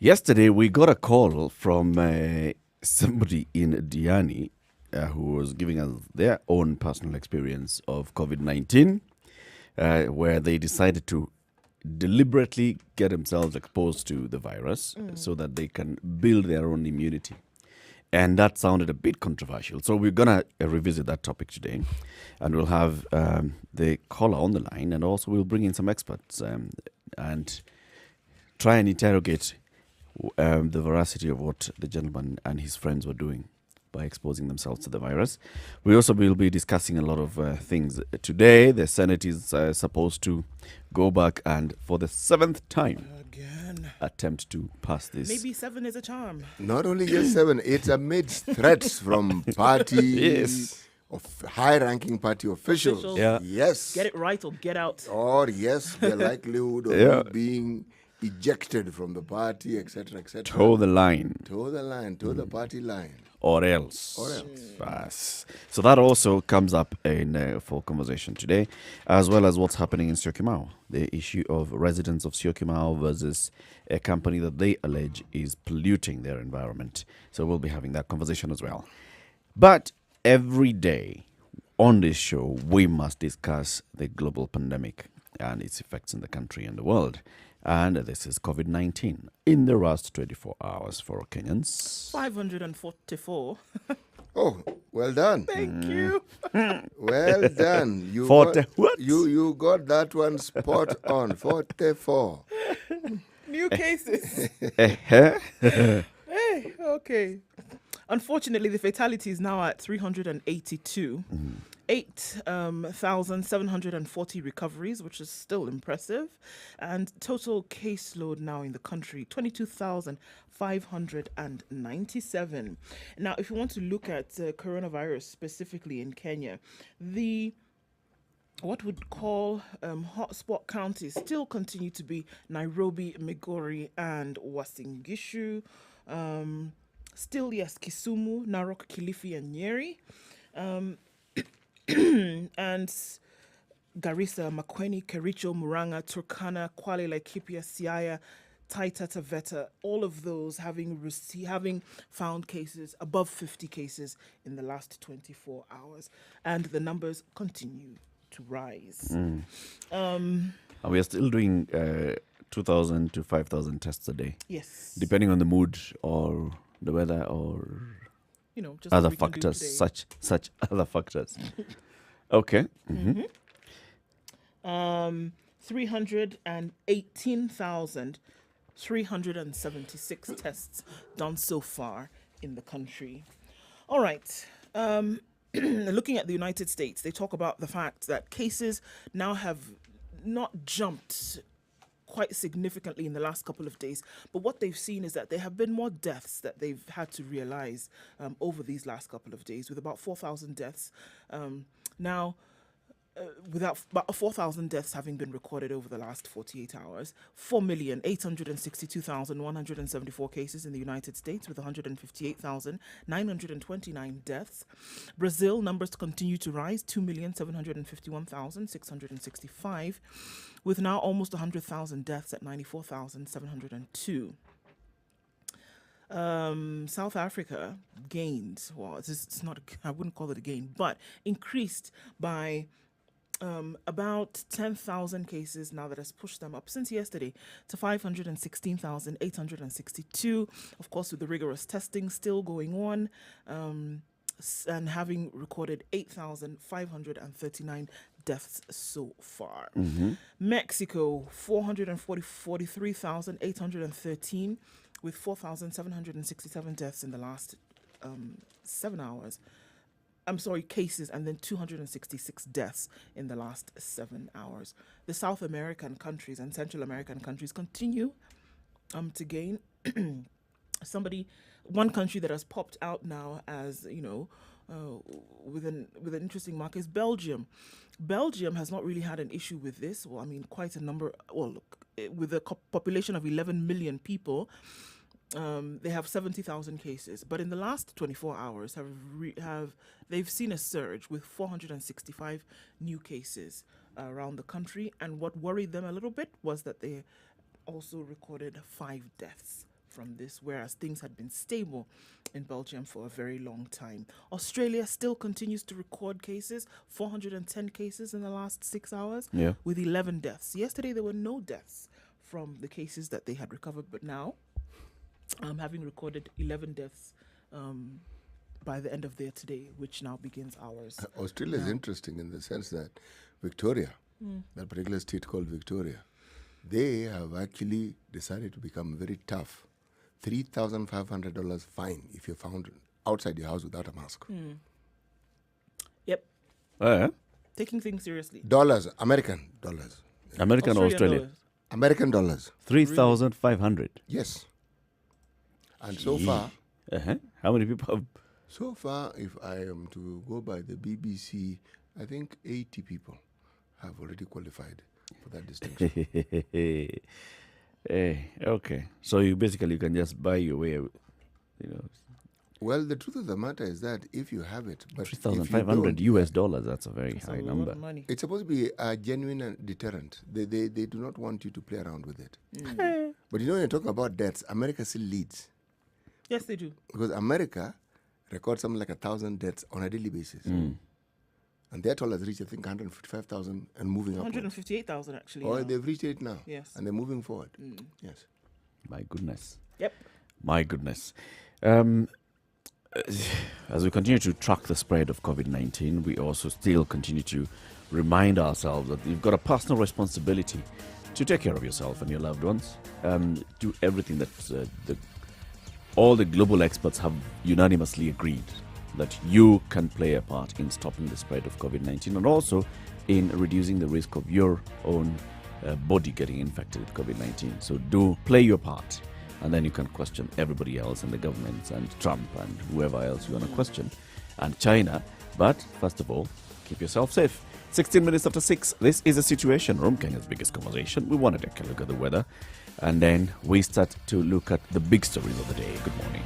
Yesterday, we got a call from somebody in Diani who was giving us their own personal experience of COVID-19, where they decided to deliberately get themselves exposed to the virus so that they can build their own immunity. And that sounded a bit controversial. So we're going to revisit that topic today. And we'll have the caller on the line. And also we'll bring in some experts and try and interrogate the veracity of what the gentleman and his friends were doing by exposing themselves to the virus. We also will be discussing a lot of things. Today, the Senate is supposed to go back and, for the seventh time, attempt to pass this. Maybe 7 is a charm. Not only just 7, it's amidst threats from parties, of high-ranking party officials. Yeah. Yes. Get it right or get out. Or, yes, the likelihood of you being ejected from the party, etc., etc. Toe the line. Toe the line, toe the party line. Or else. Or else. Yes. So that also comes up in for conversation today, as well as what's happening in Syokimau. The issue of residents of Syokimau versus a company that they allege is polluting their environment. So we'll be having that conversation as well. But every day on this show, we must discuss the global pandemic and its effects in the country and the world. And this is COVID-19 in the last 24 hours for Kenyans. 544. Oh, well done. Thank you. Well done. You 40 got, what? You got that one spot on. 44. New cases. Eh-heh. Hey, okay. Unfortunately, the fatality is now at 382. 8,740 recoveries, which is still impressive. And total caseload now in the country, 22,597. Now, if you want to look at coronavirus specifically in Kenya, what we'd call hotspot counties still continue to be Nairobi, Migori, and Uasin Gishu. Still, yes, Kisumu, Narok, Kilifi, and Nyeri. And Garissa, Makueni, Kericho, Murang'a, Turkana, Kwale, Laikipia, Siaya, Taita Taveta, all of those having found cases, above 50 cases in the last 24 hours. And the numbers continue to rise. And we are still doing 2,000 to 5,000 tests a day. Yes. Depending on the mood or the weather or Just other as we can do factors, today. such other factors. Okay. 318,376 tests done so far in the country. All right. Looking at the United States, they talk about the fact that cases now have not jumped quite significantly in the last couple of days, but what they've seen is that there have been more deaths that they've had to realize over these last couple of days, with about 4,000 deaths. Without about 4,000 deaths having been recorded over the last 48 hours, 4,862,174 cases in the United States, with 158,929 deaths. Brazil, numbers continue to rise, 2,751,665, with now almost 100,000 deaths at 94,702. South Africa gained, well, it's not, I wouldn't call it a gain, but increased by about 10,000 cases now, that has pushed them up since yesterday to 516,862. Of course, with the rigorous testing still going on, and having recorded 8,539 deaths so far. Mexico, 443,813, with 4,767 deaths in the last 7 hours. Cases, and then 266 deaths in the last 7 hours. The South American countries and Central American countries continue to gain. One country that has popped out now as, with an interesting mark is Belgium. Belgium has not really had an issue with this. Well, I mean, quite a number. Well, look, with a population of 11 million people, they have 70,000 cases, but in the last 24 hours they've seen a surge with 465 new cases around the country. And what worried them a little bit was that they also recorded 5 deaths from this, whereas things had been stable in Belgium for a very long time. Australia still continues to record cases, 410 cases in the last 6 hours, with 11 deaths. Yesterday, there were no deaths from the cases that they had recovered, but now, having recorded 11 deaths by the end of their today, which now begins ours. Australia is interesting in the sense that Victoria, that particular state called Victoria, they have actually decided to become very tough. $3,500 fine if you're found outside your house without a mask. Yep. Yeah. Taking things seriously. Dollars, American dollars. American or Australian? Dollars. American dollars. 3,500. Yes. And so far, how many people have? so far, if I am to go by the BBC, I think 80 people have already qualified for that distinction. Okay. So you can just buy your way, Well, the truth of the matter is that if you have it, but if you 3,500 don't, US dollars, that's a very That's high a lot number. of money. it's supposed to be a genuine deterrent. They do not want you to play around with it. But when you're talking about deaths, America still leads. Yes, they do. Because America records something like 1,000 deaths on a daily basis. And their toll has reached, I think, 155,000 and moving up. 158,000 actually. Oh, now. they've reached it now. Yes. And they're moving forward. Yes. My goodness. Yep. My goodness. As we continue to track the spread of COVID-19, we also still continue to remind ourselves that you've got a personal responsibility to take care of yourself and your loved ones. Do everything that all the global experts have unanimously agreed that you can play a part in stopping the spread of COVID-19 and also in reducing the risk of your own body getting infected with COVID-19. So do play your part, and then you can question everybody else and the governments and Trump and whoever else you want to question, and China. But first of all, keep yourself safe. 16 minutes after 6, this is a Situation Room, Kenya's biggest conversation. We want to take a look at the weather, and then we start to look at the big stories of the day. Good morning.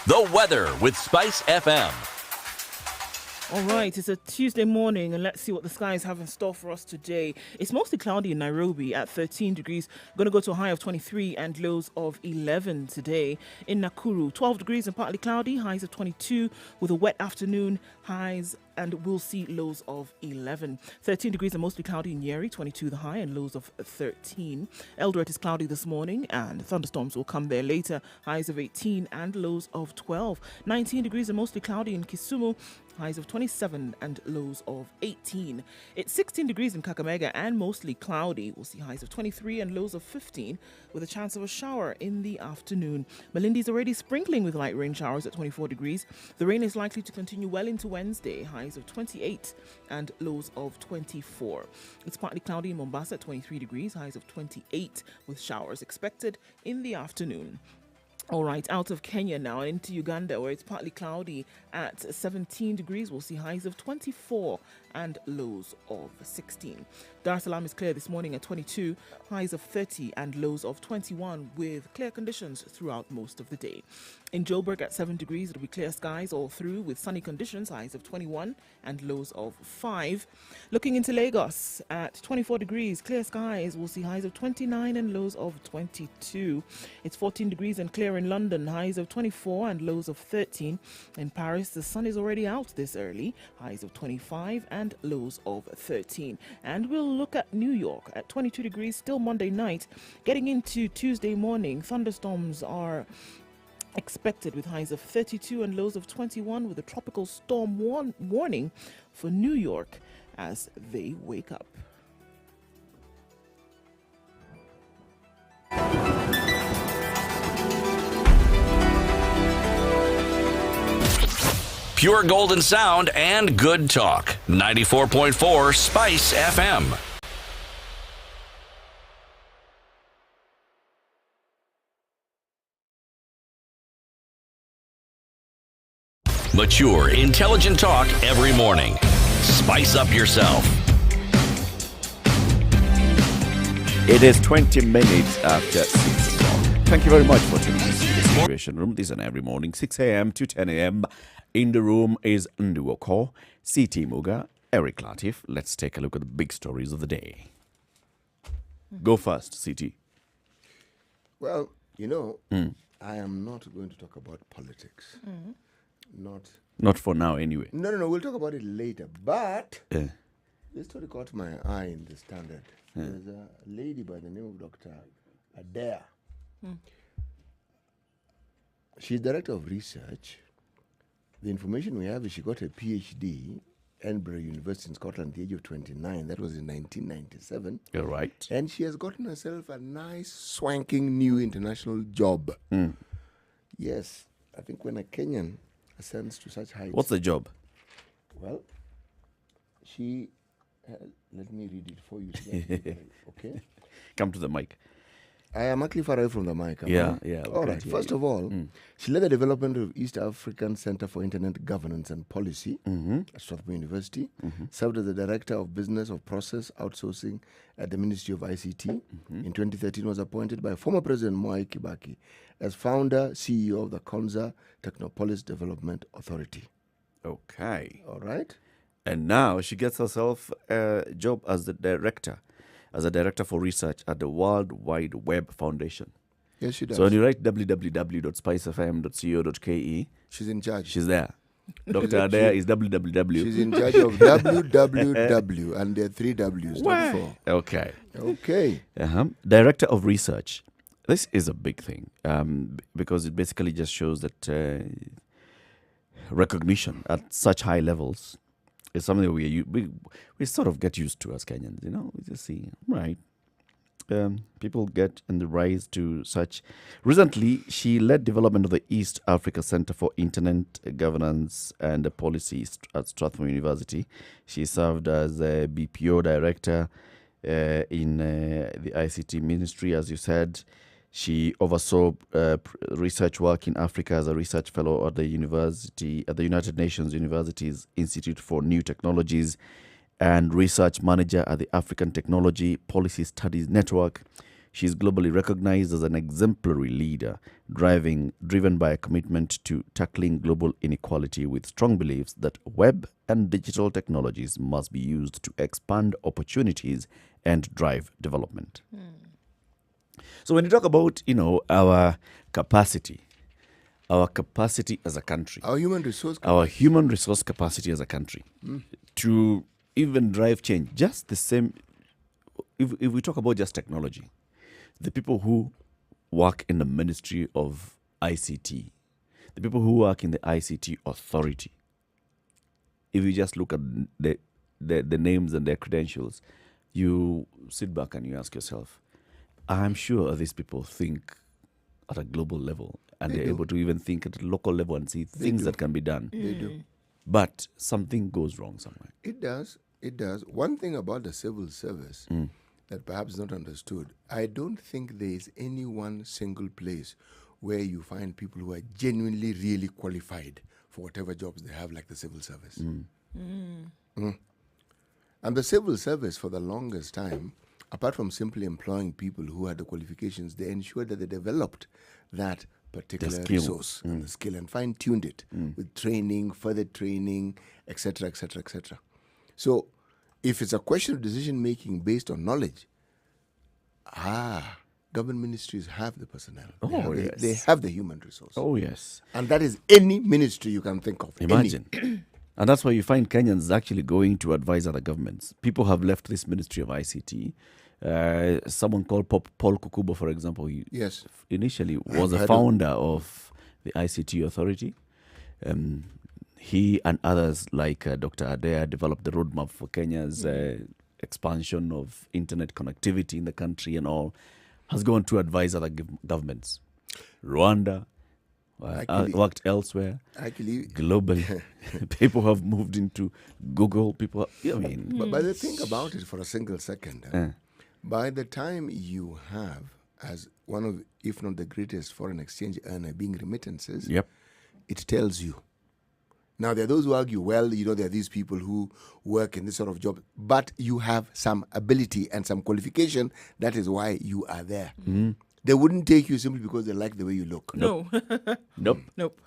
The weather with Spice FM. All right, it's a Tuesday morning, and let's see what the skies have in store for us today. It's mostly cloudy in Nairobi at 13 degrees. Going to go to a high of 23 and lows of 11 today. In Nakuru, 12 degrees and partly cloudy, highs of 22 with a wet afternoon, highs, and we'll see lows of 11. 13 degrees and mostly cloudy in Nyeri, 22 the high and lows of 13. Eldoret is cloudy this morning and thunderstorms will come there later, highs of 18 and lows of 12. 19 degrees and mostly cloudy in Kisumu highs of 27 and lows of 18. It's 16 degrees in Kakamega and mostly cloudy. We'll see highs of 23 and lows of 15 with a chance of a shower in the afternoon. Malindi is already sprinkling with light rain showers at 24 degrees. The rain is likely to continue well into Wednesday, highs of 28 and lows of 24. It's partly cloudy in Mombasa at 23 degrees, highs of 28 with showers expected in the afternoon. All right, out of Kenya now into Uganda, where it's partly cloudy at 17 degrees. We'll see highs of 24 and lows of 16. Dar es Salaam is clear this morning at 22, highs of 30 and lows of 21 with clear conditions throughout most of the day. In Joburg at 7 degrees, it'll be clear skies all through with sunny conditions, highs of 21 and lows of 5. Looking into Lagos at 24 degrees, clear skies, we'll see highs of 29 and lows of 22. It's 14 degrees and clear in London, highs of 24 and lows of 13. In Paris, the sun is already out this early, highs of 25 and lows of 13. And we'll look at New York at 22 degrees, still Monday night. Getting into Tuesday morning, thunderstorms are expected with highs of 32 and lows of 21 with a tropical storm warning for New York as they wake up. Pure golden sound and good talk. 94.4 Spice FM. Mature, intelligent talk every morning. Spice up yourself. It is 20 minutes after 6 o'clock. Thank you very much for tuning in to the Situation Room. This is every morning, 6 a.m. to 10 a.m. In the room is Nduoko, CT Muga, Eric Latif. Let's take a look at the big stories of the day. Go first, CT. Well, I am not going to talk about politics. Not for now, anyway. No, we'll talk about it later. But this story caught my eye in the Standard. There's a lady by the name of Dr. Adair. She's director of research. The information we have is she got a PhD, Edinburgh University in Scotland at the age of 29. That was in 1997. You're right. And she has gotten herself a nice, swanking new international job. Yes, I think when a Kenyan ascends to such heights. What's the job? Well, she... let me read it for you. Okay? Come to the mic. I am actually far away from the mic. Yeah. All right. First of all, she led the development of East African Center for Internet Governance and Policy at Strathmore University, served as the Director of Business of Process Outsourcing at the Ministry of ICT. In 2013, was appointed by former President Mwai Kibaki as founder, CEO of the Konza Technopolis Development Authority. Okay. All right. And now she gets herself a job as the director for research at the World Wide Web Foundation. Yes, she does. So when you write www.spicefm.co.ke, she's in charge. she's there. Dr. Adair is www. She's in charge of www, and there are 3 W's, not 4. Okay. Director of research. This is a big thing because it basically just shows that recognition at such high levels is something that we sort of get used to as Kenyans. We just see, right? People get in the rise to such. Recently, she led development of the East Africa Center for Internet Governance and Policy at Strathmore University. She served as a BPO director in the ICT ministry, as you said. She oversaw research work in Africa as a research fellow at the United Nations University's Institute for New Technologies, and research manager at the African Technology Policy Studies Network. She is globally recognized as an exemplary leader, driven by a commitment to tackling global inequality with strong beliefs that web and digital technologies must be used to expand opportunities and drive development. So when you talk about, our capacity as a country, our human resource capacity as a country to even drive change, just the same, if we talk about just technology, the people who work in the Ministry of ICT, the people who work in the ICT authority, if you just look at the names and their credentials, you sit back and you ask yourself, I'm sure these people think at a global level, and they're able to even think at a local level and see things that can be done. They do. But something goes wrong somewhere. It does. It does. One thing about the civil service that perhaps not understood, I don't think there is any one single place where you find people who are genuinely really qualified for whatever jobs they have, like the civil service. And the civil service, for the longest time, apart from simply employing people who had the qualifications, they ensured that they developed that particular resource and the skill and fine-tuned it with training, further training, etc., etc., etc. So if it's a question of decision-making based on knowledge, government ministries have the personnel. They have the human resource. Oh, yes. And that is any ministry you can think of. Imagine. And that's why you find Kenyans actually going to advise other governments. People have left this Ministry of ICT. Someone called Paul Kukubo, for example, Yes. initially was a founder of the ICT Authority. He and others like Dr. Adair developed the roadmap for Kenya's expansion of internet connectivity in the country and all, has gone to advise other governments. Rwanda, worked elsewhere. Actually, globally. People have moved into Google. But the thing about it for a single second, by the time you have, as one of, if not the greatest foreign exchange earner being remittances, it tells you. Now, there are those who argue, well, there are these people who work in this sort of job, but you have some ability and some qualification. That is why you are there. They wouldn't take you simply because they like the way you look. No. Nope.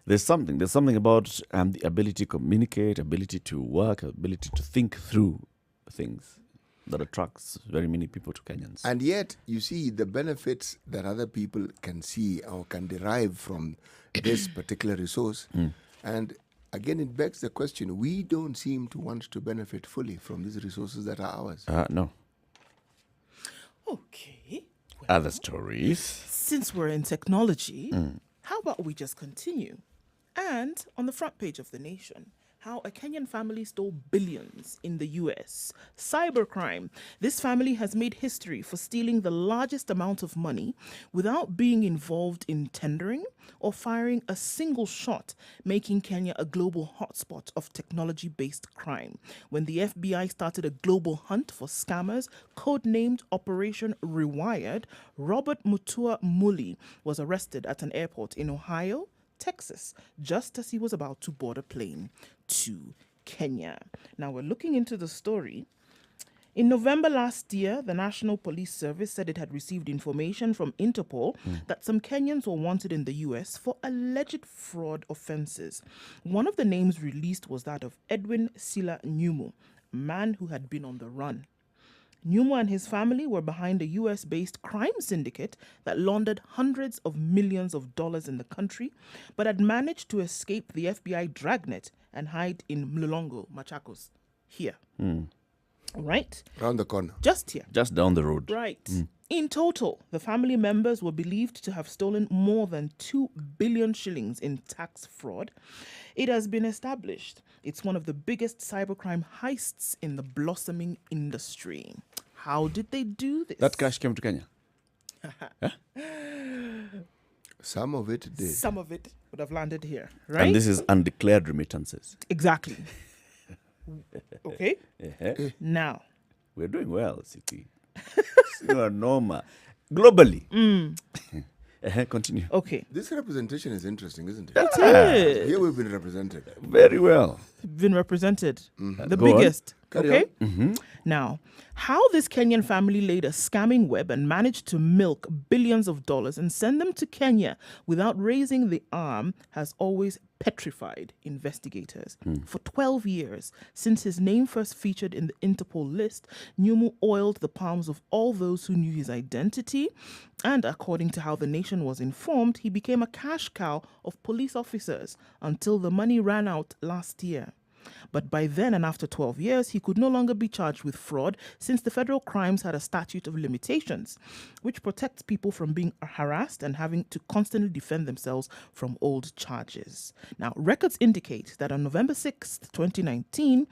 There's something about the ability to communicate, ability to work, ability to think through things that attracts very many people to Kenyans. And yet, you see the benefits that other people can see or can derive from this particular resource. And again, it begs the question, we don't seem to want to benefit fully from these resources that are ours. No. Okay. Other stories. Since we're in technology, how about we just continue? And on the front page of The Nation, how a Kenyan family stole billions in the US. Cybercrime. This family has made history for stealing the largest amount of money without being involved in tendering or firing a single shot, making Kenya a global hotspot of technology-based crime. When the FBI started a global hunt for scammers, codenamed Operation Rewired, Robert Mutua Muli was arrested at an airport in Ohio, Texas, just as he was about to board a plane to Kenya. Now we're looking into the story. In November last year, the National Police Service said it had received information from Interpol that some Kenyans were wanted in the US for alleged fraud offenses. One of the names released was that of Edwin Sila Nyumu, a man who had been on the run. Nyumu and his family were behind a US-based crime syndicate that laundered hundreds of millions of dollars in the country, but had managed to escape the FBI dragnet and hide in Mlolongo, Machakos, here. Right? Around the corner. Just here. Just down the road. Right. In total, the family members were believed to have stolen more than 2 billion shillings in tax fraud. It has been established it's one of the biggest cybercrime heists in the blossoming industry. How did they do this? That cash came to Kenya? Some of it did. Some of it would have landed here, right? And this is undeclared remittances. Exactly. Okay? Now. We're doing well, CP. You are normal. Globally. Continue. Okay. This representation is interesting, isn't it? It is. Here we've been represented. Very well. Been represented. The Go biggest. Carry Okay? Now, how this Kenyan family laid a scamming web and managed to milk billions of dollars and send them to Kenya without raising the arm has always petrified investigators. For 12 years, since his name first featured in the Interpol list, Nyumu oiled the palms of all those who knew his identity. And according to how the nation was informed, he became a cash cow of police officers until the money ran out last year. But by then and after 12 years, he could no longer be charged with fraud since the federal crimes had a statute of limitations, which protects people from being harassed and having to constantly defend themselves from old charges. Now, records indicate that on November 6th, 2019,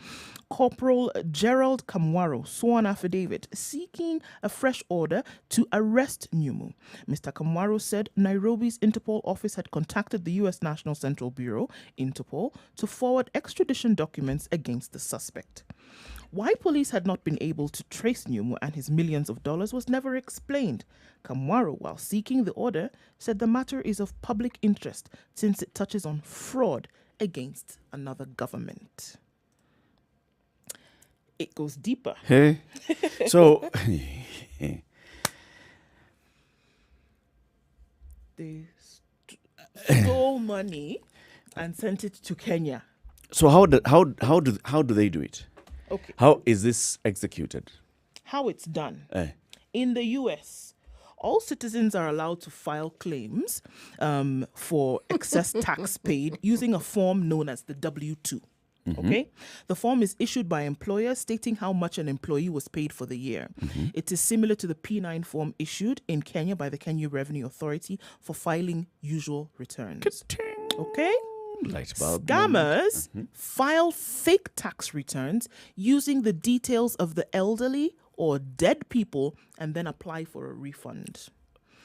Corporal Gerald Kamwaro swore an affidavit seeking a fresh order to arrest Nyumu. Mr. Kamwaro said Nairobi's Interpol office had contacted the U.S. National Central Bureau, Interpol, to forward extradition documents against the suspect. Why police had not been able to trace Nyumu and his millions of dollars was never explained. Kamwaro, while seeking the order, said the matter is of public interest since it touches on fraud against another government. It goes deeper. Hey, so They stole money and sent it to Kenya. so how do they do it? Okay. How is this executed? How it's done. Eh. In the US, all citizens are allowed to file claims for excess tax paid using a form known as the W-2. Okay? The form is issued by employers stating how much an employee was paid for the year. It is similar to the P9 form issued in Kenya by the Kenya Revenue Authority for filing usual returns. Okay? Light bulb. Scammers file fake tax returns using the details of the elderly or dead people and then apply for a refund.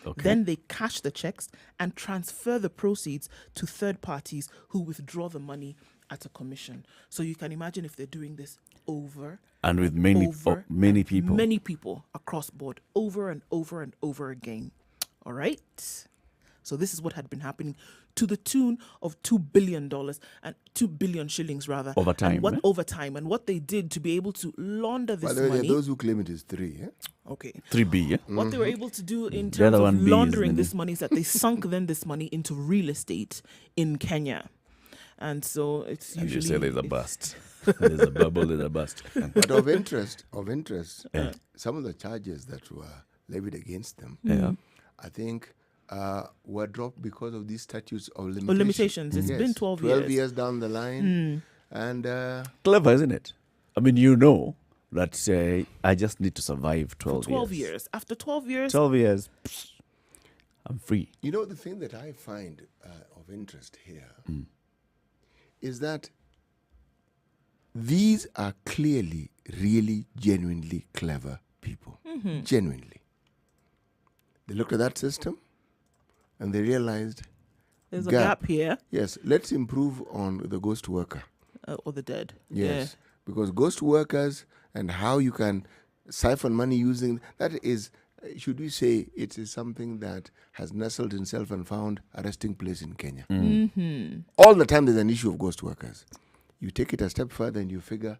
Okay. Then they cash the checks and transfer the proceeds to third parties who withdraw the money at a commission. So you can imagine if they're doing this over and with many people. Many people across board, over and over and over again. All right? So this is what had been happening to the tune of $2 billion and 2 billion shillings rather. Over time, And eh? over time. And what they did to be able to launder this By the way, money. those who claim it is 3, yeah? Okay. 3B, yeah? What they were able to do in The other terms one of B is laundering in this it. money is that they sunk then this money into real estate in Kenya. And so it's And usually... you say there's a bust. There's a bubble, there's a bust. But of interest, some of the charges that were levied against them, Yeah. I think, were dropped because of these statutes of Or limitations. It's been 12 years. 12 years down the line. And Clever, isn't it? I mean, you know that I just need to survive 12 12 years. After 12 years, 12 years, I'm free. you know, the thing that I find of interest here is that these are clearly, really, genuinely clever people. Genuinely. They looked at that system and they realized, there's a gap here. yes, let's improve on the ghost worker. Or the dead. Yes, because ghost workers and how you can siphon money using that is, should we say, it is something that has nestled itself and found a resting place in Kenya. All the time there's an issue of ghost workers. You take it a step further and you figure,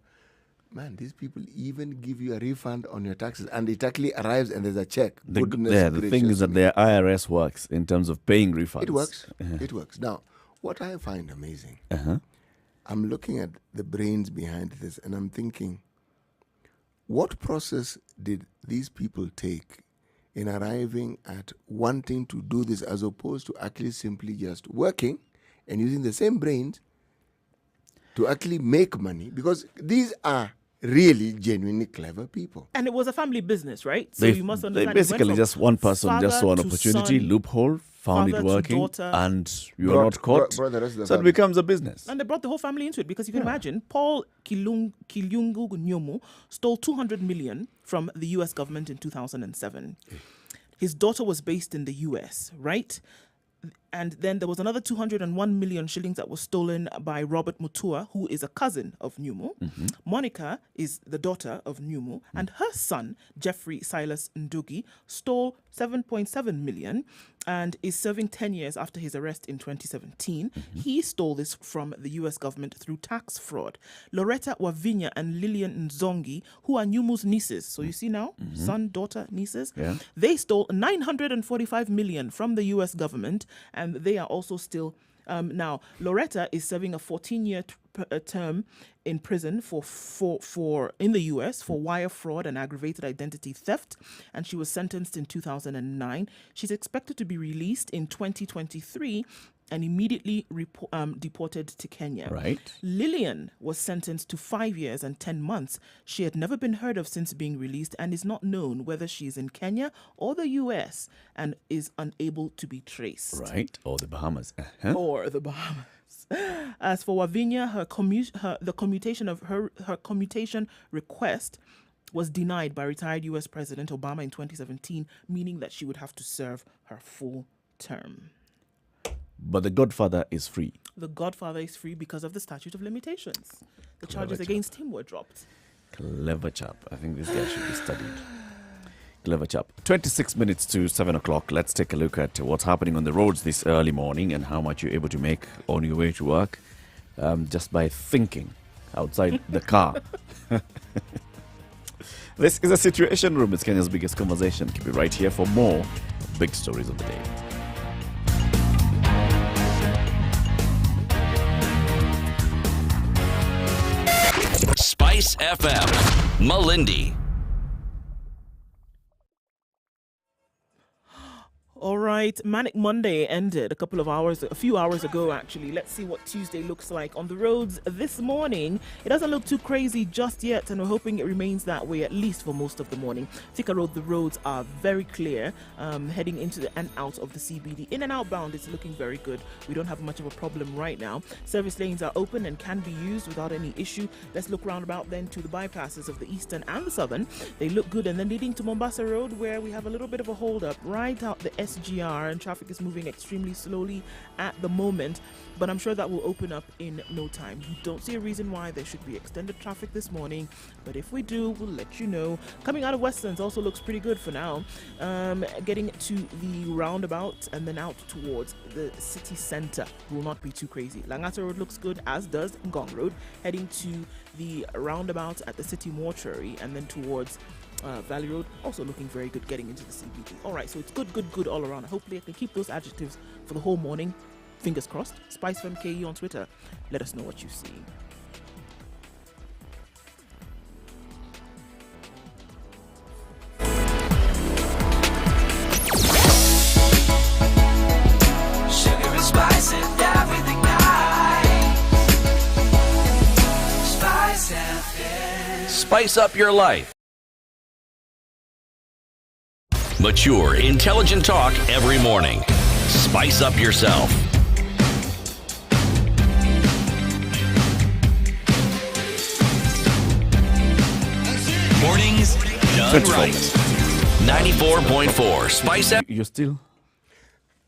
man, these people even give you a refund on your taxes and it actually arrives and there's a check. The Goodness thing is gracious that me. their IRS works in terms of paying refunds. It works. It works. Now, what I find amazing, I'm looking at the brains behind this and I'm thinking, what process did these people take in arriving at wanting to do this as opposed to actually simply just working and using the same brains to actually make money? Because these are really genuinely clever people. And it was a family business, right? So They, you must they understand. it went basically from just one person just saw an father to opportunity, son, loophole, found it father to working, daughter. and you are not caught. Brought the rest of the So it family. becomes a business. And they brought the whole family into it because you can imagine Paul Kilyungu Nyomo stole 200 million from the US government in 2007. His daughter was based in the US, right? And then there was another 201 million shillings that was stolen by Robert Mutua, who is a cousin of Nyumu. Monica is the daughter of Nyumu, and her son, Jeffrey Silas Ndugi, stole 7.7 million and is serving 10 years after his arrest in 2017. He stole this from the US government through tax fraud. Loretta Wavinya and Lillian Nzongi, who are Nyumu's nieces, so you see now, son, daughter, nieces, Yeah. they stole 945 million from the US government, and they are also still now. Loretta is serving a 14-year term in prison for in the US for wire fraud and aggravated identity theft, and she was sentenced in 2009. She's expected to be released in 2023. and immediately deported to Kenya. Right. Lillian was sentenced to 5 years and 10 months. She had never been heard of since being released and is not known whether she is in Kenya or the US and is unable to be traced. Right. Or the Bahamas. Uh-huh. Or the Bahamas. As for Wavinya, the commutation of her commutation request was denied by retired US President Obama in 2017, meaning that she would have to serve her full term. But the Godfather is free. The Godfather is free because of the statute of limitations. The Clever charges chap. against him were dropped. Clever chap. I think this guy should be studied. Clever chap. 26 minutes to 7 o'clock. Let's take a look at what's happening on the roads this early morning and how much you're able to make on your way to work just by thinking outside the car. This is a Situation Room. It's Kenya's biggest conversation. Keep it right here for more big stories of the day. Spice FM, Malindi. All right, Manic Monday ended a few hours ago actually. Let's see what Tuesday looks like on the roads this morning. It doesn't look too crazy just yet, and we're hoping it remains that way at least for most of the morning. Thika Road, the roads are very clear, heading into and out of the CBD. In and outbound, it's looking very good. We don't have much of a problem right now. Service lanes are open and can be used without any issue. Let's look roundabout then to the bypasses of the eastern and the southern. They look good, and then leading to Mombasa Road, where we have a little bit of a hold up right out the SGR, and traffic is moving extremely slowly at the moment, but I'm sure that will open up in no time. We don't see a reason why there should be extended traffic this morning, but if we do, we'll let you know. Coming out of Westlands also looks pretty good for now. Getting to the roundabout and then out towards the city centre will not be too crazy. Langata Road looks good, as does Ngong Road. Heading to the roundabout at the city mortuary and then towards Valley Road, also looking very good getting into the CBD. All right, so it's good all around. Hopefully I can keep those adjectives for the whole morning. Fingers crossed. SpiceFMKE on Twitter. Let us know what you see. Sugar and spice and everything nice. Spice FM. Spice up your life. Mature, intelligent talk every morning. Spice up yourself. Mornings done right. 94.4 Spice FM. You're still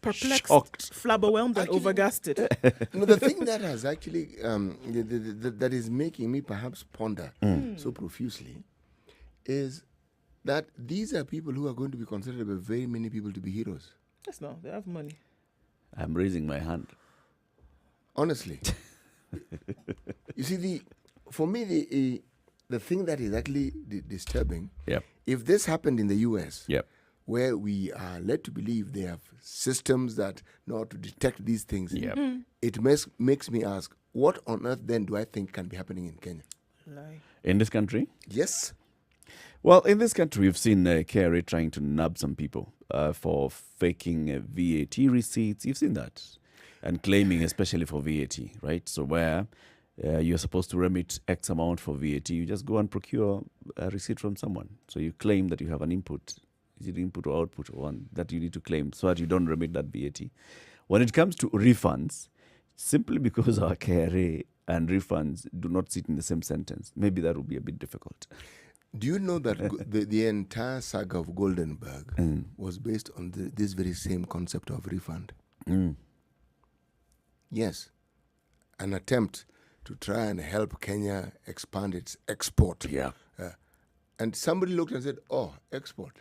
Perplexed, shocked. flabberwhelmed, and overgasted. No, the thing that has actually that is making me perhaps ponder so profusely is that these are people who are going to be considered by very many people to be heroes. Yes, no, they have money. I'm raising my hand. Honestly. You see, for me, the thing that is actually disturbing, Yep. if this happened in the US, Yep. where we are led to believe they have systems that know how to detect these things, Yep. it makes me ask, what on earth then do I think can be happening in Kenya? Lie. In this country? Yes. Well, in this country, we've seen KRA trying to nab some people for faking VAT receipts. You've seen that. And claiming, especially for VAT, right? So where you're supposed to remit X amount for VAT, you just go and procure a receipt from someone. So you claim that you have an input. Is it input or output or one that you need to claim so that you don't remit that VAT? When it comes to refunds, simply because our KRA and refunds do not sit in the same sentence, maybe that would be a bit difficult. Do you know that the entire saga of Goldenberg was based on this very same concept of refund? Yes. An attempt to try and help Kenya expand its export. Yeah. And somebody looked and said, oh, export.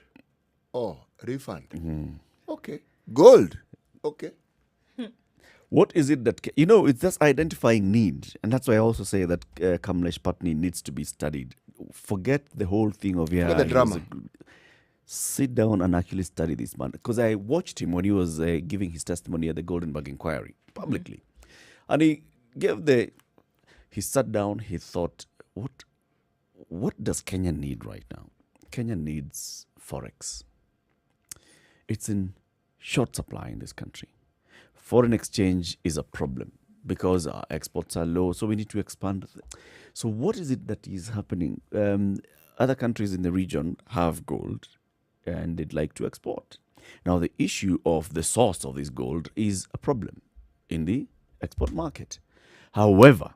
Oh, refund. Okay. Gold. Okay. What is it that, it's just identifying need. And that's why I also say that Kamlesh Patni needs to be studied. Forget the whole thing of, Forget the drama. Sit down and actually study this man. Because I watched him when he was giving his testimony at the Goldenberg inquiry publicly. And he sat down, he thought, what does Kenya need right now? Kenya needs Forex. It's in short supply in this country. foreign exchange is a problem because our exports are low, so we need to expand. So what is it that is happening? Other countries in the region have gold and they'd like to export. Now, the issue of the source of this gold is a problem in the export market. However,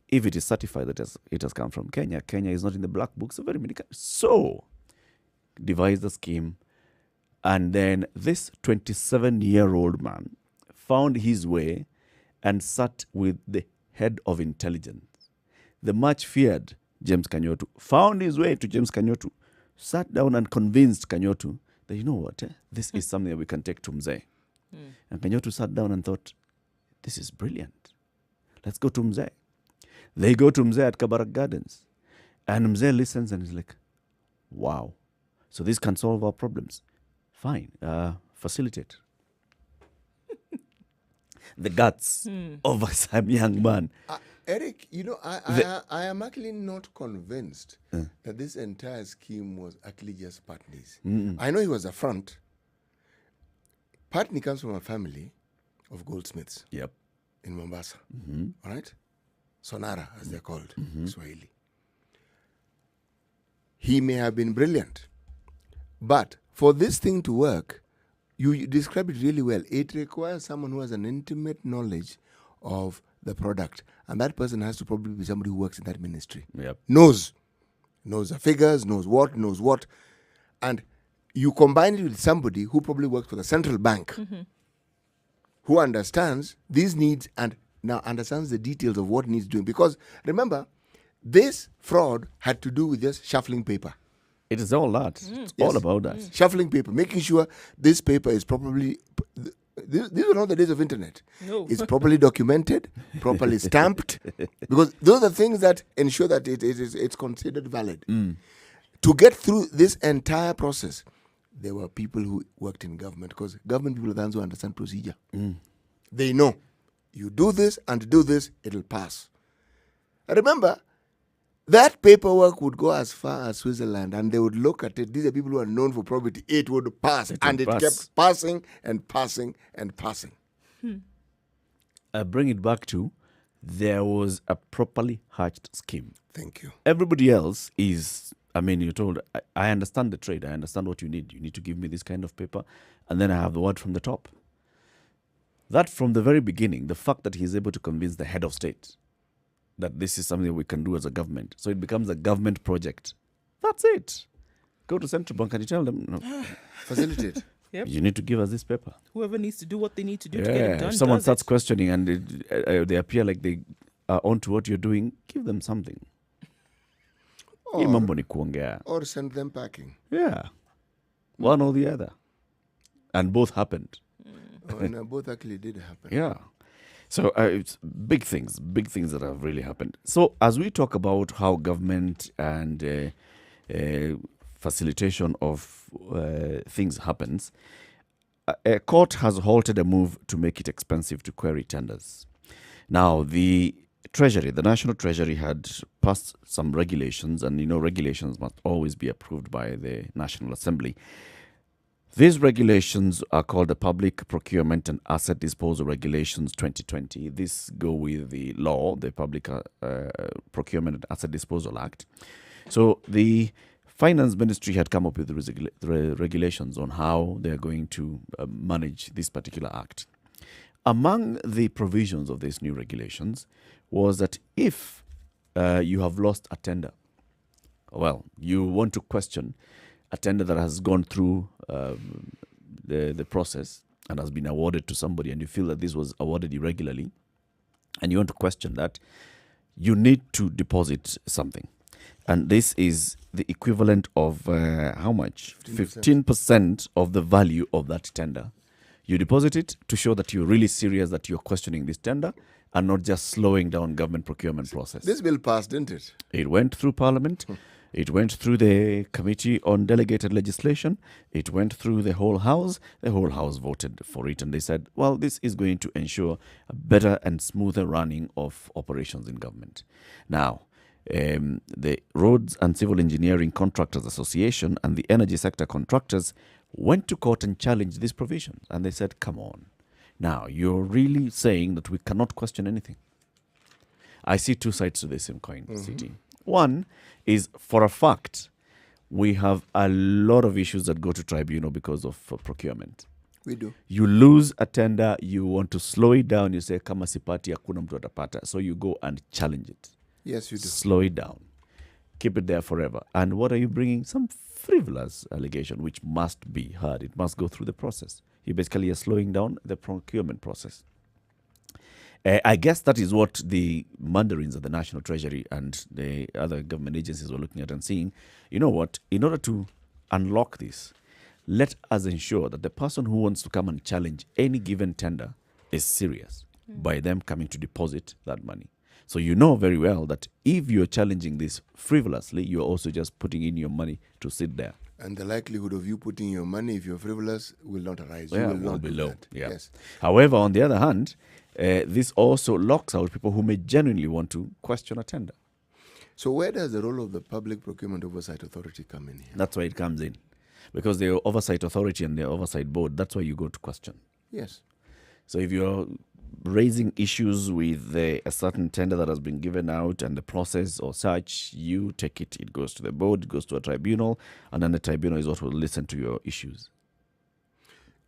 if it is certified that it has come from Kenya, Kenya is not in the black books of very many countries. So, devise the scheme, and then this 27-year-old man found his way and sat with the head of intelligence. The much feared James Kanyotu found his way to James Kanyotu, sat down and convinced Kanyotu that, you know what, this is something that we can take to Mzee. And Kanyotu sat down and thought, this is brilliant. Let's go to Mzee. They go to Mzee at Kabarak Gardens. And Mzee listens and is like, wow. So this can solve our problems. Fine. Facilitate. The guts of some young man. Eric, you know, I am actually not convinced that this entire scheme was actually just Patni's. I know he was a front. Patni comes from a family of goldsmiths. Yep. In Mombasa. All right? Sonara, as they're called, Swahili. He may have been brilliant. But for this thing to work, you describe it really well. It requires someone who has an intimate knowledge of the product. And that person has to probably be somebody who works in that ministry. Yep. Knows the figures, knows what. And you combine it with somebody who probably works for the central bank, who understands these needs and now understands the details of what needs doing. Because remember, this fraud had to do with just shuffling paper. It is all that. It's all about that. Shuffling paper, making sure this paper is properly... These are not the days of internet. No. It's properly documented, properly stamped, because those are things that ensure that it's considered valid. To get through this entire process, there were people who worked in government, because government people are the ones who understand procedure. They know, you do this and do this, it'll pass. And remember, that paperwork would go as far as Switzerland, and they would look at it. These are people who are known for probity. It would pass, it kept passing and passing and passing. I bring it back to, there was a properly hatched scheme. Thank you. Everybody else is, you're told, I understand the trade. I understand what you need. You need to give me this kind of paper, and then I have the word from the top. That from the very beginning, the fact that he's able to convince the head of state that this is something we can do as a government. So it becomes a government project. That's it. Go to Central Bank and you tell them, no, Facilitate. Yep. you need to give us this paper. Whoever needs to do what they need to do to get it done. If someone does starts it. questioning and they appear like they are onto what you're doing, give them something. Hii mambo ni kuongea. Or send them packing. Yeah. One or the other. And both happened. And both actually did happen. Yeah. So it's big things that have really happened. So as we talk about how government and facilitation of things happens, a court has halted a move to make it expensive to query tenders. Now, the Treasury, the National Treasury, had passed some regulations, and regulations must always be approved by the National Assembly. These regulations are called the Public Procurement and Asset Disposal Regulations 2020. These go with the law, the Public Procurement and Asset Disposal Act. So the Finance Ministry had come up with the regulations on how they are going to manage this particular act. Among the provisions of these new regulations was that if you have lost a tender, you want to question a tender that has gone through the process and has been awarded to somebody, and you feel that this was awarded irregularly, and you want to question that, you need to deposit something. And this is the equivalent of how much? 15% of the value of that tender. You deposit it to show that you're really serious, that you're questioning this tender and not just slowing down government procurement process. This bill passed, didn't it? It went through Parliament. It went through the Committee on Delegated Legislation. It went through the whole House. The whole House voted for it, and they said, well, this is going to ensure a better and smoother running of operations in government. Now, the Roads and Civil Engineering Contractors Association and the Energy Sector Contractors went to court and challenged this provision. And they said, come on. Now, you're really saying that we cannot question anything. I see two sides to this same coin, City. One is, for a fact, we have a lot of issues that go to tribunal because of procurement. We do. You lose a tender, you want to slow it down, you say, kama sipati hakuna mtu atapata. So you go and challenge it. Yes, you do. Slow it down. Keep it there forever. And what are you bringing? Some frivolous allegation, which must be heard. It must go through the process. You basically are slowing down the procurement process. I guess that is what the mandarins of the National Treasury and the other government agencies were looking at and seeing, you know what, in order to unlock this, let us ensure that the person who wants to come and challenge any given tender is serious by them coming to deposit that money. So you know very well that if you're challenging this frivolously, you're also just putting in your money to sit there. And the likelihood of you putting your money, if you're frivolous, will not arise. Yeah, you will will not be do low. that. Yeah. Yes. However, on the other hand, this also locks out people who may genuinely want to question a tender. So where does the role of the Public Procurement Oversight Authority come in here? That's why it comes in. Because the oversight authority and the oversight board, that's why you go to question. Yes. So if you're raising issues with a certain tender that has been given out and the process or such, you take it. It goes to the board, it goes to a tribunal, and then the tribunal is what will listen to your issues.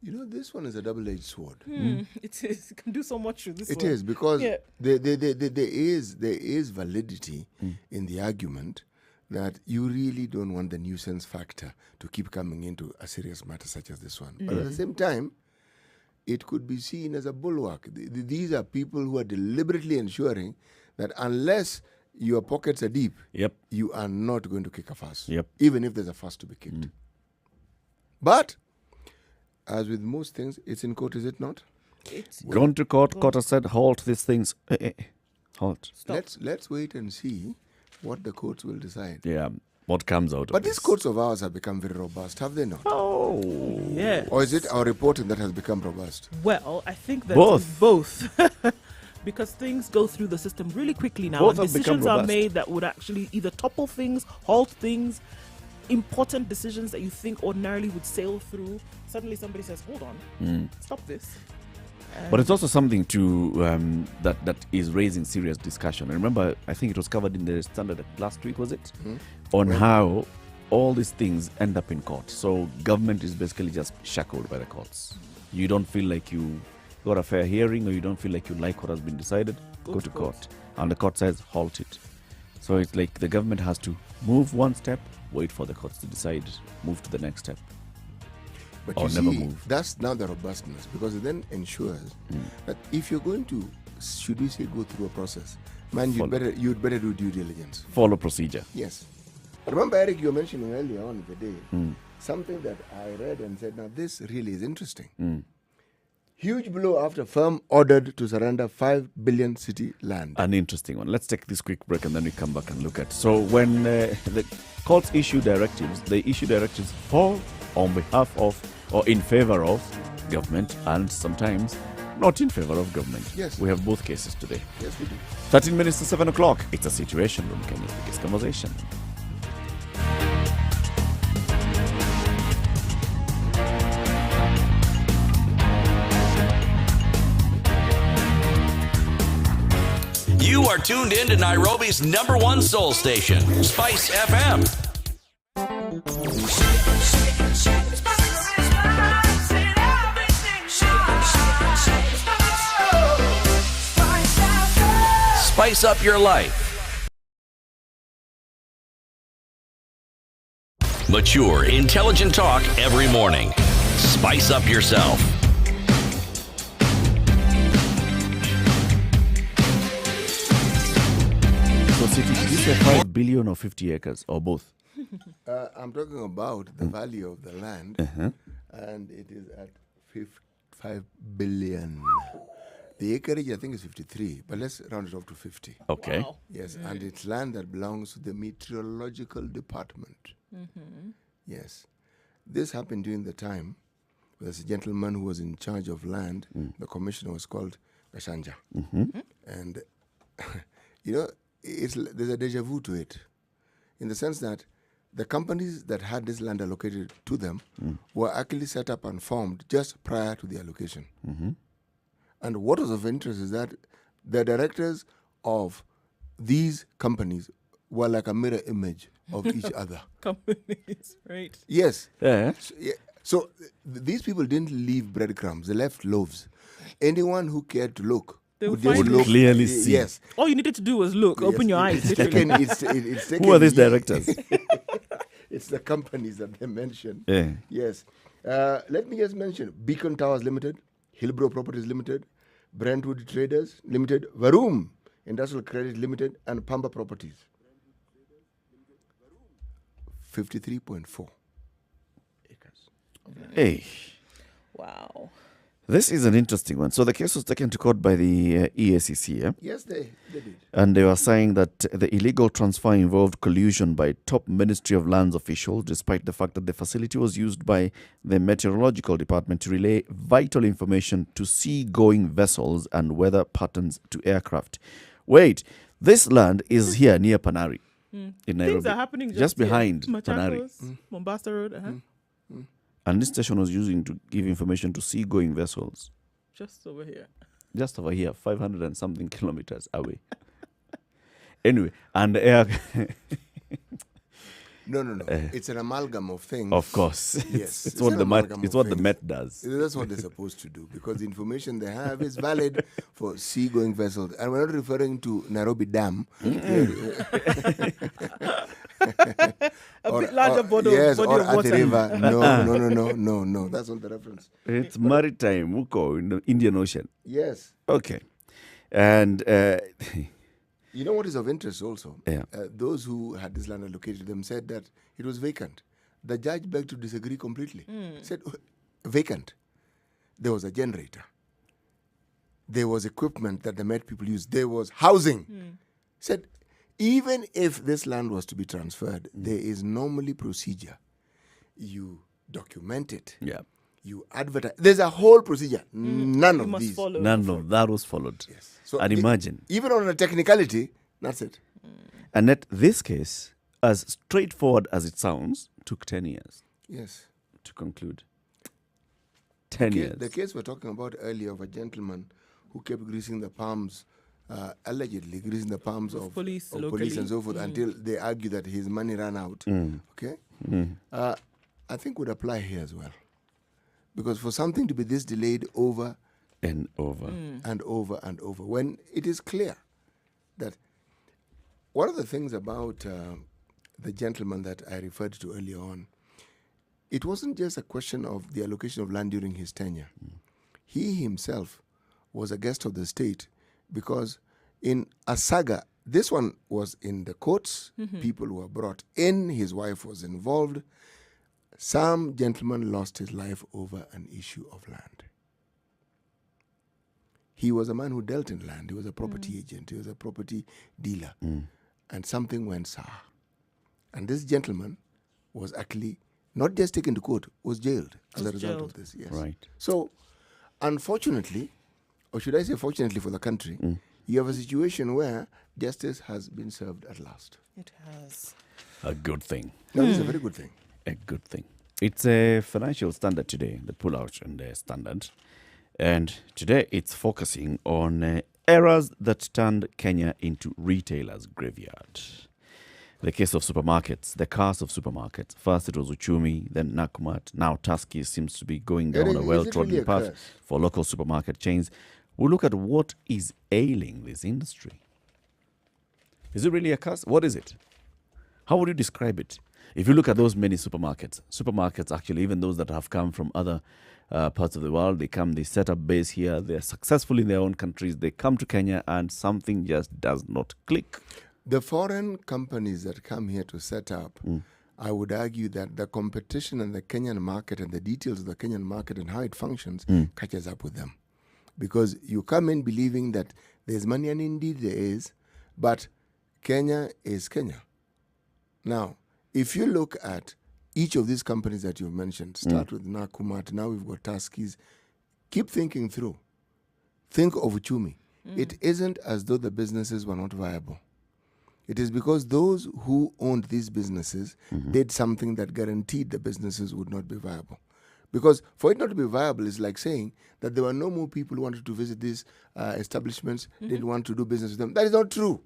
You know, this one is a double-edged sword. It is. It can do so much with this It one. is, because Yeah. there is validity in the argument that you really don't want the nuisance factor to keep coming into a serious matter such as this one. But at the same time, it could be seen as a bulwark. These are people who are deliberately ensuring that unless your pockets are deep, Yep. you are not going to kick a fuss, Yep. even if there's a fuss to be kicked. But, as with most things, it's in court, is it not? It's Gone to court, court has said, halt these things. Halt. stop. Let's wait and see what the courts will decide. Yeah, what comes out But of these this. courts of ours have become very robust, have they not? Oh. Yeah. Or is it our reporting that has become robust? Well, I think that Both. because things go through the system really quickly now, Both and have become decisions are robust. made that would actually either topple things, halt things, important decisions that you think ordinarily would sail through. Suddenly somebody says, hold on, stop this. But it's also something to that is raising serious discussion. I remember, I think it was covered in the Standard last week, was it? On how all these things end up in court. So government is basically just shackled by the courts. You don't feel like you got a fair hearing, or you don't feel like you like what has been decided, go to court. And the court says, halt it. So it's like the government has to move one step, wait for the courts to decide, move to the next step. But Or you never see, move. that's now the robustness, because it then ensures that if you're going to, should we say, go through a process, man, you'd better do due diligence. Follow procedure. Yes. Remember, Eric, you were mentioning earlier on in the day something that I read and said, now this really is interesting. Huge blow after firm ordered to surrender 5 billion city land. An interesting one. Let's take this quick break and then we come back and look at. So when the courts issue directives, they issue directives for, on behalf of, or in favor of government, and sometimes not in favor of government. Yes. We have both cases today. Yes, we do. 13 minutes to 7 o'clock. It's a Situation Room, Kenya's biggest conversation. You are tuned in to Nairobi's #1 soul station, Spice FM. Spice up your life. Mature, intelligent talk every morning. Spice up yourself. So, City, did you say 5 billion or 50 acres, or both? I'm talking about the value of the land, and it is at 5 billion. The acreage, I think, is 53, but let's round it off to 50. Okay. Wow. Yes, and it's land that belongs to the meteorological department. Yes. This happened during the time there's a gentleman who was in charge of land. The commissioner was called Gashanja. And, you know, there's a deja vu to it, in the sense that the companies that had this land allocated to them were actually set up and formed just prior to the allocation. And what was of interest is that the directors of these companies were like a mirror image of each other. Companies, right? Yes. Yeah. So these people didn't leave breadcrumbs; they left loaves. Anyone who cared to look They would just find it. Clearly see. Yes. All you needed to do was look, open your eyes. It's literally. taken, it's taken Who are these directors? It's the companies that they mentioned. Yeah. Yes. Let me just mention Beacon Towers Limited, Hillbrow Properties Limited, Brentwood Traders Limited, Varoom Industrial Credit Limited, and Pamba Properties. 53.4 acres. Hey. Wow. This is an interesting one. So the case was taken to court by the EACC, yeah? Yes, they did. And they were saying that the illegal transfer involved collusion by top Ministry of Lands officials, despite the fact that the facility was used by the Meteorological Department to relay vital information to sea-going vessels and weather patterns to aircraft. Wait, this land is here near Panari in Nairobi. Things are happening just here. behind Panari. Machakos, Mombasa Road. And this station was using to give information to sea-going vessels. Just over here. Just over here, 500 and something kilometers away. Anyway, and air... No. It's an amalgam of things. Of course. Yes. It's what an the Met, amalgam it's of what the things. Met does. That's what they're supposed to do, because the information they have is valid for sea-going vessels. And we're not referring to Nairobi Dam. A bit larger body yes, of or water. Athi River. No. That's not the reference. It's maritime, Muko, in the Indian Ocean. Yes. Okay. And You know what is of interest also? Yeah. Those who had this land allocated to them said that it was vacant. The judge begged to disagree completely. Said, vacant. There was a generator. There was equipment that the Met people used. There was housing. Said, even if this land was to be transferred, there is normally procedure. You document it. yeah, You advertise. There's a whole procedure. None You of must these. follow. none of that was followed. Yes. So And imagine. even on a technicality, that's it. And that this case, as straightforward as it sounds, took 10 years Yes. to conclude. 10 years. The case we're talking about earlier of a gentleman who kept greasing the palms, allegedly greasing the palms of police police locally. and so forth, until they argue that his money ran out. Okay? I think would apply here as well. Because for something to be this delayed over And over. and over and over, when it is clear that one of the things about the gentleman that I referred to earlier on, it wasn't just a question of the allocation of land during his tenure. He himself was a guest of the state because in a saga, this one was in the courts, people were brought in, his wife was involved. Some gentleman lost his life over an issue of land. He was a man who dealt in land. He was a property agent. He was a property dealer. And something went sour. And this gentleman was actually not just taken to court, was jailed as a result of this. Yes. Right. So, unfortunately, or should I say fortunately for the country, you have a situation where justice has been served at last. It has. A good thing. Now, this is a very good thing. A good thing. It's a financial standard today, the pull-out and the standard. And today it's focusing on errors that turned Kenya into retailers' graveyard. The case of supermarkets, the curse of supermarkets. First it was Uchumi, then Nakumat. Now Tusky seems to be going down Is a it well-trodden really a path curse? for local supermarket chains. We'll look at what is ailing this industry. Is it really a curse? What is it? How would you describe it? If you look at those many supermarkets actually, even those that have come from other parts of the world, they set up base here, they're successful in their own countries, they come to Kenya and something just does not click. The foreign companies that come here to set up, I would argue that the competition in the Kenyan market and the details of the Kenyan market and how it functions catches up with them. Because you come in believing that there's money, and indeed there is, but Kenya is Kenya. Now, if you look at each of these companies that you've mentioned, start with Nakumat, now we've got Tuskies, keep thinking through. Think of Uchumi. It isn't as though the businesses were not viable. It is because those who owned these businesses did something that guaranteed the businesses would not be viable. Because for it not to be viable is like saying that there were no more people who wanted to visit these establishments, didn't want to do business with them. That is not true.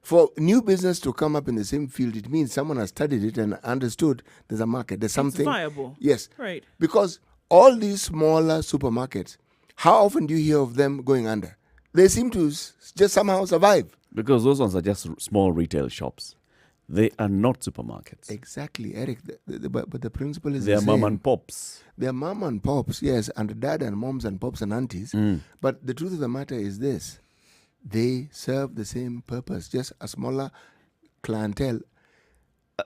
For new business to come up in the same field, it means someone has studied it and understood there's a market. There's something. It's viable. Yes. Right. Because all these smaller supermarkets, how often do you hear of them going under? They seem to just somehow survive. Because those ones are just small retail shops. They are not supermarkets. Exactly, Eric. But the principle is They the are same. mom and pops. They are mom and pops, yes, and dad and moms and pops and aunties. But the truth of the matter is this. They serve the same purpose, just a smaller clientele.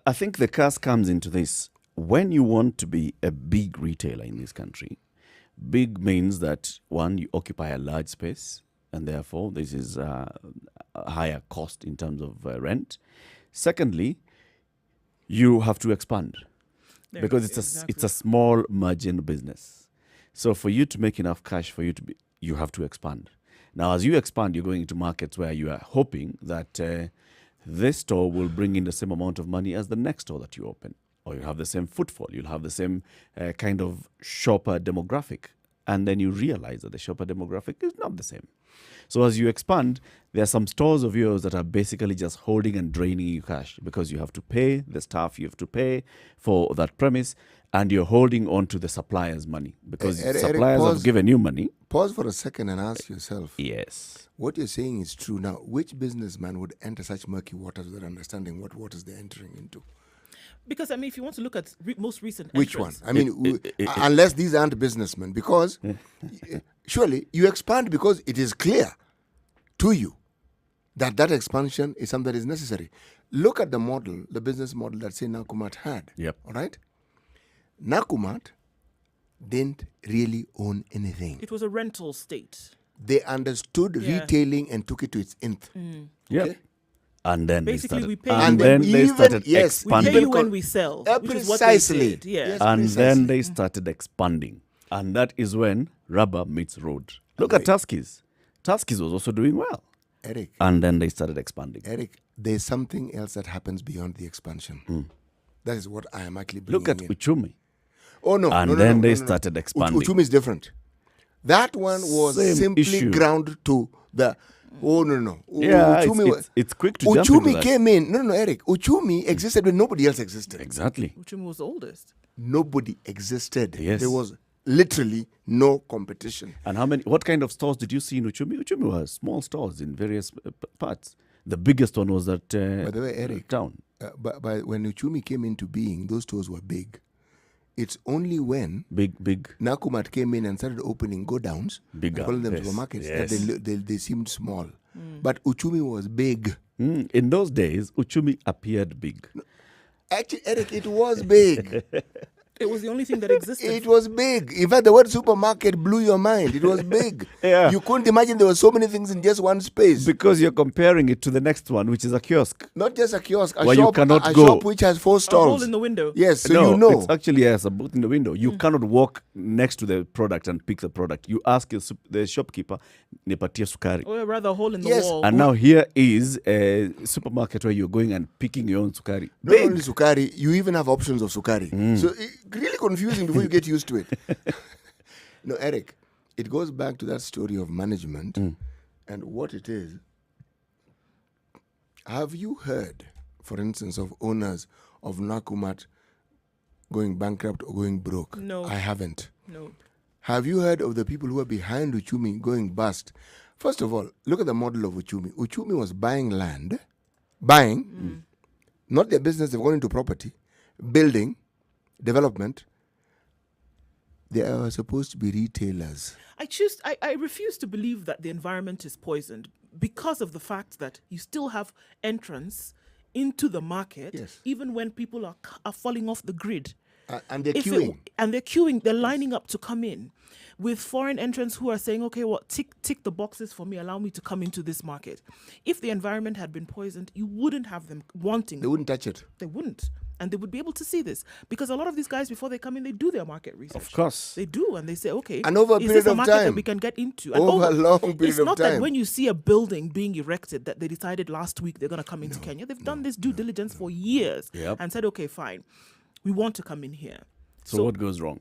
I think the curse comes into this. When you want to be a big retailer in this country, big means that, one, you occupy a large space, and therefore this is a higher cost in terms of rent. Secondly, you have to expand because it's a small margin business. So for you to make enough cash for you have to expand. Now, as you expand, you're going into markets where you are hoping that this store will bring in the same amount of money as the next store that you open, or you have the same footfall, you'll have the same kind of shopper demographic. And then you realize that the shopper demographic is not the same. So as you expand, there are some stores of yours that are basically just holding and draining you cash because you have to pay the staff, you have to pay for that premise, and you're holding on to the supplier's money because suppliers have given you money. Pause for a second and ask yourself. Yes. What you're saying is true. Now, which businessman would enter such murky waters without understanding what waters they're entering into? Because, I mean, if you want to look at most recent Which one? entrants, I mean, unless these aren't businessmen, because surely you expand because it is clear to you that expansion is something that is necessary. Look at the model, the business model that, say, Nakumat had. Yep. All right? Nakumat didn't really own anything. it was a rental state. They understood retailing and took it to its nth. Yeah. Okay? And then Basically, we pay and you then when- they even- started yes, we We expanding. pay you Even when we sell, which is what they precisely. did. Yeah. Yes. And Precisely. then they started expanding. And that is when rubber meets road. Look at Tuskys. Tuskys was also doing well. Eric, And then they started expanding. there's something else that happens beyond the expansion. That is what I am actually bringing Look at in. Uchumi. Oh, no. And no, then no, they no, no. started expanding. Uchumi is different. That one was Same simply issue. ground to the... Oh, no. Yeah, Uchumi it's quick to jump into Uchumi that. came in. No, Eric. Uchumi existed when nobody else existed. Exactly. Uchumi was the oldest. Nobody existed. Yes. There was literally no competition. And what kind of stores did you see in Uchumi? Uchumi was small stores in various parts. The biggest one was at By the way, Eric, town. But when Uchumi came into being, those stores were big. It's only when Big. Nakumat came in and started opening go-downs, Bigger, calling them yes, supermarkets, yes. that they seemed small. But Uchumi was big. In those days, Uchumi appeared big. Actually, Eric, it was big. It was the only thing that existed. It was big. In fact, the word supermarket blew your mind. It was big. Yeah. You couldn't imagine there were so many things in just one space. Because you're comparing it to the next one, which is a kiosk. Not just a kiosk, a Where you shop, cannot a go. shop which has 4 A stalls. hole in the window. Yes, so no, you know. it's actually a booth in the window. You cannot walk next to the product and pick the product. You ask the shopkeeper, nipatie sukari. Or rather, a hole in the Yes, wall. And now here is a supermarket where you're going and picking your own sukari. Not Big. only sukari, you even have options of sukari. So really confusing before you get used to it. No, Eric, it goes back to that story of management and what it is. Have you heard, for instance, of owners of Nakumat going bankrupt or going broke? No. I haven't. No. Have you heard of the people who are behind Uchumi going bust? First of all, look at the model of Uchumi. Uchumi was buying land, not their business, they've gone into property, building, development. They are supposed to be retailers. I refuse to believe that the environment is poisoned because of the fact that you still have entrance into the market, Yes. even when people are falling off the grid. And they're If it- queuing. and they're queuing, they're lining up to come in with foreign entrants who are saying, okay, well, tick the boxes for me, allow me to come into this market. If the environment had been poisoned, you wouldn't have them wanting. They wouldn't touch it. They wouldn't. And they would be able to see this. Because a lot of these guys, before they come in, they do their market research. Of course. They do. And they say, okay, And over a is period this a of market time. that we can get into? And Over a long period It's of not time. that when you see a building being erected that they decided last week they're going to come into Kenya. They've done this due diligence for years Yep. and said, okay, fine. We want to come in here. So what goes wrong?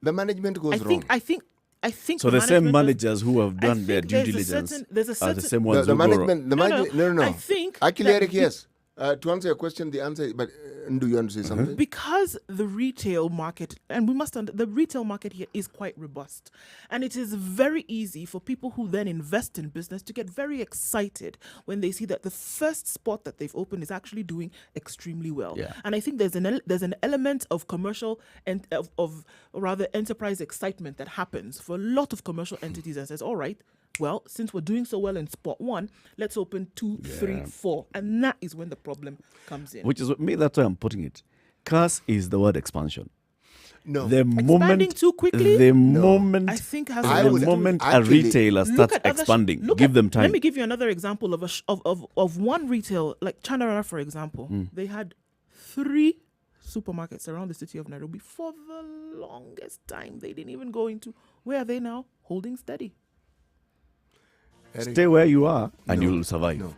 The management goes I wrong. think So the same managers who have done their due diligence there's a are certain the same ones the who go wrong. management, the No, management, no, no. I think Actually, that Eric, yes. To answer your question, the answer is, but do you want to say something? because the retail market, and we must the retail market here is quite robust, and it is very easy for people who then invest in business to get very excited when they see that the first spot that they've opened is actually doing extremely well. Yeah. And I think there's an element of commercial and of rather enterprise excitement that happens for a lot of commercial entities and says, all right, well, since we're doing so well in spot 1, let's open 2, 3, 4. And that is when the problem comes in. Which is me, that's why I'm putting it. Curse is the word expansion. No. The Expanding moment, too quickly? the moment, I think has I a lot would to do with- moment a actually retailer Look starts at other expanding, look give at- them time. Let me give you another example of of one retail, like Chanara, for example. They had 3 supermarkets around the city of Nairobi for the longest time. They didn't even go into. Where are they now? Holding steady. Eric, Stay where you are and no, you'll survive. No.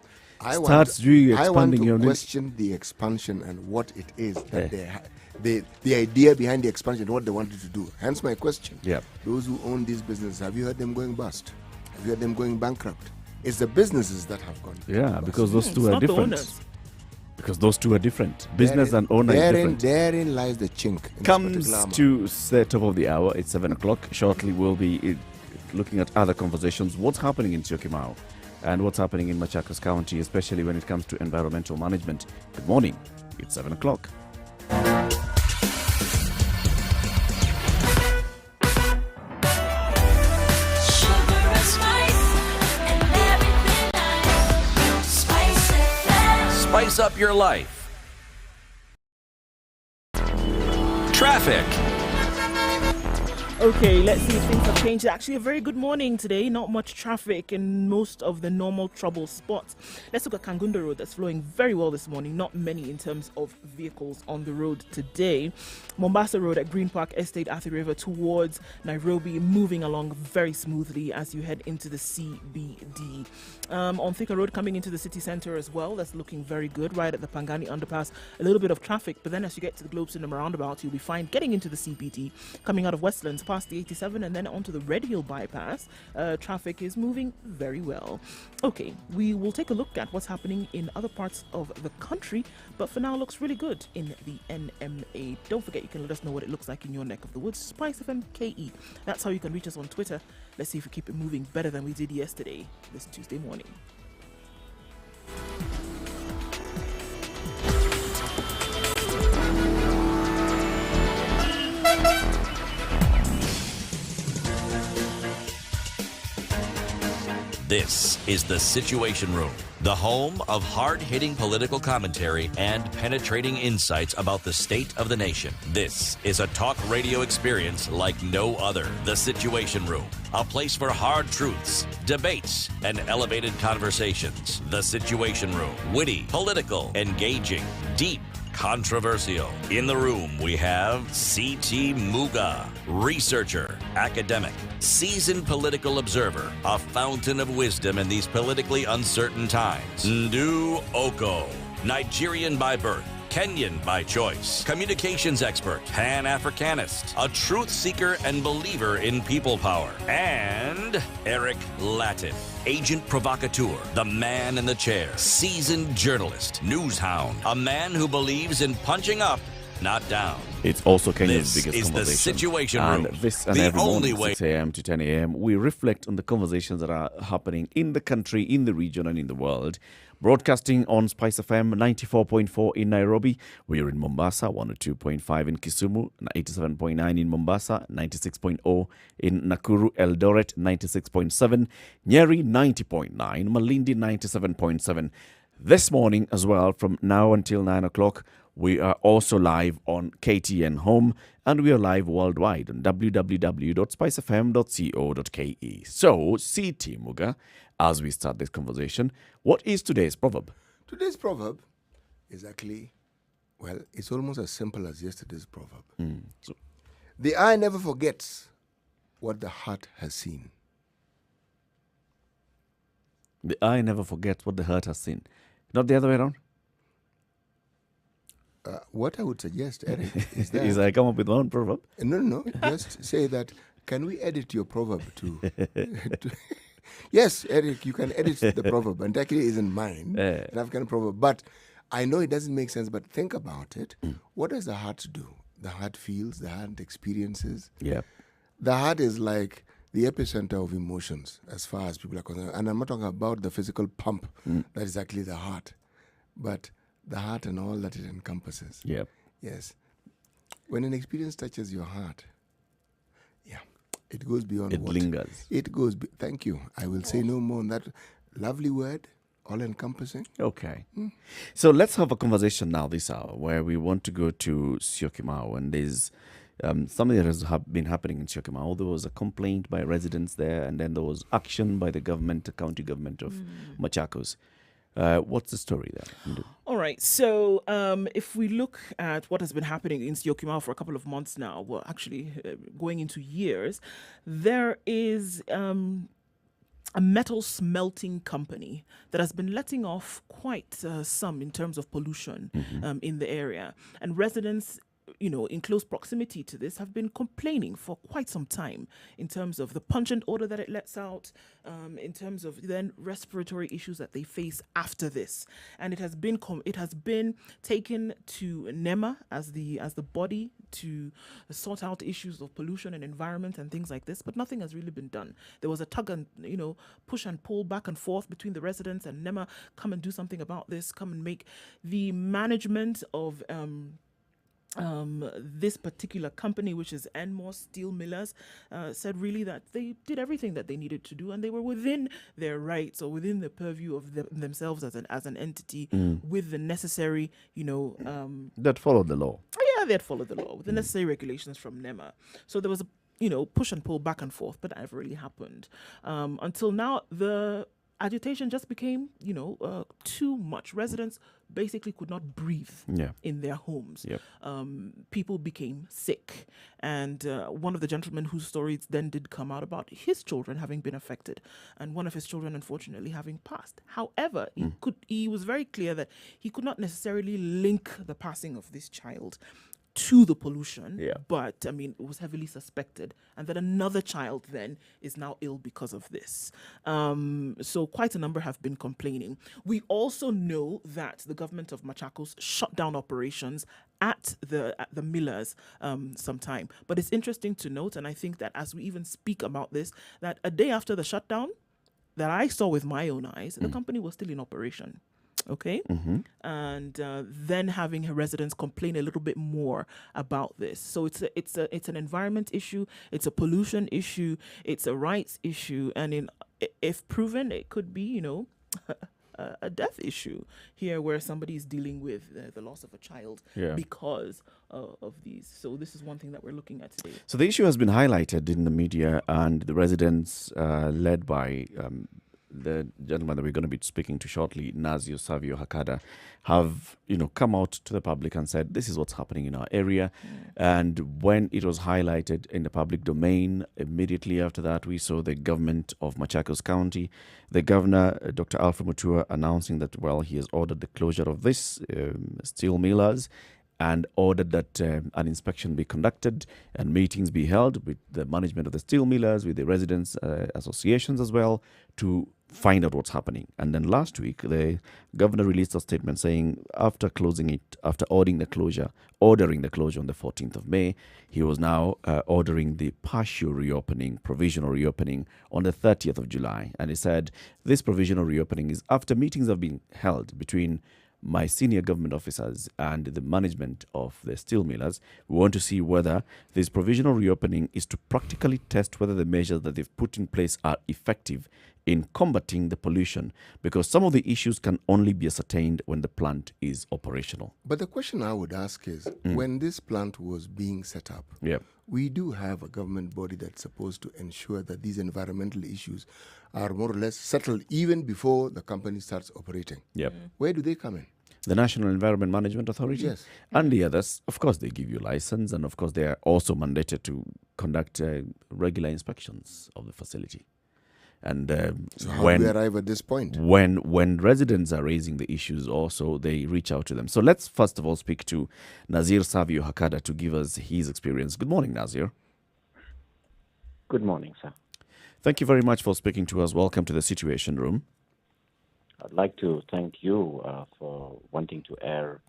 Starts doing I want expanding to your question the expansion and what it is that the idea behind the expansion, what they wanted to do. Hence my question. Yeah. Those who own these businesses, have you heard them going bust? Have you heard them going bankrupt? It's the businesses that have gone. Yeah, bust. because those It's two are not the different. owners. Because those two are different. Business and owner is different. Therein lies the chink. In Comes this particular to the top of the hour. It's 7 o'clock. Shortly, we'll be looking at other conversations. What's happening in Syokimau and what's happening in Machakos County, especially when it comes to environmental management. Good morning. It's 7 o'clock. Sugar and spice and everything nice. Spice FM. Spice up your life. Traffic. Okay, let's see if things have changed. Actually, a very good morning today. Not much traffic in most of the normal trouble spots. Let's look at Kangundo Road. That's flowing very well this morning. Not many in terms of vehicles on the road today. Mombasa Road at Green Park Estate, Athi River towards Nairobi, moving along very smoothly as you head into the CBD. On Thika Road, coming into the city centre as well, that's looking very good. Right at the Pangani underpass, a little bit of traffic, but then as you get to the Globe Cinema roundabout, you'll be fine getting into the CBD. Coming out of Westlands, past the 87 and then onto the Red Hill bypass, traffic is moving very well. Okay, we will take a look at what's happening in other parts of the country, but for now looks really good in the NMA. Don't forget, you can let us know what it looks like in your neck of the woods. Spice FM KE. That's how you can reach us on Twitter. Let's see if we keep it moving better than we did yesterday, this Tuesday morning. This is the Situation Room, the home of hard-hitting political commentary and penetrating insights about the state of the nation. This is a talk radio experience like no other. The Situation Room, a place for hard truths, debates, and elevated conversations. The Situation Room, witty, political, engaging, deep, controversial. In the room, we have C.T. Muga, researcher, academic, seasoned political observer, a fountain of wisdom in these politically uncertain times. Ndu Oko, Nigerian by birth, Kenyan by choice, communications expert, Pan-Africanist, a truth seeker and believer in people power, and Eric Latin, agent provocateur, the man in the chair, seasoned journalist, news hound, a man who believes in punching up, not down. It's also Kenya's This biggest is the conversation. Situation And Room, this and the every only morning, way. 6 a.m. to 10 a.m., we reflect on the conversations that are happening in the country, in the region, and in the world. Broadcasting on Spice FM 94.4 in Nairobi. We are in Mombasa, 102.5 in Kisumu, 87.9 in Mombasa, 96.0 in Nakuru, Eldoret, 96.7, Nyeri, 90.9, Malindi, 97.7. This morning as well, from now until 9 o'clock, we are also live on KTN Home, and we are live worldwide on www.spicefm.co.ke. So, C.T. Muga, as we start this conversation, what is today's proverb? Today's proverb is actually, well, it's almost as simple as yesterday's proverb. So, The eye never forgets what the heart has seen. the eye never forgets what the heart has seen. Not the other way around? What I would suggest, Eric, is that... Is I come up with my own proverb? No. Just say that, can we edit your proverb to... Yes, Eric, you can edit the proverb. And actually isn't mine, an African proverb. But I know it doesn't make sense, but think about it. What does the heart do? The heart feels, the heart experiences. Yeah. The heart is like the epicenter of emotions as far as people are concerned. And I'm not talking about the physical pump that is actually the heart, but the heart and all that it encompasses. Yeah. Yes. When an experience touches your heart, it goes beyond It lingers. It goes... Thank you. I will say no more on that lovely word, all-encompassing. Okay. So let's have a conversation now this hour where we want to go to Syokimau, and there's something that has been happening in Syokimau. There was a complaint by residents there, and then there was action by the government, the county government of Machakos. What's the story there? All right. So if we look at what has been happening in Syokimau for a couple of months now, well, actually going into years, there is a metal smelting company that has been letting off quite some in terms of pollution in the area. And residents, in close proximity to this, have been complaining for quite some time in terms of the pungent odor that it lets out, in terms of then respiratory issues that they face after this. And it has been taken to NEMA as the body to sort out issues of pollution and environment and things like this, but nothing has really been done. There was a tug and push and pull back and forth between the residents and NEMA. Come and do something about this. Come and make the management of this particular company, which is Enmore Steel Millers, said really that they did everything that they needed to do, and they were within their rights or within the purview of themselves as an entity with the necessary, that followed the law. Yeah, they had followed the law with the necessary regulations from NEMA. So there was a push and pull back and forth, but that never really happened until now. The agitation just became, too much. Residents basically could not breathe in their homes. Yep. People became sick. And one of the gentlemen whose stories then did come out about his children having been affected, and one of his children, unfortunately, having passed. However, he was very clear that he could not necessarily link the passing of this child to the pollution, but it was heavily suspected, and that another child then is now ill because of this. So quite a number have been complaining. We also know that the government of Machakos shut down operations at the millers sometime. But it's interesting to note, and I think that as we even speak about this, that a day after the shutdown that I saw with my own eyes, the company was still in operation. Okay. And then having her residents complain a little bit more about this. So it's an environment issue, it's a pollution issue, it's a rights issue, and if proven, it could be a death issue here, where somebody is dealing with the loss of a child because of these. So this is one thing that we're looking at today. So the issue has been highlighted in the media, and the residents led by the gentleman that we're going to be speaking to shortly, Nazio Savio Hakada, have come out to the public and said this is what's happening in our area. And when it was highlighted in the public domain, immediately after that we saw the government of Machakos County, the governor, Dr. Alfred Mutua, announcing that he has ordered the closure of this steel millers, and ordered that an inspection be conducted and meetings be held with the management of the steel millers, with the residents associations as well, to find out what's happening. And then last week, the governor released a statement saying after ordering the closure on the 14th of May, he was now ordering the provisional reopening on the 30th of July. And he said this provisional reopening is after meetings have been held between my senior government officers and the management of the steel millers. We want to see whether this provisional reopening is to practically test whether the measures that they've put in place are effective in combating the pollution, because some of the issues can only be ascertained when the plant is operational. But the question I would ask is, when this plant was being set up, we do have a government body that's supposed to ensure that these environmental issues are more or less settled even before the company starts operating. Where do they come in? The National Environment Management Authority. Yes. And the others, of course, they give you license, and of course, they are also mandated to conduct regular inspections of the facility. And So how do we arrive at this point? when residents are raising the issues, also they reach out to them. So let's first of all speak to Nazir Savio Hakada to give us his experience. Good morning, Nazir. Good morning, sir. Thank you very much for speaking to us. Welcome to the Situation Room. I'd like to thank you for wanting to air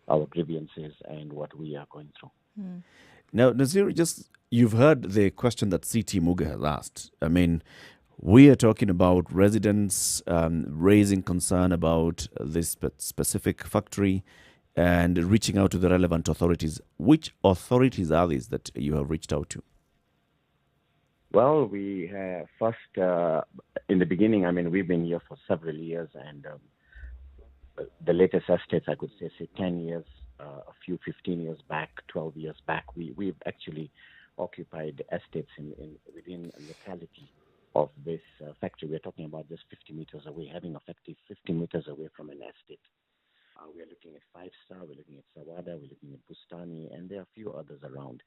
our grievances and what we are going through. Now, Nazir, you've heard the question that CT Muga has asked. I mean, we are talking about residents raising concern about this specific factory and reaching out to the relevant authorities. Which authorities are these that you have reached out to? Well, we first, in the beginning, I mean, we've been here for several years, and the latest estates, I could say 10 years, a few 15 years back, 12 years back, we've actually occupied estates within a locality of this factory. We're talking about just 50 meters away, having effective 50 meters away from an estate. We're looking at 5-star, we're looking at Sawada, we're looking at Bustani, and there are a few others around.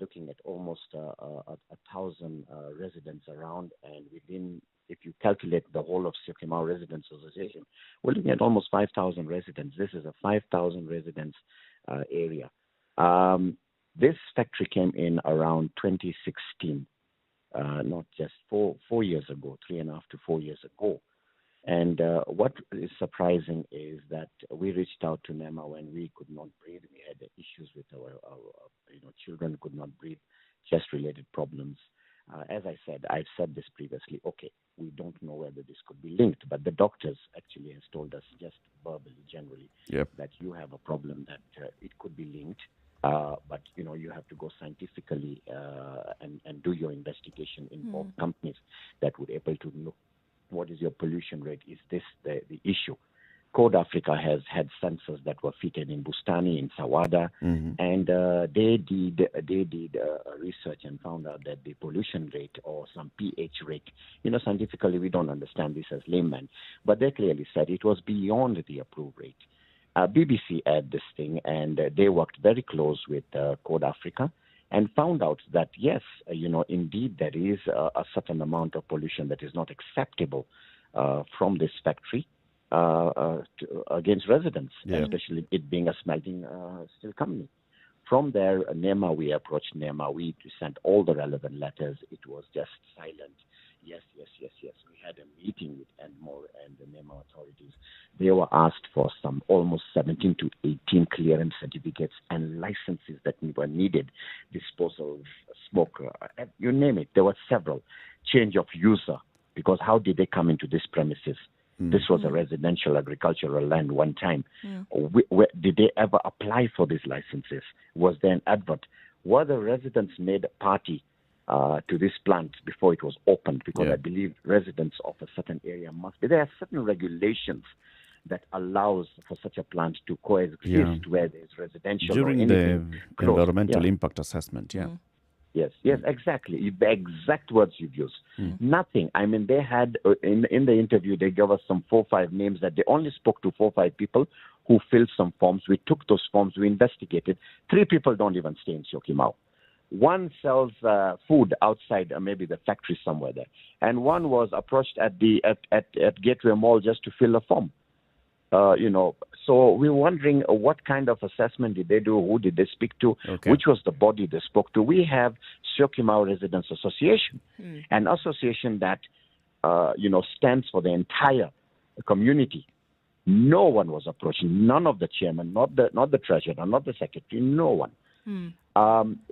Looking at almost 1,000 residents around, and within, if you calculate the whole of Syokimau Residents Association, we're looking at almost 5,000 residents. This is a 5,000 residents area. This factory came in around 2016, not just four years ago, 3.5 to 4 years ago. And what is surprising is that we reached out to NEMA when we could not breathe. We had issues with our children could not breathe, chest-related problems. As I've said this previously, okay, we don't know whether this could be linked, but the doctors actually has told us just verbally, generally, that you have a problem that it could be linked. But, you have to go scientifically and do your investigation, involve companies that would able to look. What is your pollution rate? Is this the issue? Code Africa has had sensors that were fitted in Bustani, in Sawada, and they did research and found out that the pollution rate or some pH rate, scientifically we don't understand this as laymen, but they clearly said it was beyond the approved rate. BBC had this thing, and they worked very close with Code Africa, and found out that, yes, indeed there is a certain amount of pollution that is not acceptable from this factory against residents, especially it being a smelting steel company. From there, NEMA, we approached NEMA. We sent all the relevant letters. It was just silent. Yes. We had a meeting with Endmore and the NEMA authorities. They were asked for some almost 17 to 18 clearance certificates and licenses that were needed, disposal of smoke, you name it. There were several. Change of user, because how did they come into this premises? This was a residential agricultural land one time. Did they ever apply for these licenses? Was there an advert? Were the residents made a party to this plant before it was opened? Because I believe residents of a certain area must be. There are certain regulations that allows for such a plant to coexist where there's residential during the environmental impact assessment. Yes, exactly. The exact words you've used. Nothing. I mean, they had, in the interview, they gave us some 4 or 5 names that they only spoke to 4 or 5 people who filled some forms. We took those forms, we investigated. 3 people don't even stay in Syokimau. One sells food outside, maybe the factory somewhere there. And one was approached at Gateway Mall just to fill a form. So we're wondering what kind of assessment did they do? Who did they speak to? Which was the body they spoke to? We have Syokimau Residents Association, an association that, stands for the entire community. No one was approached. None of the chairman, not the treasurer, not the secretary, no one.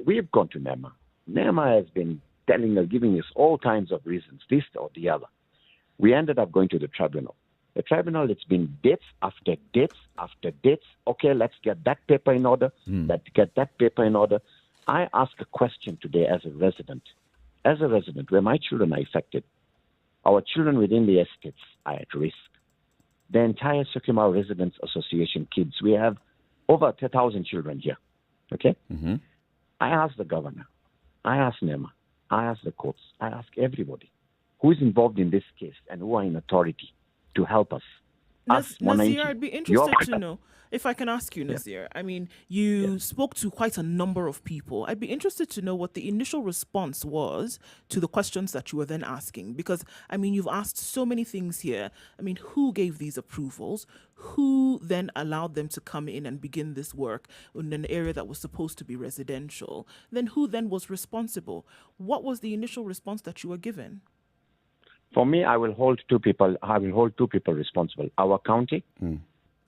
We've gone to NEMA. NEMA has been giving us all kinds of reasons, this or the other. We ended up going to the tribunal. The tribunal, it's been dates after dates after dates. Okay, let's get that paper in order. Let's get that paper in order. I ask a question today as a resident. As a resident, where my children are affected, our children within the estates are at risk. The entire Syokimau Residents Association kids, we have over 1,000 children here. Okay? I ask the governor. I ask NEMA. I ask the courts. I ask everybody who is involved in this case and who are in authority to help us. us 190. Nazir, I'd be interested to know, if I can ask you, Nazir. I mean, you spoke to quite a number of people. I'd be interested to know what the initial response was to the questions that you were then asking. Because, I mean, you've asked so many things here. I mean, who gave these approvals? Who then allowed them to come in and begin this work in an area that was supposed to be residential? Then who then was responsible? What was the initial response that you were given? For me, I will hold two people responsible. Our county,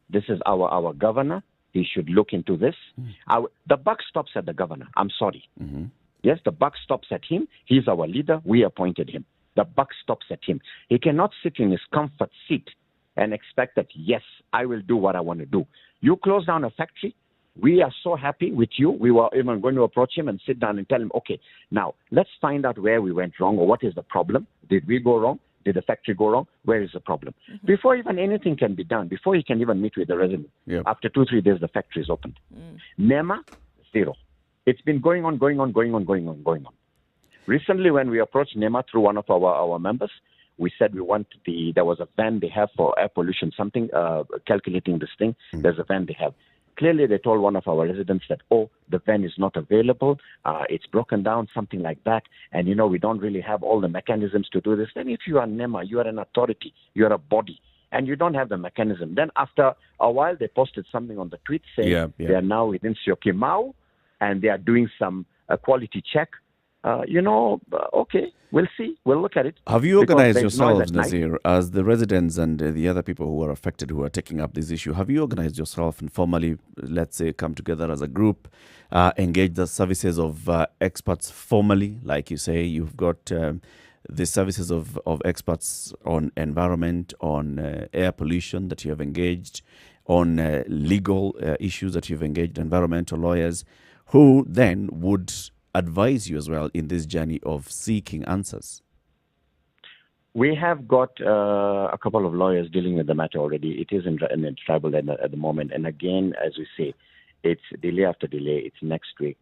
this is our governor. He should look into this. The buck stops at the governor. I'm sorry. Yes, the buck stops at him. He's our leader. We appointed him. The buck stops at him. He cannot sit in his comfort seat and expect that, yes, I will do what I want to do. You close down a factory. We are so happy with you. We were even going to approach him and sit down and tell him, okay, now let's find out where we went wrong or what is the problem. Did we go wrong? Did the factory go wrong? Where is the problem? Before even anything can be done, before he can even meet with the resident, after 2-3 days, the factory is opened. NEMA, zero. It's been going on. Recently, when we approached NEMA through one of our members, we said there was a van they have for air pollution, something, calculating this thing. There's a van they have. Clearly, they told one of our residents that, the van is not available, it's broken down, something like that, and, we don't really have all the mechanisms to do this. Then if you are NEMA, you are an authority, you are a body, and you don't have the mechanism. Then after a while, they posted something on the tweet saying they are now within Syokimau, and they are doing some quality check. Okay, we'll see. We'll look at it. Have you organized yourselves, Nazir, as the residents and the other people who are affected, who are taking up this issue? Have you organized yourself and formally, let's say, come together as a group, engage the services of experts formally? Like you say, you've got the services of experts on environment, on air pollution that you have engaged, on legal issues that you've engaged, environmental lawyers, who then would advise you as well in this journey of seeking answers? We have got a couple of lawyers dealing with the matter already. It is in tribal at the moment. And again, as we say, it's delay after delay. It's next week.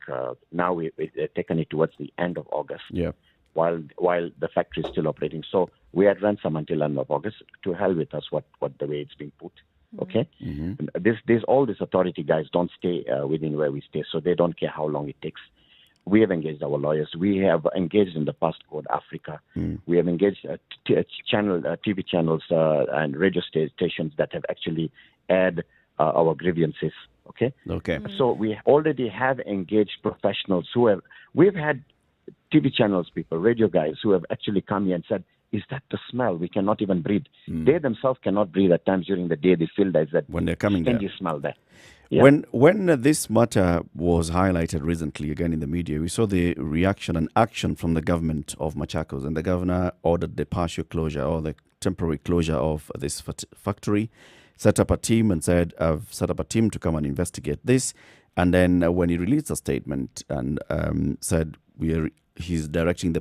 Now we've taken it towards the end of August. Yeah. While the factory is still operating. So we had ransom until end of August. To hell with us what the way it's being put. Okay? All these authority guys don't stay within where we stay, so they don't care how long it takes. We have engaged our lawyers. We have engaged in the past Code Africa. We have engaged TV channels and radio stations that have actually aired our grievances. Okay. So we already have engaged professionals we've had TV channels people, radio guys who have actually come here and said, is that the smell? We cannot even breathe. They themselves cannot breathe at times during the day. They feel that when they're coming there. Smell there. Yeah. When this matter was highlighted recently again in the media, we saw the reaction and action from the government of Machakos, and the governor ordered the partial closure or the temporary closure of this factory, set up a team and said, I've set up a team to come and investigate this. And then when he released a statement and said he's directing the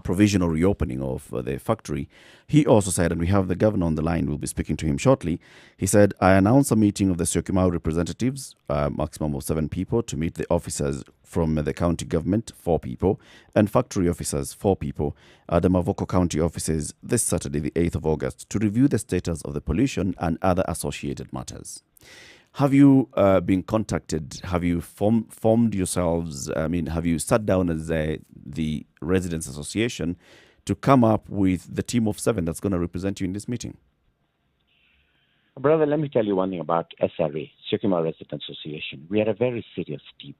provisional reopening of the factory, he also said, and we have the governor on the line, we'll be speaking to him shortly, he said, I announce a meeting of the Syokimau representatives, maximum of 7 people, to meet the officers from the county government, 4 people, and factory officers, 4 people, at the Mavoko County offices this Saturday, the 8th of August, to review the status of the pollution and other associated matters. Have you been contacted? Have you formed yourselves? I mean, have you sat down as the Residents Association to come up with the team of 7 that's going to represent you in this meeting? Brother, let me tell you one thing about SRA, Syokimau Residents Association. We are a very serious team.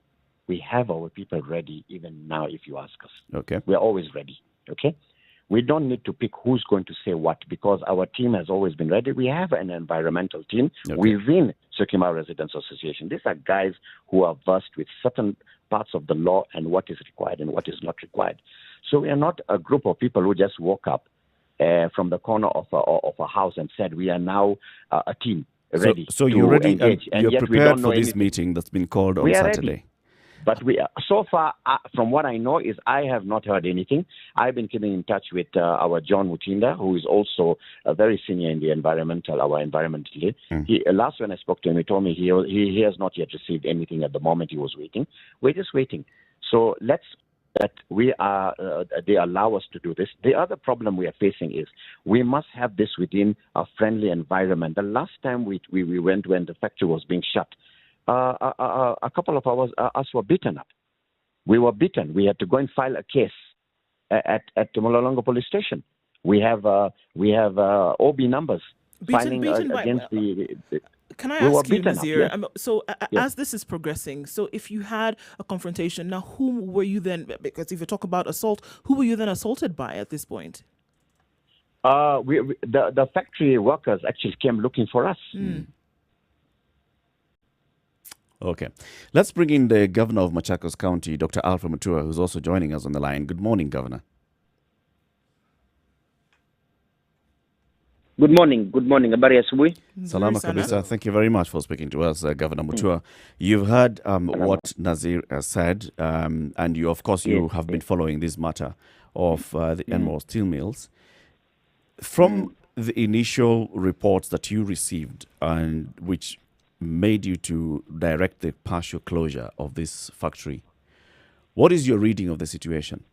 We have our people ready even now if you ask us. Okay. We are always ready. Okay. We don't need to pick who's going to say what because our team has always been ready. We have an environmental team within Syokimau Residents Association. These are guys who are versed with certain parts of the law and what is required and what is not required. So we are not a group of people who just woke up from the corner of a house and said we are now a team ready. So you're ready engage. And you're prepared for this meeting that's been called on Saturday. Ready. But so far, from what I know, is I have not heard anything. I've been keeping in touch with our John Mutinda, who is also very senior in the our environmental lead. Last when I spoke to him, he told me he has not yet received anything at the moment. He was waiting. We're just waiting. So let's that they allow us to do this. The other problem we are facing is we must have this within a friendly environment. The last time we went when the factory was being shut, a couple of us were beaten up. We were beaten. We had to go and file a case at the Mololongo police station. We have OB numbers filing against the. Can I ask you, Nazir? As this is progressing, so if you had a confrontation, now whom were you then? Because if you talk about assault, who were you then assaulted by at this point? The factory workers actually came looking for us. Okay. Let's bring in the Governor of Machakos County, Dr. Alfred Mutua, who's also joining us on the line. Good morning, Governor. Good morning. Habari asubuhi. Salama kabisa. Thank you very much for speaking to us, Governor Mutua. You've heard what Nazir has said, and you, of course, you have been following this matter of the Enmore steel mills. From the initial reports that you received, and which made you to direct the partial closure of this factory, what is your reading of the situation?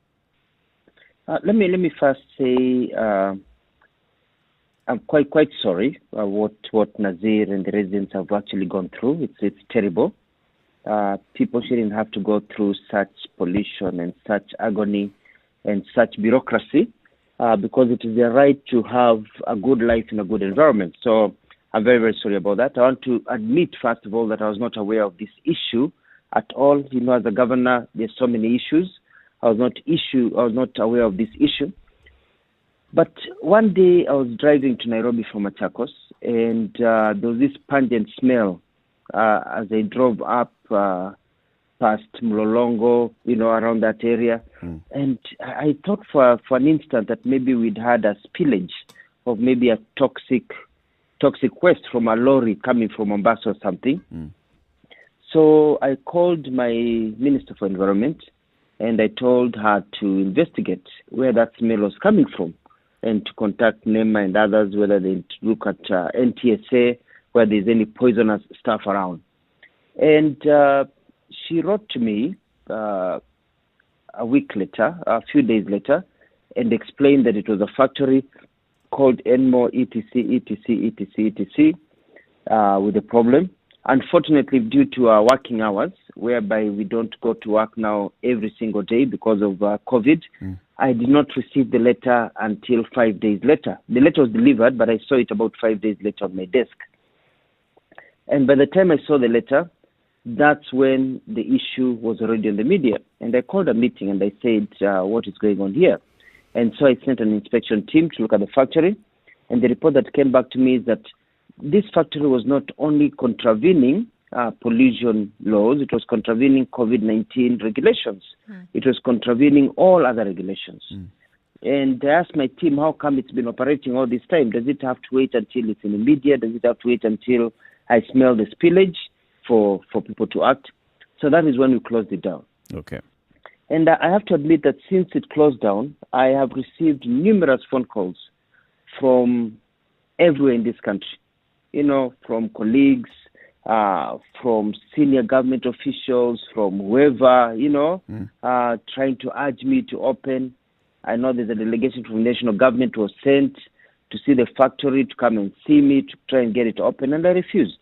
Let me first say I'm quite sorry what Nazir and the residents have actually gone through. It's terrible. People shouldn't have to go through such pollution and such agony and such bureaucracy because it is their right to have a good life in a good environment. So I'm very, very sorry about that. I want to admit, first of all, that I was not aware of this issue at all. You know, as a governor, there's so many issues. I was not aware of this issue. But one day I was driving to Nairobi from Machakos, and there was this pungent smell as I drove up past Mlolongo, around that area. And I thought for an instant that maybe we'd had a spillage of maybe a toxic waste from a lorry coming from Mombasa or something. So I called my Minister for Environment, and I told her to investigate where that smell was coming from, and to contact NEMA and others, whether they look at NTSA, where there's any poisonous stuff around. And she wrote to me a few days later, and explained that it was a factory called Enmore etc. With a problem. Unfortunately, due to our working hours, whereby we don't go to work now every single day because of COVID, I did not receive the letter until 5 days later. The letter was delivered, but I saw it about 5 days later on my desk. And by the time I saw the letter, that's when the issue was already in the media. And I called a meeting and I said, what is going on here? And so I sent an inspection team to look at the factory. And the report that came back to me is that this factory was not only contravening pollution laws, it was contravening COVID-19 regulations. It was contravening all other regulations. And I asked my team, how come it's been operating all this time? Does it have to wait until it's in the media? Does it have to wait until I smell the spillage for people to act? So that is when we closed it down. Okay. And I have to admit that since it closed down, I have received numerous phone calls from everywhere in this country, from colleagues, from senior government officials, from whoever, trying to urge me to open. I know there's a delegation from the national government was sent to see the factory, to come and see me, to try and get it open, and I refused.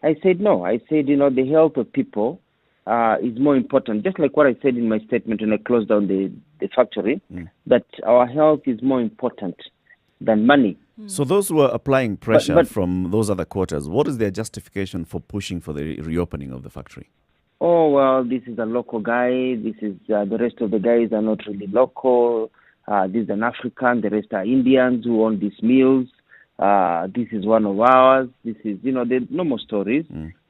I said no. I said, the health of people is more important. Just like what I said in my statement when I closed down the factory, that our health is more important than money. So those who are applying pressure from those other quarters, what is their justification for pushing for the reopening of the factory? Oh, well, this is a local guy. This is the rest of the guys are not really local. This is an African. The rest are Indians who own these mills. This is one of ours. This is, there's no more stories.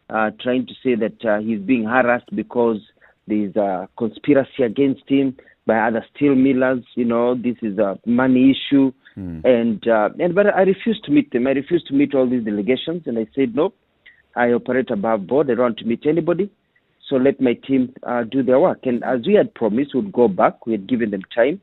Trying to say that he's being harassed because there's a conspiracy against him by other steel millers. This is a money issue. But I refused to meet them. I refused to meet all these delegations, and I said, no, I operate above board. I don't want to meet anybody. So let my team do their work. And as we had promised, we'd go back. We had given them time.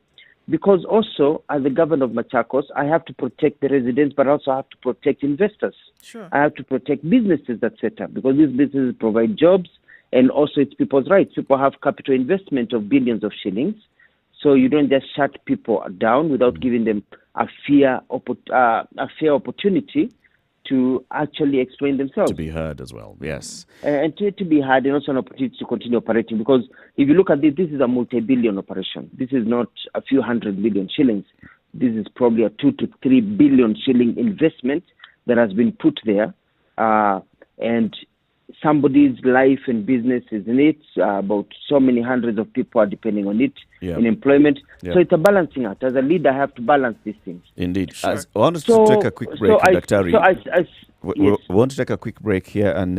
Because also, as the governor of Machakos, I have to protect the residents, but also I have to protect investors. Sure. I have to protect businesses that set up, because these businesses provide jobs And also it's people's rights. People have capital investment of billions of shillings. So you don't just shut people down without giving them a fair opportunity to actually explain themselves. To be heard as well, yes. And to be heard, and also an opportunity to continue operating. Because if you look at this, this is a multi-billion operation. This is not a few 100 million shillings. This is probably a 2 to 3 billion shilling investment that has been put there. And somebody's life and business is in it. About so many hundreds of people are depending on it in employment. So it's a balancing act. As a leader, I have to balance these things. Indeed. I want us to take a quick break, Dr. We want to take a quick break here and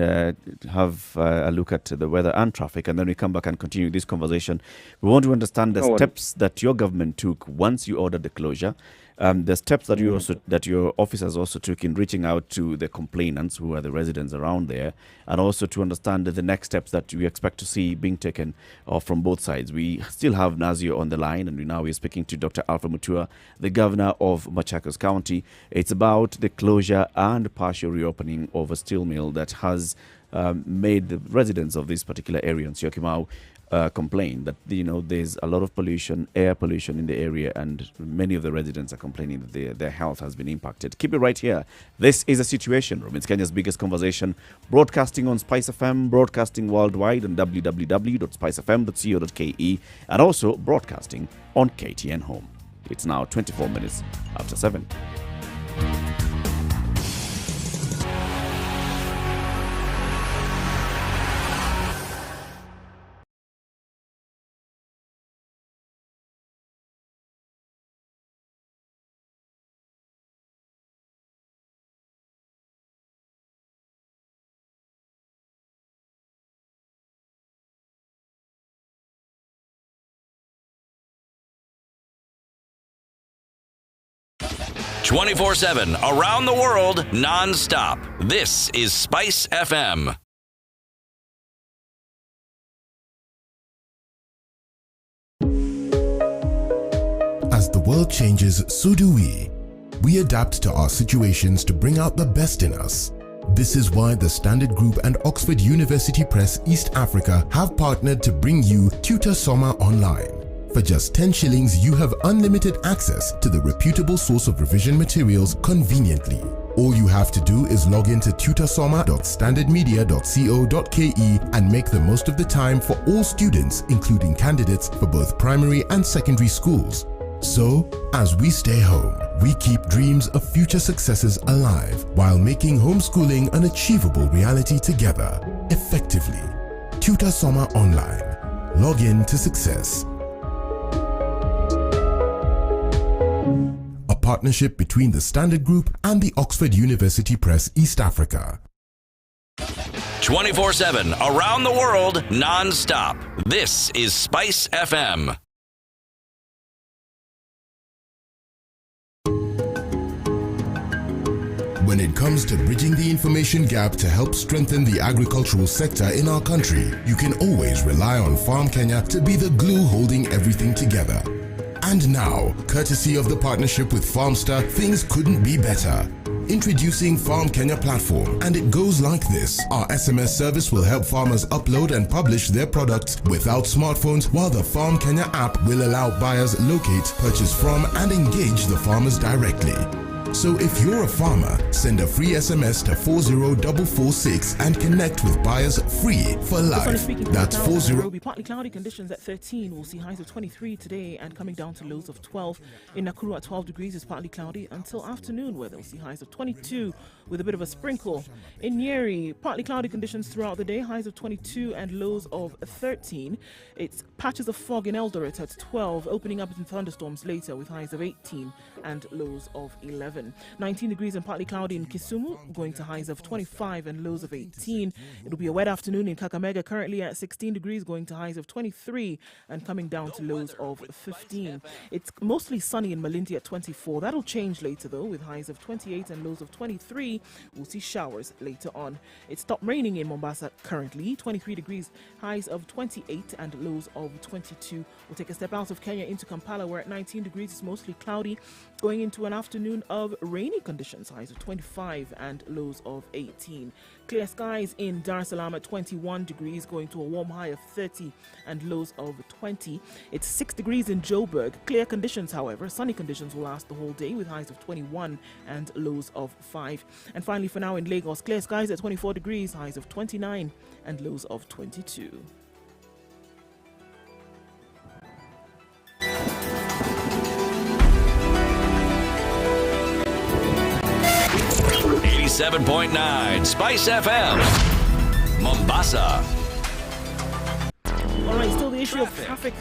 have a look at the weather and traffic, and then we come back and continue this conversation. We want to understand the steps that your government took once you ordered the closure, the steps that your officers also took in reaching out to the complainants, who are the residents around there, and also to understand the next steps that we expect to see being taken from both sides. We still have Nazio on the line, and now we're speaking to Dr. Alfred Mutua, the governor of Machakos County. It's about the closure and partial reopening of a steel mill that has made the residents of this particular area in Syokimau complain that there's a lot of pollution, air pollution in the area, and many of the residents are complaining that their health has been impacted. Keep it right here. This is a Situation Room. It's Kenya's biggest conversation, broadcasting on Spice FM, broadcasting worldwide on www.spicefm.co.ke, and also broadcasting on KTN Home. It's now 24 minutes after 7. "24/7 around the world, non-stop. This is Spice FM. As the world changes, so do we. We adapt to our situations to bring out the best in us. This is why the Standard Group and Oxford University Press East Africa have partnered to bring you Tutor Soma Online. For just 10 shillings, you have unlimited access to the reputable source of revision materials conveniently. All you have to do is log into tutorsoma.standardmedia.co.ke and make the most of the time for all students, including candidates for both primary and secondary schools. So, as we stay home, we keep dreams of future successes alive while making homeschooling an achievable reality together, effectively. Tutor Soma Online. Log in to success. A partnership between the Standard Group and the Oxford University Press East Africa. 24/7 around the world, non-stop. This is Spice FM. When it comes to bridging the information gap to help strengthen the agricultural sector in our country, you can always rely on Farm Kenya to be the glue holding everything together. And now, courtesy of the partnership with Farmster, things couldn't be better. Introducing Farm Kenya platform, and it goes like this. Our SMS service will help farmers upload and publish their products without smartphones, while the Farm Kenya app will allow buyers locate, purchase from, and engage the farmers directly. So if you're a farmer, send a free SMS to 40446 and connect with buyers free for life. That's 40. Nairobi, partly cloudy conditions at 13. We'll see highs of 23 today and coming down to lows of 12. In Nakuru at 12 degrees is partly cloudy until afternoon, where they'll see highs of 22 with a bit of a sprinkle. In Nyeri, partly cloudy conditions throughout the day, highs of 22 and lows of 13. It's patches of fog in Eldoret at 12, opening up in thunderstorms later with highs of 18 and lows of 11. 19 degrees and partly cloudy in Kisumu, going to highs of 25 and lows of 18. It'll be a wet afternoon in Kakamega, currently at 16 degrees, going to highs of 23 and coming down to lows of 15. It's mostly sunny in Malindi at 24. That'll change later though, with highs of 28 and lows of 23. We'll see showers later on. It stopped raining in Mombasa currently, 23 degrees, highs of 28 and lows of 22. We'll take a step out of Kenya into Kampala, where at 19 degrees it's mostly cloudy, going into an afternoon of of rainy conditions, highs of 25 and lows of 18. Clear skies in Dar es Salaam at 21 degrees, going to a warm high of 30 and lows of 20. It's 6 degrees in Joburg. Clear conditions, however, sunny conditions will last the whole day with highs of 21 and lows of 5. And finally, for now in Lagos, clear skies at 24 degrees, highs of 29 and lows of 22. .9 Spice FM, Mombasa. All right, still the issue of traffic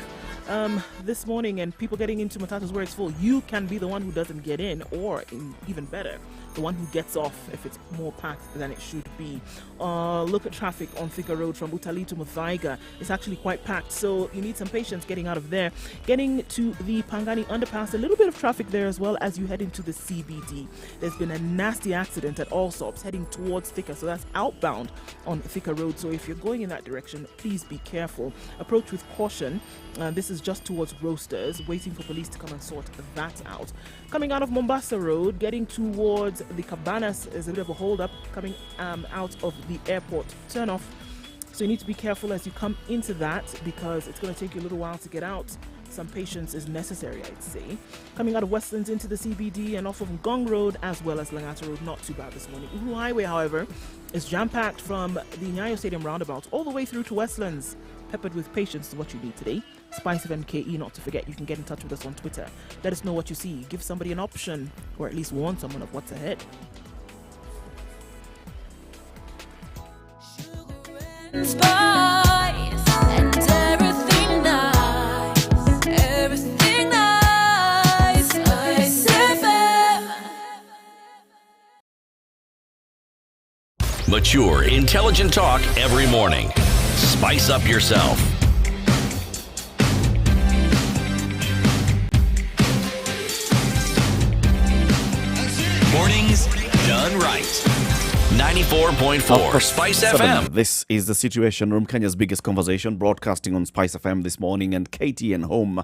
this morning and people getting into matatus where it's full. You can be the one who doesn't get in, or even better, the one who gets off if it's more packed than it should be. Look at traffic on Thika Road from Utali to Muthaiga. It's actually quite packed, so you need some patience getting out of there. Getting to the Pangani underpass, a little bit of traffic there as well as you head into the CBD. There's been a nasty accident at Allsops heading towards Thika, so that's outbound on Thika Road. So if you're going in that direction, please be careful. Approach with caution. This is just towards Roasters, waiting for police to come and sort that out. Coming out of Mombasa Road, getting towards the Cabanas is a bit of a hold-up coming out of the airport turn-off. So you need to be careful as you come into that because it's going to take you a little while to get out. Some patience is necessary, I'd say. Coming out of Westlands into the CBD and off of Ngong Road as well as Langata Road, not too bad this morning. Uhuru Highway, however, is jam-packed from the Nyayo Stadium roundabout all the way through to Westlands. Peppered with patience is what you need today. Spice of MKE, not to forget, you can get in touch with us on Twitter. Let us know what you see. Give somebody an option, or at least warn someone of what's ahead. Spice and everything nice, everything nice. Spice FM. Mature, intelligent talk every morning. Spice up yourself. Mornings done right. 94.4 Spice FM. This is the Situation Room, Kenya's biggest conversation, broadcasting on Spice FM this morning, and Katie and home.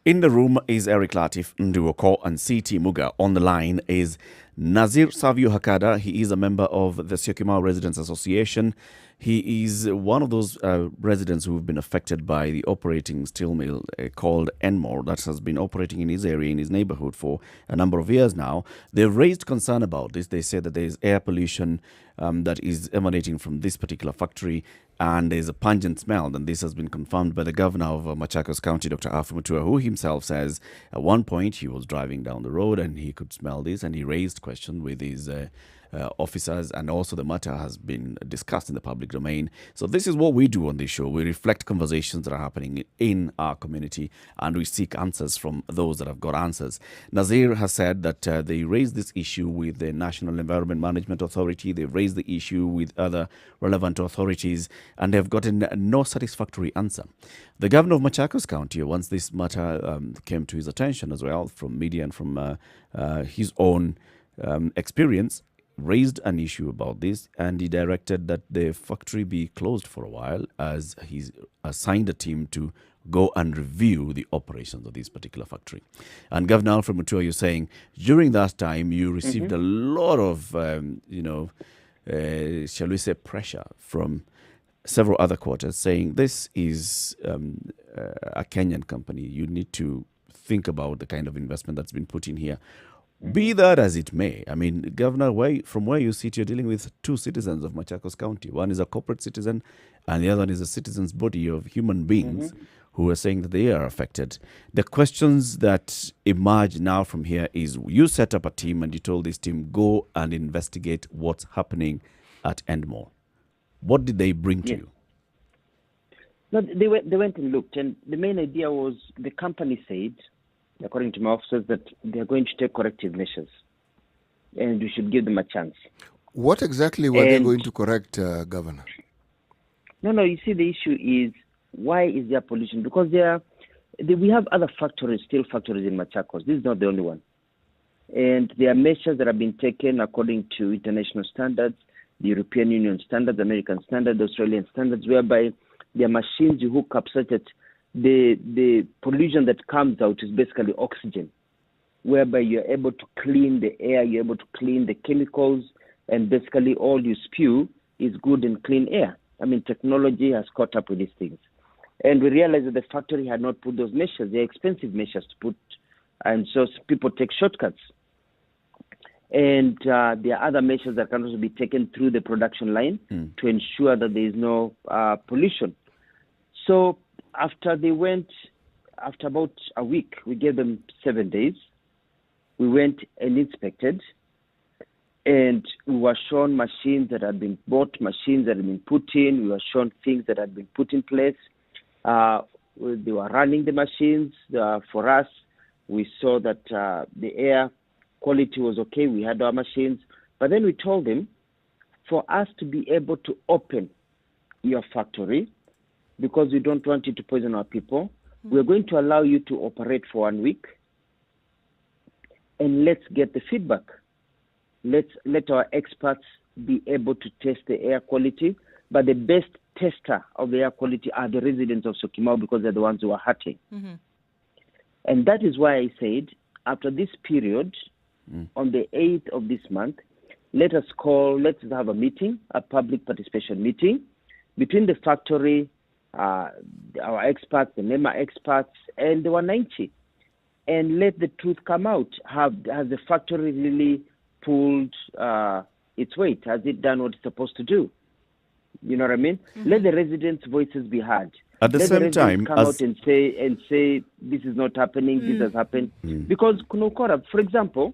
In the room is Eric Latif, Nduoko, and CT Muga. On the line is Nazir Savio Hakada. He is a member of the Syokimau Residents Association. He is one of those residents who have been affected by the operating steel mill called Enmore that has been operating in his area, in his neighborhood for a number of years now. They've raised concern about this. They say that there is air pollution that is emanating from this particular factory, and there's a pungent smell. And this has been confirmed by the governor of Machakos County, Dr. Mutua, who himself says at one point he was driving down the road and he could smell this, and he raised questions with his officers, and also the matter has been discussed in the public domain. So this is what we do on this show. We reflect conversations that are happening in our community, and we seek answers from those that have got answers. Nazir has said that they raised this issue with the National Environment Management Authority. They've raised the issue with other relevant authorities, and they've gotten no satisfactory answer. The governor of Machakos County, once this matter came to his attention as well from media and from his own experience, raised an issue about this, and he directed that the factory be closed for a while as he's assigned a team to go and review the operations of this particular factory. And Governor Alfred Mutua, you're saying during that time you received a lot of, shall we say, pressure from several other quarters saying this is a Kenyan company. You need to think about the kind of investment that's been put in here. Be that as it may, I mean, Governor, from where you sit, you're dealing with two citizens of Machakos County. One is a corporate citizen, and the other one is a citizen's body of human beings who are saying that they are affected. The questions that emerge now from here is, you set up a team and you told this team, go and investigate what's happening at Endmore. What did they bring to you? No, they went and looked, and the main idea was the company said, according to my officers, that they are going to take corrective measures and we should give them a chance. What exactly were they going to correct, Governor? No, you see, the issue is, why is there pollution? Because we have other factories, steel factories in Machakos. This is not the only one. And there are measures that have been taken according to international standards, the European Union standards, American standards, Australian standards, whereby there are machines you hook up such that the pollution that comes out is basically oxygen. whereby you're able to clean the air, you're able to clean the chemicals, and basically all you spew is good and clean air. I mean, technology has caught up with these things. And we realized that the factory had not put those measures. They're expensive measures to put, and so people take shortcuts. And there are other measures that can also be taken through the production line to ensure that there is no pollution. So after about a week, we gave them 7 days. We went and inspected, and we were shown machines that had been bought, machines that had been put in. We were shown things that had been put in place. They were running the machines. For us, we saw that the air quality was okay. We had our machines. But then we told them, for us to be able to open your factory, because we don't want you to poison our people, we're going to allow you to operate for 1 week, and let's get the feedback. Let our experts be able to test the air quality, but the best tester of the air quality are the residents of Syokimau, because they're the ones who are hurting. And that is why I said, after this period, on the 8th of this month, let's have a meeting, a public participation meeting between the factory, our experts, the NEMA experts, and there were 90. And let the truth come out. Has the factory really pulled its weight? Has it done what it's supposed to do? You know what I mean? Let the residents' voices be heard. At the Let same the time, come out and say this is not happening, this has happened. Because Kunokora, for example,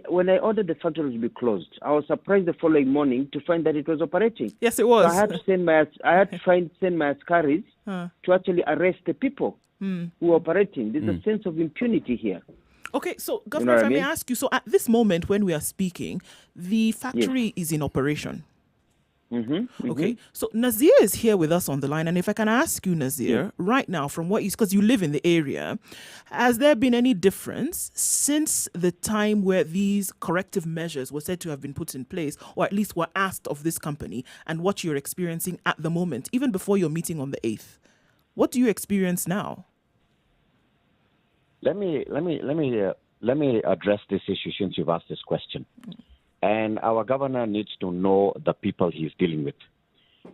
when I ordered the factory to be closed, I was surprised the following morning to find that it was operating. Yes, it was. So I had to send my askaris to actually arrest the people who are operating. There's a sense of impunity here. Okay, so Governor, if I may ask you, so at this moment when we are speaking, the factory is in operation. Okay, so Nazir is here with us on the line, and if I can ask you, Nazir, right now, from what because you live in the area, has there been any difference since the time where these corrective measures were said to have been put in place, or at least were asked of this company, and what you're experiencing at the moment, even before your meeting on the 8th? What do you experience now? Let me address this issue since you've asked this question. And our governor needs to know the people he's dealing with.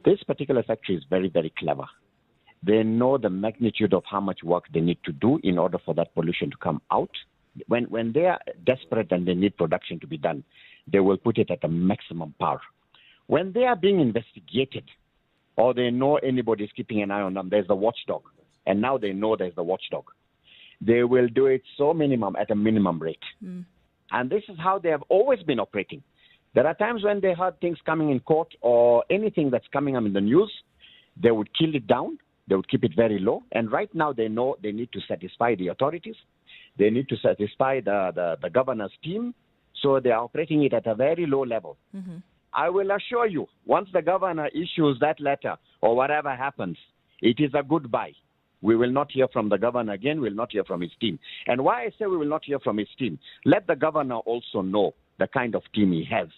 This particular factory is very, very clever. They know the magnitude of how much work they need to do in order for that pollution to come out. When they are desperate and they need production to be done, they will put it at the maximum power. When they are being investigated, or they know anybody is keeping an eye on them, there's the watchdog. And now they know there's the watchdog. They will do it at a minimum rate. And this is how they have always been operating. There are times when they heard things coming in court or anything that's coming up in the news, they would kill it down. They would keep it very low. And right now they know they need to satisfy the authorities. They need to satisfy the governor's team. So they are operating it at a very low level. I will assure you, once the governor issues that letter or whatever happens, it is a goodbye. We will not hear from the governor again. We will not hear from his team. And why I say we will not hear from his team, let the governor also know the kind of team he has.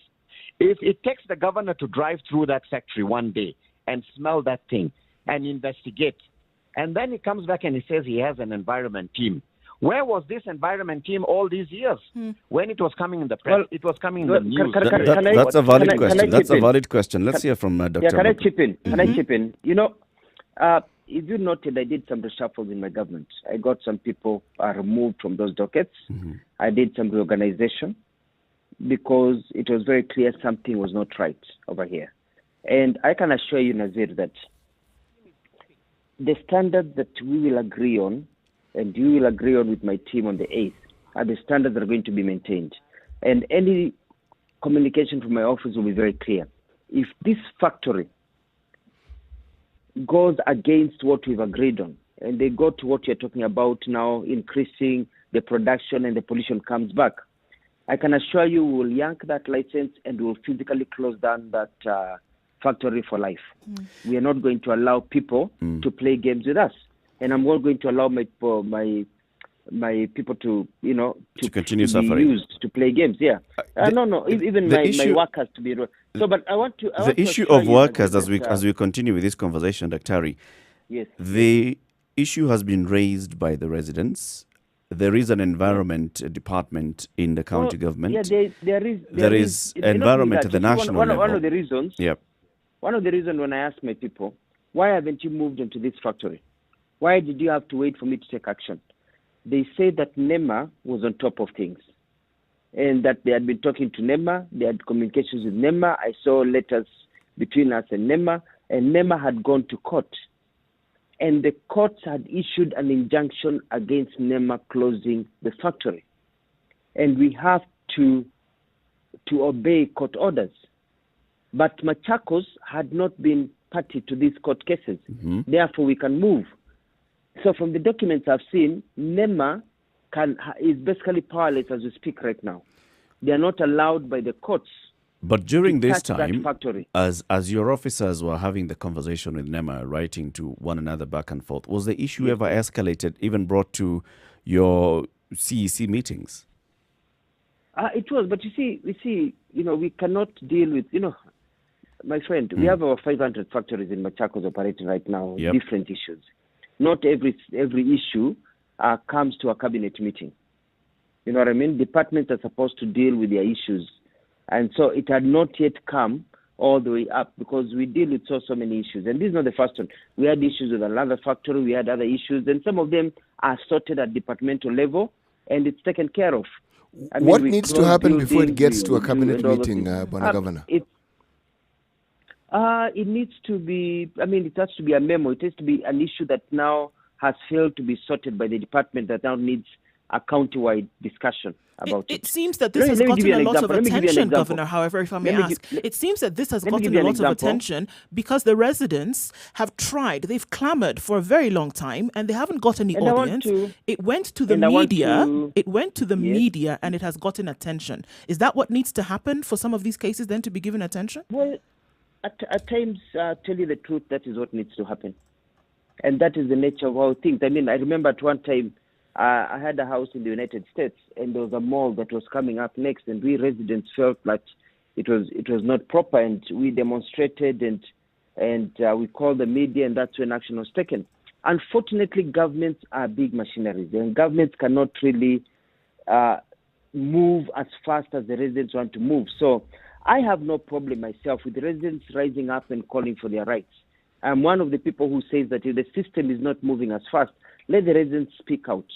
If it takes the governor to drive through that factory one day and smell that thing and investigate, and then he comes back and he says he has an environment team. Where was this environment team all these years? When it was coming in the press, it was coming in the news. That's a valid question. That's a valid question. Let's hear from Dr. Yeah, can I chip in? Can I chip in? You know, if you noted, I did some reshuffles in my government. I got some people removed from those dockets. I did some reorganization because it was very clear something was not right over here. And I can assure you, Nazir, that the standards that we will agree on, and you will agree on with my team on the 8th, are the standards that are going to be maintained. And any communication from my office will be very clear. If this factory goes against what we've agreed on, and they go to what you're talking about now, increasing the production and the pollution comes back, I can assure you we will yank that license and we will physically close down that factory for life. We are not going to allow people to play games with us. And I'm not going to allow my people to continue to suffering. be used to play games. Yeah, even my workers to be. So, but I want to. The issue of workers, as we continue with this conversation, Dr. Yes. The issue has been raised by the residents there is an environment department in the county government. Yeah, there is environment at the national level. One of the reasons. Yep. One of the reasons when I ask my people, why haven't you moved into this factory? Why did you have to wait for me to take action? They say that NEMA was on top of things, and that they had been talking to NEMA. They had communications with NEMA. I saw letters between us and NEMA had gone to court. And the courts had issued an injunction against NEMA closing the factory. And we have to obey court orders. But Machakos had not been party to these court cases. Mm-hmm. Therefore, we can move. So from the documents I've seen, NEMA is basically powerless as we speak right now. They are not allowed by the courts. But during this time, as your officers were having the conversation with NEMA, writing to one another back and forth, was the issue ever escalated, even brought to your CEC meetings? It was, but you see, we cannot deal with, my friend, we have over 500 factories in Machakos operating right now, different issues. Not every issue comes to a cabinet meeting. You know what I mean? Departments are supposed to deal with their issues. And so it had not yet come all the way up because we deal with so many issues. And this is not the first one. We had issues with another factory. We had other issues. And some of them are sorted at departmental level, and it's taken care of. What needs to happen before it gets to a cabinet meeting, Governor? It needs to be, it has to be a memo. It has to be an issue that now has failed to be sorted by the department that now needs a county-wide discussion about it. It seems that this has gotten a lot of attention, Governor, however, if I may ask. It seems that this has gotten a lot of attention because the residents have tried. They've clamored for a very long time and they haven't got any audience. It went to the media. It went to the media and it has gotten attention. Is that what needs to happen for some of these cases then to be given attention? Well, at times, tell you the truth, that is what needs to happen. And that is the nature of all things. I remember at one time, I had a house in the United States, and there was a mall that was coming up next, and we residents felt like it was not proper, and we demonstrated, and we called the media, and that's when action was taken. Unfortunately, governments are big machineries, and governments cannot really move as fast as the residents want to move. So I have no problem myself with the residents rising up and calling for their rights. I'm one of the people who says that if the system is not moving as fast, let the residents speak out.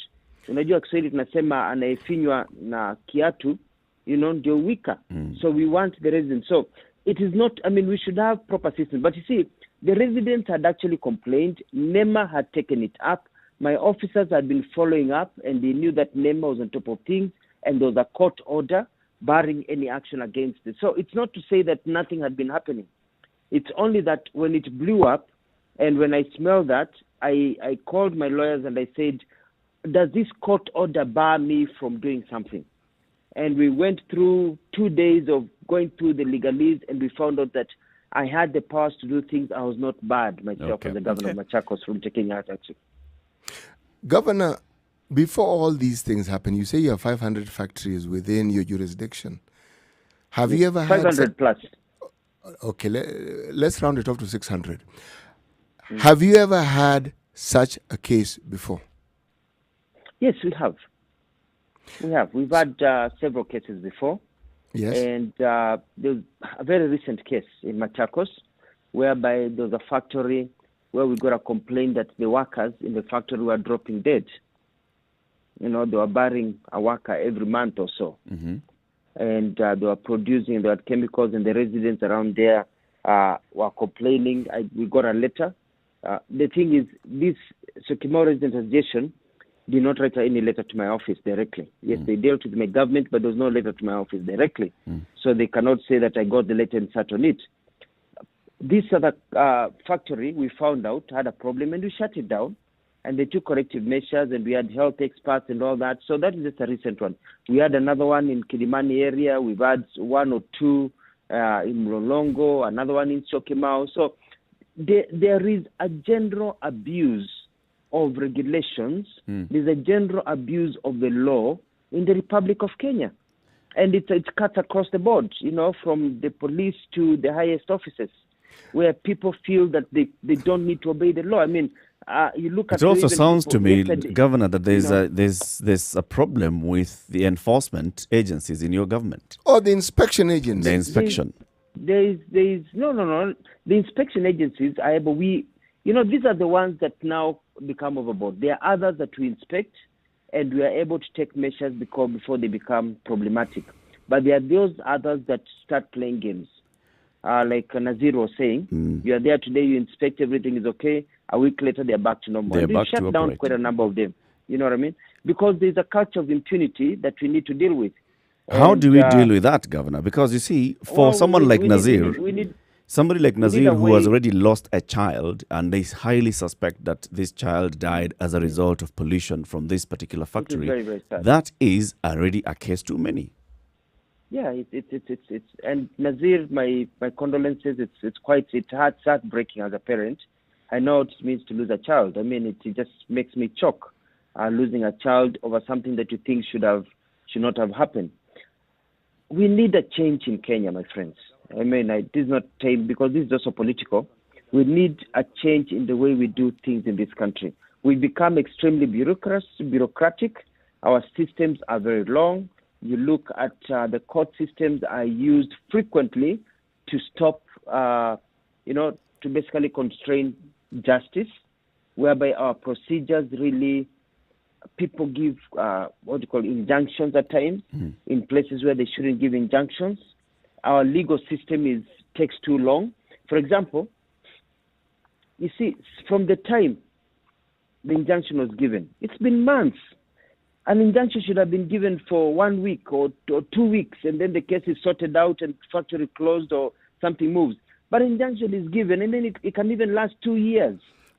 Unajua Kiswahili tunasema anayefinywa na kiatu, ndio wika. So we want the residents. So it is not, we should have proper systems. But you see, the residents had actually complained. NEMA had taken it up. My officers had been following up, and they knew that NEMA was on top of things, and there was a court order barring any action against it. So it's not to say that nothing had been happening. It's only that when it blew up, and when I smelled that, I called my lawyers and I said, does this court order bar me from doing something? And we went through 2 days of going through the legalese, and we found out that I had the powers to do things. I was not barred myself as the governor of Machakos from taking out action. Governor, before all these things happen, you say you have 500 factories within your jurisdiction. Have you ever had 500 plus? Okay, let's round it off to 600. Have you ever had such a case before? Yes, we have. We've had several cases before. Yes. And there's a very recent case in Machakos whereby there was a factory where we got a complaint that the workers in the factory were dropping dead. They were burying a worker every month or so. Mm-hmm. And they were producing, they had chemicals, and the residents around there were complaining. We got a letter. The thing is, this Syokimau Resident Association did not write any letter to my office directly. Yes, they dealt with my government, but there was no letter to my office directly. So they cannot say that I got the letter and sat on it. This other factory, we found out, had a problem, and we shut it down. And they took corrective measures, and we had health experts and all that. So that is just a recent one. We had another one in Kilimani area. We've had one or two in Mlolongo, another one in Syokimau. So there is a general abuse of regulations. There's a general abuse of the law in the Republic of Kenya. And it cuts across the board, from the police to the highest officers, where people feel that they don't need to obey the law. you look at It also even sounds people to me, yesterday, Governor, that you know, there's a problem with the enforcement agencies in your government. Or the inspection agents. The inspection. there is no. The inspection agencies are able. These are the ones that now become overboard. There are others that we inspect, and we are able to take measures before they become problematic. But there are those others that start playing games. Like Nazir was saying, you are there today, you inspect, everything is okay. A week later, they are back to normal. They're We back to shut down operate. quite a number of them. You know what I mean? Because there's a culture of impunity that we need to deal with. How And, do we deal with that, Governor? Because you see, for well, someone like Nazir, somebody like need Nazir a who has way- already lost a child, and they highly suspect that this child died as a result of pollution from this particular factory, very, very sad. that is already a case too many. Yeah, it's and Nazir, my condolences. It's heartbreaking as a parent. I know what it means to lose a child. I mean, it just makes me choke, losing a child over something that you think should not have happened. We need a change in Kenya, my friends. I mean, this is not time because this is also political. We need a change in the way we do things in this country. We become extremely bureaucratic. Our systems are very long. You look at the court systems are used frequently to stop, to basically constrain justice, whereby our procedures really, people give, injunctions at times in places where they shouldn't give injunctions. Our legal system takes too long. For example, you see, from the time the injunction was given, it's been months. An injunction should have been given for 1 week or 2 weeks, and then the case is sorted out and factory closed or something moves. But injunction is given, and then it can even last 2 years.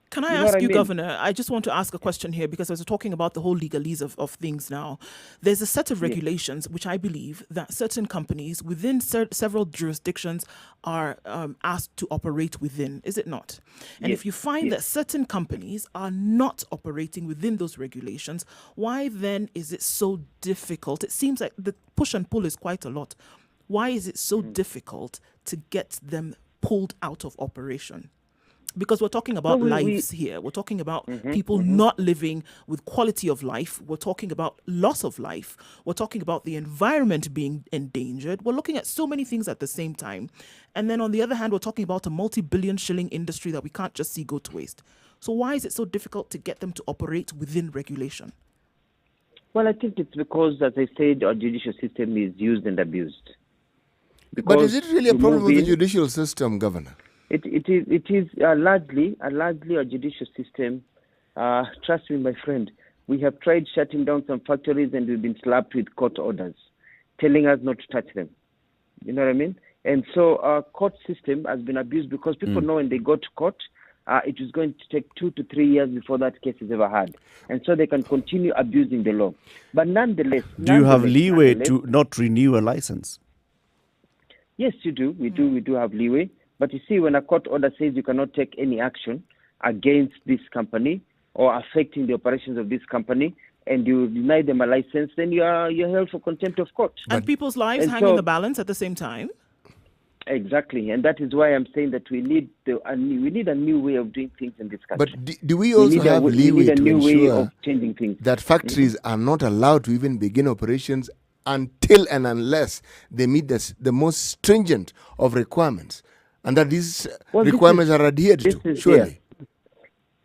Can I You know ask what I you, mean? Governor? I just want to ask a question here because as we're talking about the whole legalese of things now, there's a set of regulations which I believe that certain companies within several jurisdictions are asked to operate within, is it not? And Yes, if you find that certain companies are not operating within those regulations, why then is it so difficult? It seems like the push and pull is quite a lot. Why is it so difficult to get them pulled out of operation? Because we're talking about lives here. We're talking about people not living with quality of life. We're talking about loss of life. We're talking about the environment being endangered. We're looking at so many things at the same time. And then on the other hand, we're talking about a multi-billion shilling industry that we can't just see go to waste. So why is it so difficult to get them to operate within regulation? Well, I think it's because, as I said, our judicial system is used and abused. But is it really a problem with the moving- judicial system, Governor? It is largely a judicial system. Trust me, my friend. We have tried shutting down some factories and we've been slapped with court orders, telling us not to touch them. You know what I mean? And so our court system has been abused because people know when they go to court, it is going to take 2 to 3 years before that case is ever had. And so they can continue abusing the law. But nonetheless... Do you have leeway to not renew a license? Yes, you do. We do have leeway. But you see, when a court order says you cannot take any action against this company or affecting the operations of this company, and you deny them a license, then you're held for contempt of court. And people's lives and hang in so- the balance at the same time? Exactly, and that is why I'm saying that we need a new way of doing things in this country. But do we also have we leeway need a to new way ensure of changing things. that factories are not allowed to even begin operations until and unless they meet the most stringent of requirements, and that these requirements are adhered to, surely?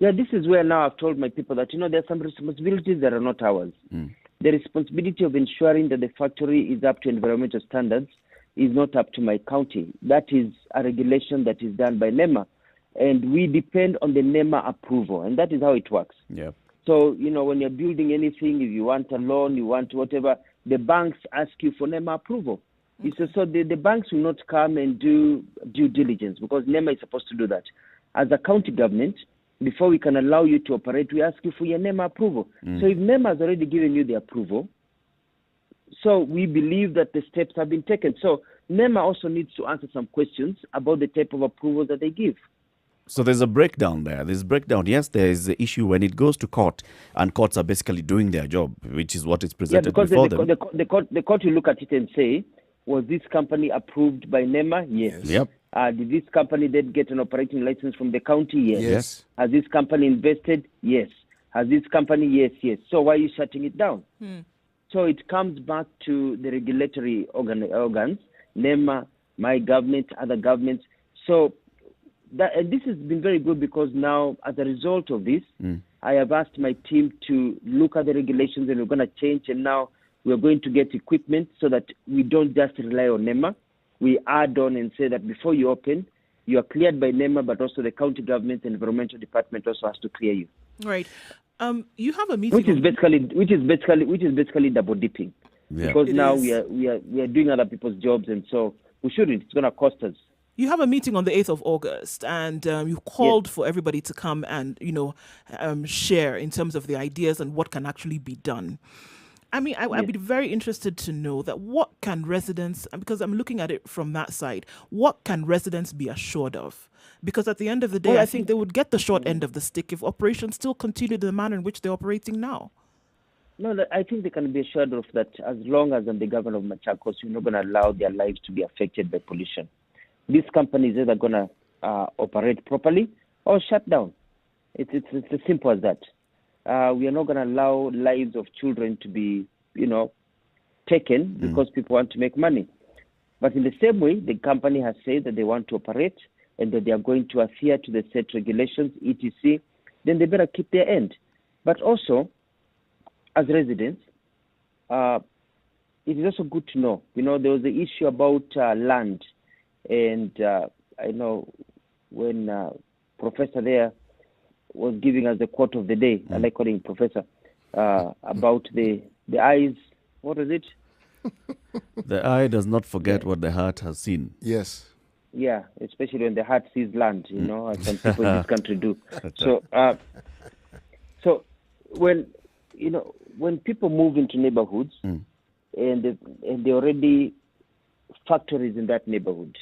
Yeah, this is where now I've told my people that, there are some responsibilities that are not ours. The responsibility of ensuring that the factory is up to environmental standards is not up to my county. That is a regulation that is done by NEMA, and we depend on the NEMA approval, and that is how it works. Yeah. So, when you're building anything, if you want a loan, you want whatever, the banks ask you for NEMA approval. So the banks will not come and do due diligence because NEMA is supposed to do that. As a county government, before we can allow you to operate, we ask you for your NEMA approval. So if NEMA has already given you the approval, so we believe that the steps have been taken. So NEMA also needs to answer some questions about the type of approval that they give. So there's a breakdown there. There's breakdown. Yes, there is the issue when it goes to court, and courts are basically doing their job, which is what is presented before them. The court will look at it and say, was this company approved by NEMA? Yes. Yep. Did this company then get an operating license from the county? Yes. Yes. Has this company invested? Yes. Has this company? Yes, yes. So why are you shutting it down? So it comes back to the regulatory organs, NEMA, my government, other governments. So this has been very good because now, as a result of this, I have asked my team to look at the regulations and we're going to change. And now we're going to get equipment so that we don't just rely on NEMA. We add on and say that before you open, you are cleared by NEMA, but also the county government and environmental department also has to clear you. Right. You have a meeting, which is basically double dipping, because now we are doing other people's jobs, and so we shouldn't. It's going to cost us. You have a meeting on the 8th of August, and you called for everybody to come and share in terms of the ideas and what can actually be done. I mean, I'd be very interested to know that what can residents, because I'm looking at it from that side, what can residents be assured of? Because at the end of the day, I think they would get the short end of the stick if operations still continue the manner in which they're operating now. No, I think they can be assured of that as long as I'm the governor of Machakos, you're not going to allow their lives to be affected by pollution. These companies are either going to operate properly or shut down. It's as simple as that. We are not going to allow lives of children to be, taken because people want to make money. But in the same way, the company has said that they want to operate and that they are going to adhere to the set regulations, etc., then they better keep their end. But also, as residents, it is also good to know. There was the issue about land. And I know when Professor there was giving us the quote of the day, I like calling him Professor, about the eyes, what is it? The eye does not forget what the heart has seen. Yes. Yeah, especially when the heart sees land, as some people in this country do. So, when people move into neighborhoods and they already factories in that neighborhood,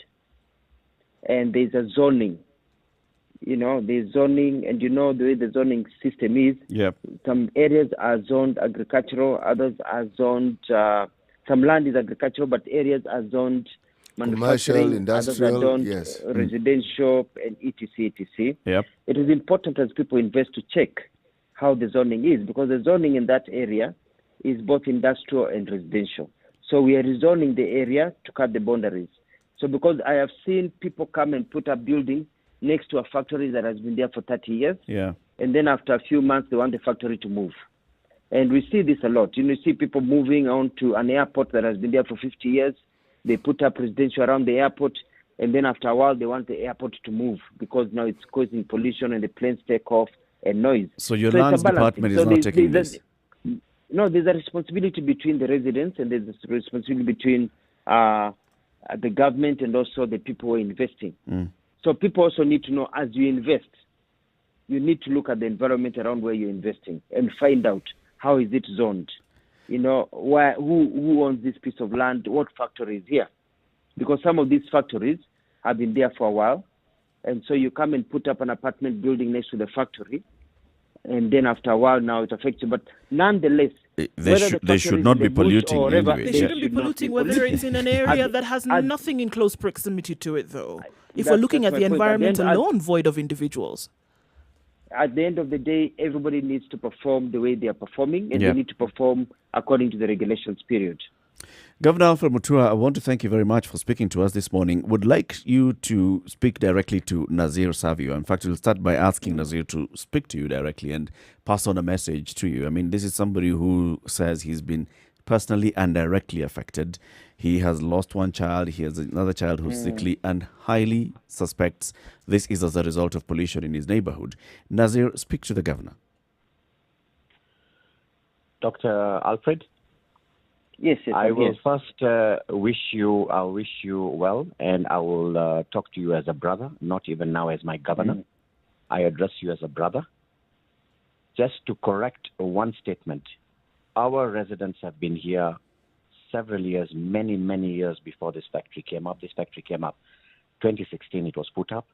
and there's a zoning, there's zoning, and the way the zoning system is. Yep. Some areas are zoned agricultural, others are zoned. Some land is agricultural, but areas are zoned commercial, industrial, others are zoned residential, and etc. Yep. It is important as people invest to check how the zoning is, because the zoning in that area is both industrial and residential. So we are rezoning the area to cut the boundaries. So because I have seen people come and put up buildings next to a factory that has been there for 30 years, and then after a few months, they want the factory to move. And we see this a lot. You see people moving on to an airport that has been there for 50 years. They put up residential around the airport, and then after a while, they want the airport to move because now it's causing pollution and the planes take off and noise. So your lands department is not taking this? No, there's a responsibility between the residents and there's a responsibility between the government and also the people who are investing. So people also need to know, as you invest, you need to look at the environment around where you're investing and find out how is it zoned. Who owns this piece of land, what factory is here. Because some of these factories have been there for a while, and so you come and put up an apartment building next to the factory, and then after a while now it affects you. But nonetheless, they should not be polluting anyway. They shouldn't be polluting whether it's in an area that has nothing in close proximity to it, though. If we're looking at the environment alone, void of individuals. At the end of the day, everybody needs to perform the way they are performing, and they need to perform according to the regulations, period. Governor Alfred Mutua, I want to thank you very much for speaking to us this morning. Would like you to speak directly to Nazir Savio. In fact, we'll start by asking Nazir to speak to you directly and pass on a message to you. I mean, this is somebody who says he's been personally and directly affected. He has lost one child. He has another child who's sickly and highly suspects this is as a result of pollution in his neighborhood. Nazir, speak to the governor. Dr. Alfred? Yes, I will first wish you well, and I will talk to you as a brother, not even now as my governor. I address you as a brother. Just to correct one statement, our residents have been here several years, many, many years before this factory came up. This factory came up 2016, it was put up.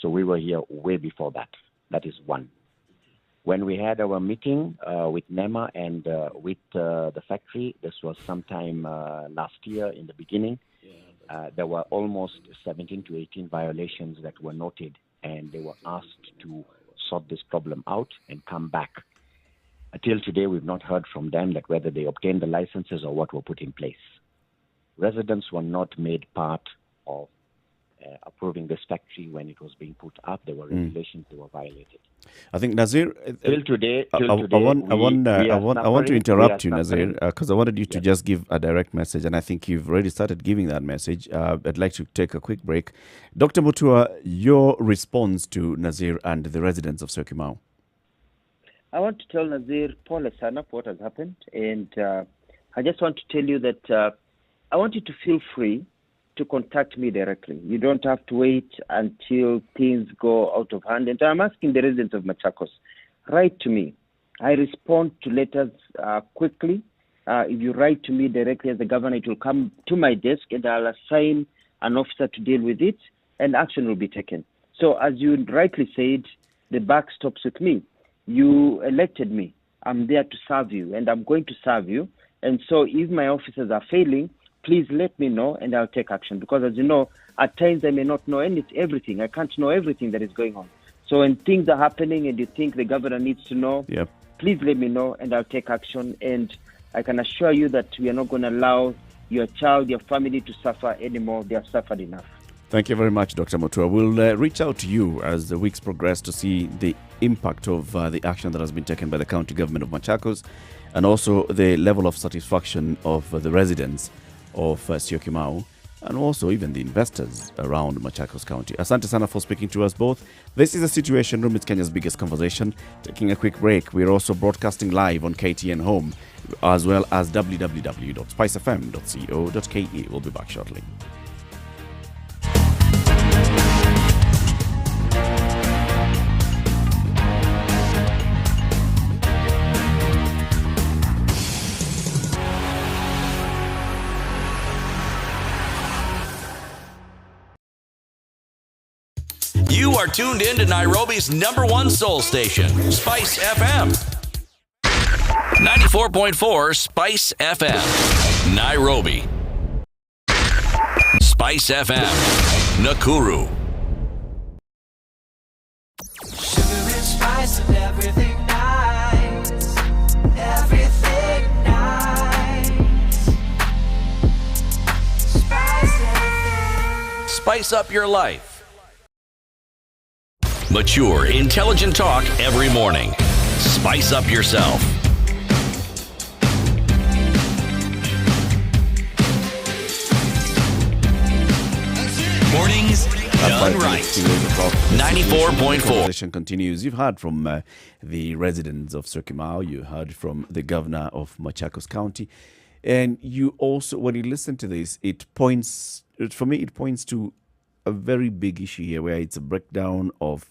So we were here way before that. That is one. When we had our meeting with NEMA and with the factory, this was sometime last year in the beginning, there were almost 17 to 18 violations that were noted, and they were asked to sort this problem out and come back. Until today, we've not heard from them that whether they obtained the licenses or what were put in place. Residents were not made part of approving this factory when it was being put up. There were regulations that were violated. I think Nazir. Till today, I want to interrupt you, Nazir, because I wanted you to just give a direct message, and I think you've already started giving that message. I'd like to take a quick break. Dr. Mutua, your response to Nazir and the residents of Syokimau. I want to tell Nazir, Paul sana for what has happened, and I just want to tell you that I want you to feel free to contact me directly. You don't have to wait until things go out of hand. And I'm asking the residents of Machakos, write to me. I respond to letters quickly. If you write to me directly as the governor, it will come to my desk and I'll assign an officer to deal with it and action will be taken. So as you rightly said, the buck stops with me. You elected me. I'm there to serve you and I'm going to serve you. And so if my officers are failing, please let me know and I'll take action. Because as you know, at times I may not know everything. I can't know everything that is going on. So when things are happening and you think the governor needs to know, please let me know and I'll take action. And I can assure you that we are not going to allow your child, your family to suffer anymore. They have suffered enough. Thank you very much, Dr. Mutua. We'll reach out to you as the weeks progress to see the impact of the action that has been taken by the county government of Machakos and also the level of satisfaction of the residents of Syokimau and also even the investors around Machakos County. Asante sana for speaking to us both. This is the Situation Room. It's Kenya's biggest conversation. Taking a quick break. We're also broadcasting live on KTN Home as well as www.spicefm.co.ke. We'll be back shortly. You are tuned in to Nairobi's #1 soul station, Spice FM. 94.4 Spice FM, Nairobi. Spice FM, Nakuru. Sugar and spice and everything nice. Everything nice. Spice FM. Spice up your life. Mature, intelligent talk every morning. Spice up yourself. Mornings done right. 94.4. Conversation continues. You've heard from the residents of Syokimau. You heard from the governor of Machakos County. And you also, when you listen to this, it points to a very big issue here where it's a breakdown of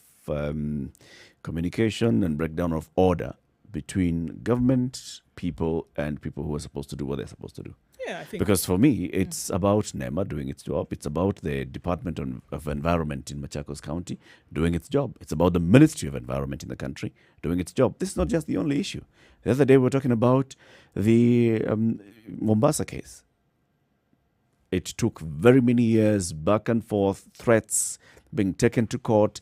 communication and breakdown of order between government, people, and people who are supposed to do what they're supposed to do. Yeah, I think. Because for me, it's about NEMA doing its job. It's about the Department of Environment in Machakos County doing its job. It's about the Ministry of Environment in the country doing its job. This is not just the only issue. The other day, we were talking about the Mombasa case. It took very many years, back and forth, threats being taken to court,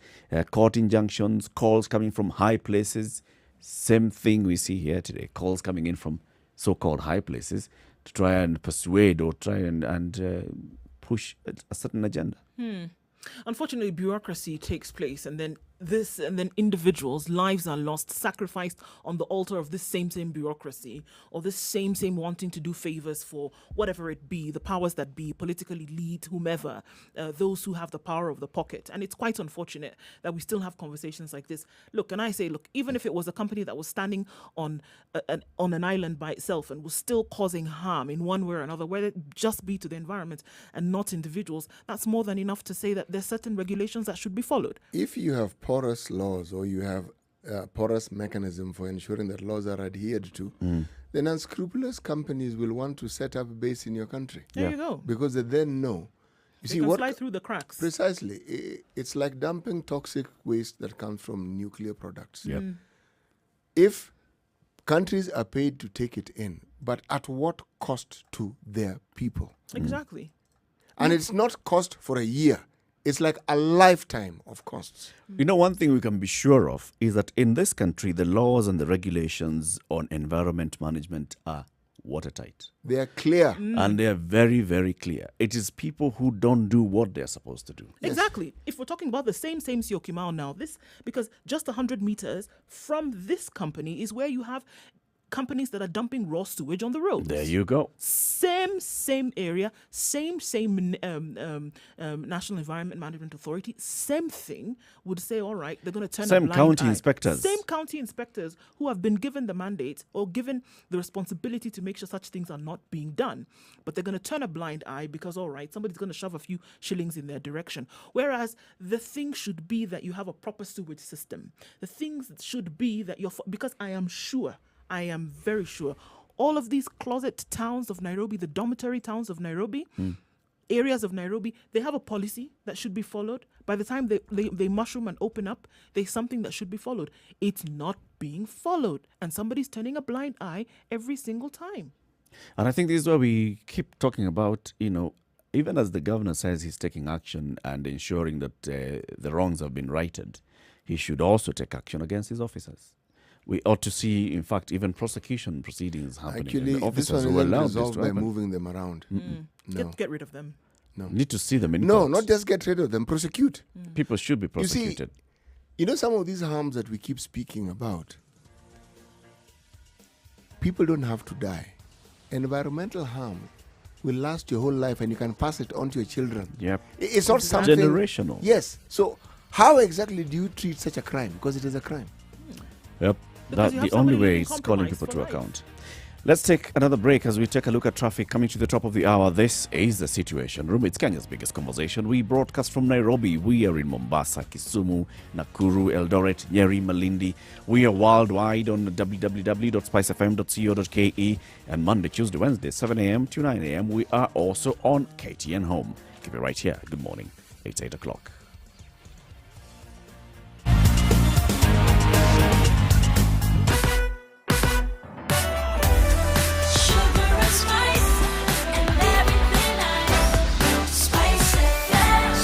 court injunctions, calls coming from high places. Same thing we see here today, calls coming in from so-called high places to try and persuade or try and push a certain agenda. Unfortunately, bureaucracy takes place, and then individuals' lives are lost, sacrificed on the altar of this same bureaucracy, or this same wanting to do favors for whatever it be, the powers that be, politically lead, whomever, those who have the power of the pocket. And it's quite unfortunate that we still have conversations like this. Look, and I say, look, even if it was a company that was standing on an island by itself and was still causing harm in one way or another, whether it just be to the environment and not individuals, that's more than enough to say that there's certain regulations that should be followed. If you have porous laws or you have a porous mechanism for ensuring that laws are adhered to, then unscrupulous companies will want to set up a base in your country. There you go. Because they then know. You They can slide through the cracks. Precisely. It's like dumping toxic waste that comes from nuclear products. Yep. If countries are paid to take it in, but at what cost to their people? Exactly. And it's not cost for a year. It's like a lifetime of costs. You know, one thing we can be sure of is that in this country, the laws and the regulations on environment management are watertight. They are clear. And they are very, very clear. It is people who don't do what they're supposed to do. Exactly. If we're talking about the same Syokimau now, because just 100 meters from this company is where you have companies that are dumping raw sewage on the roads. There you go. Same area, same National Environment Management Authority, same thing would say, all right, they're going to turn a blind county eye. inspectors. Same county inspectors who have been given the mandate or given the responsibility to make sure such things are not being done. But they're going to turn a blind eye because, all right, somebody's going to shove a few shillings in their direction. Whereas the thing should be that you have a proper sewage system. The things should be that because I am very sure, all of these closet towns of Nairobi, the dormitory towns of Nairobi, areas of Nairobi, they have a policy that should be followed. By the time they mushroom and open up, there's something that should be followed. It's not being followed. And somebody's turning a blind eye every single time. And I think this is where we keep talking about, even as the governor says he's taking action and ensuring that the wrongs have been righted, he should also take action against his officers. We ought to see, in fact, even prosecution proceedings happening. Actually, officers this one who isn't allow this resolved to by happen. moving them around. No. Get rid of them. No. Need to see them in No, court. not just get rid of them, prosecute. People should be You see, prosecuted. some of these harms that we keep speaking about, people don't have to die. Environmental harm will last your whole life and you can pass it on to your children. Yep. It's not something... Generational. Yes. So how exactly do you treat such a crime? Because it is a crime. Yep. Because That's you the have only somebody way who is can calling compromise people to for life. account. Let's take another break as we take a look at traffic coming to the top of the hour. This is the Situation Room. It's Kenya's biggest conversation. We broadcast from Nairobi. We are in Mombasa, Kisumu, Nakuru, Eldoret, Nyeri, Malindi. We are worldwide on www.spicefm.co.ke. And Monday, Tuesday, Wednesday, 7 a.m. to 9 a.m. we are also on KTN Home. Keep it right here. Good morning. It's 8 o'clock.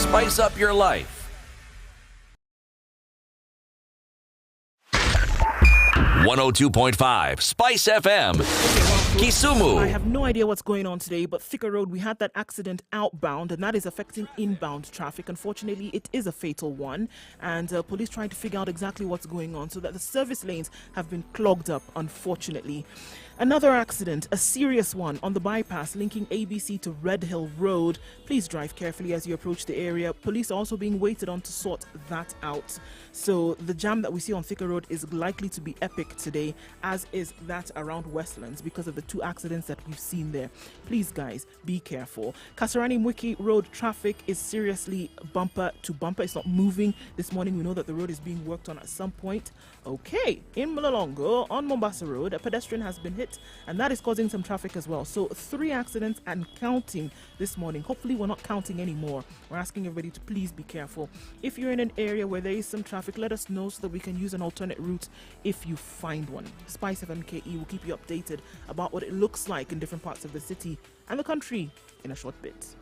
Spice up your life. 102.5 Spice FM. Kisumu. I have no idea what's going on today, but Thika Road, we had that accident outbound, and that is affecting inbound traffic. Unfortunately, it is a fatal one, and police trying to figure out exactly what's going on so that the service lanes have been clogged up, unfortunately. Another accident, a serious one, on the bypass linking ABC to Red Hill Road. Please drive carefully as you approach the area. Police are also being waited on to sort that out. So the jam that we see on Thika Road is likely to be epic today, as is that around Westlands because of the two accidents that we've seen there. Please, guys, be careful. Kasarani Mwiki Road traffic is seriously bumper to bumper. It's not moving this morning. We know that the road is being worked on at some point. Okay, in Mlolongo on Mombasa Road, a pedestrian has been hit, and that is causing some traffic as well. So 3 accidents and counting this morning. Hopefully we're not counting anymore. We're asking everybody to please be careful. If you're in an area where there is some traffic, let us know so that we can use an alternate route if you find one. Spice FM KE will keep you updated about what it looks like in different parts of the city and the country in a short bit.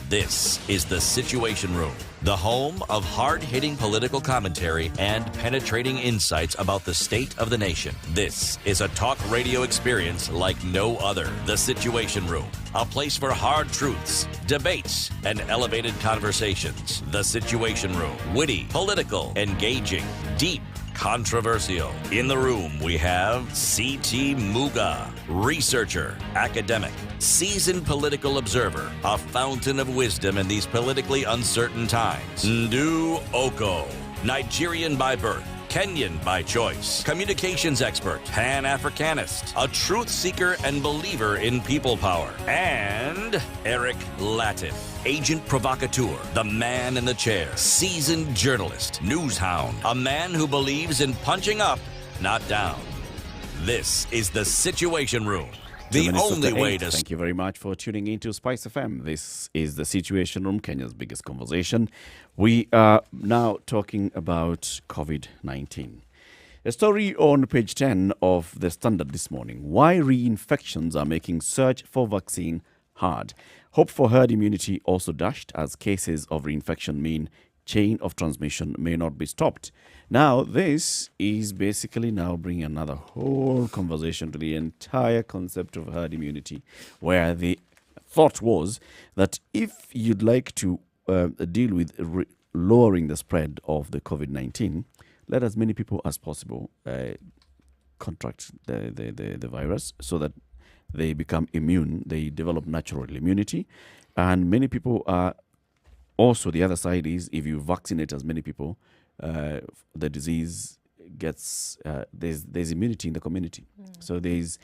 This is the Situation Room, the home of hard-hitting political commentary and penetrating insights about the state of the nation. This is a talk radio experience like no other. The Situation Room, a place for hard truths, debates, and elevated conversations. The Situation Room, witty, political, engaging, deep, controversial. In the room, we have C.T. Muga, researcher, academic, seasoned political observer, a fountain of wisdom in these politically uncertain times. Ndu Oko, Nigerian by birth, Kenyan by choice, communications expert, Pan-Africanist, a truth seeker and believer in people power, and Eric Latin, agent provocateur, the man in the chair, seasoned journalist, news hound, a man who believes in punching up, not down. This is the Situation Room 2 The minutes only after way 8. to Thank you very much for tuning in to Spice FM. This is the Situation Room, Kenya's biggest conversation. We are now talking about COVID-19. A story on page 10 of the Standard this morning. Why reinfections are making search for vaccine hard. Hope for herd immunity also dashed as cases of reinfection mean chain of transmission may not be stopped. Now, this is basically now bringing another whole conversation to the entire concept of herd immunity, where the thought was that if you'd like to deal with lowering the spread of the COVID-19, let as many people as possible contract the virus so that they become immune, they develop natural immunity. And many people are also, the other side is if you vaccinate as many people, the disease gets, there's immunity in the community. So there's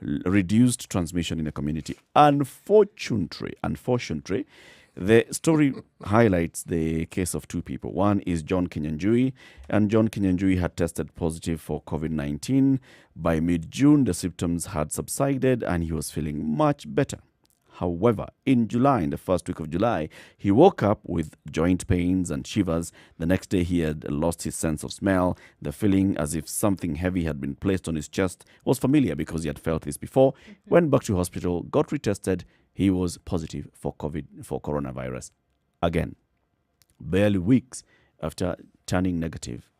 reduced transmission in the community. Unfortunately, the story highlights the case of two people. One is John Kinyanjui, and John Kinyanjui had tested positive for COVID-19. By mid-June, the symptoms had subsided and he was feeling much better. However, in July, in the first week of July, he woke up with joint pains and shivers. The next day, he had lost his sense of smell. The feeling as if something heavy had been placed on his chest was familiar because he had felt this before. Went back to hospital, got retested. He was positive for coronavirus again, barely weeks after turning negative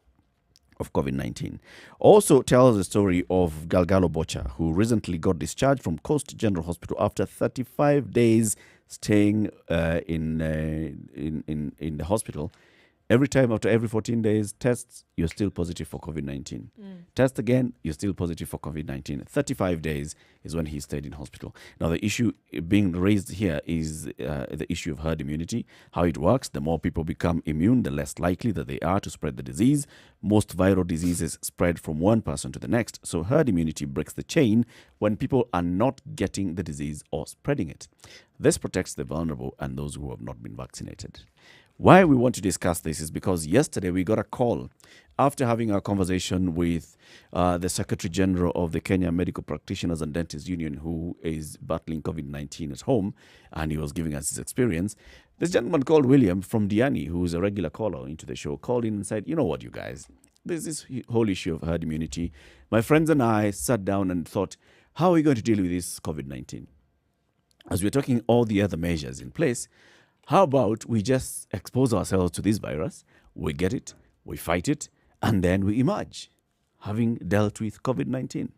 of COVID-19. Also tells the story of Galgalo Bocha, who recently got discharged from Coast General Hospital after 35 days staying in the hospital. Every time after every 14 days, tests, you're still positive for COVID-19. Test again, you're still positive for COVID-19. 35 days is when he stayed in hospital. Now, the issue being raised here is the issue of herd immunity, how it works. The more people become immune, the less likely that they are to spread the disease. Most viral diseases spread from one person to the next. So herd immunity breaks the chain when people are not getting the disease or spreading it. This protects the vulnerable and those who have not been vaccinated. Why we want to discuss this is because yesterday we got a call after having a conversation with the Secretary General of the Kenya Medical Practitioners and Dentists Union, who is battling COVID-19 at home, and he was giving us his experience. This gentleman called William from Diani, who is a regular caller into the show, called in and said, you know what, you guys, there's this whole issue of herd immunity. My friends and I sat down and thought, how are we going to deal with this COVID-19? As we're talking all the other measures in place, how about we just expose ourselves to this virus, we get it, we fight it, and then we emerge, having dealt with COVID-19.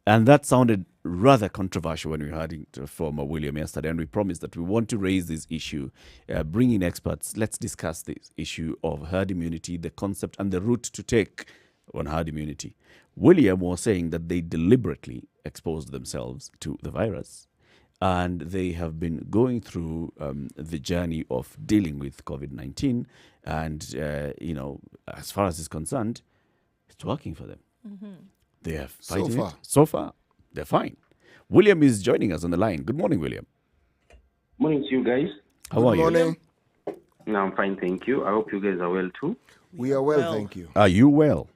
And that sounded rather controversial when we heard it from William yesterday, and we promised that we want to raise this issue, bring in experts. Let's discuss this issue of herd immunity, the concept and the route to take on herd immunity. William was saying that they deliberately exposed themselves to the virus, and they have been going through the journey of dealing with COVID-19. And, as far as it's concerned, it's working for them. They are fighting it. So far, they're fine. William is joining us on the line. Good morning, William. Morning to you guys. How are you? No, I'm fine, thank you. I hope you guys are well too. We are well, thank you. Are you well?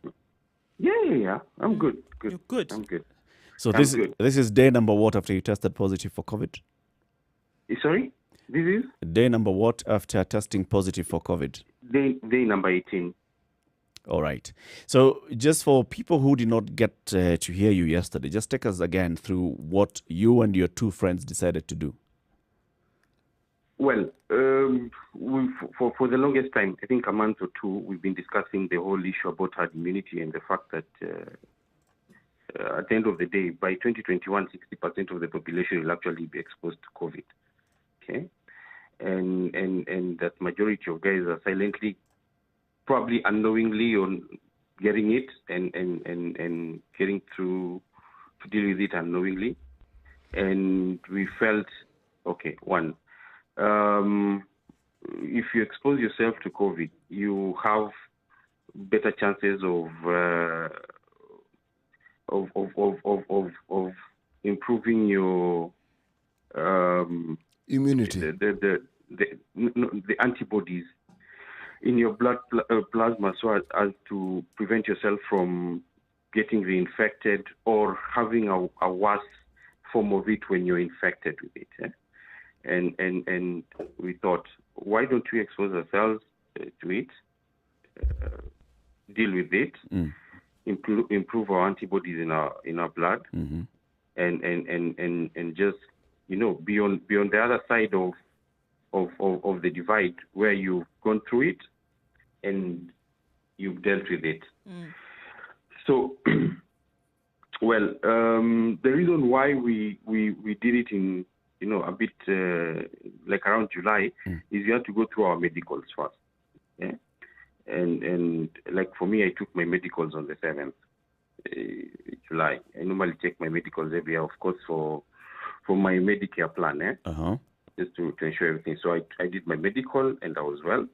Yeah. I'm good. You're good. I'm good. So I'm this good. is day number what after you tested positive for COVID? Sorry? This is? Day number what after testing positive for COVID? Day number 18. All right. So just for people who did not get to hear you yesterday, just take us again through what you and your two friends decided to do. Well, for the longest time, I think a month or two, we've been discussing the whole issue about herd immunity and the fact that at the end of the day, by 2021, 60% of the population will actually be exposed to COVID. Okay? And that majority of guys are silently, probably unknowingly, on getting it and getting through to deal with it unknowingly. And we felt, okay, one, if you expose yourself to COVID, you have better chances of improving your immunity, the antibodies in your blood plasma, so as to prevent yourself from getting reinfected or having a worse form of it when you're infected with it. And we thought, why don't we expose ourselves to it, deal with it, improve our antibodies in our blood, and just be on the other side of the divide where you've gone through it and you've dealt with it. So, well, the reason why we did it in a bit like around July is we had to go through our medicals first. Yeah? And like for me, I took my medicals on the 7th July. I normally take my medicals every year, of course, for my Medicare plan, just to ensure everything. So I did my medical and I was well.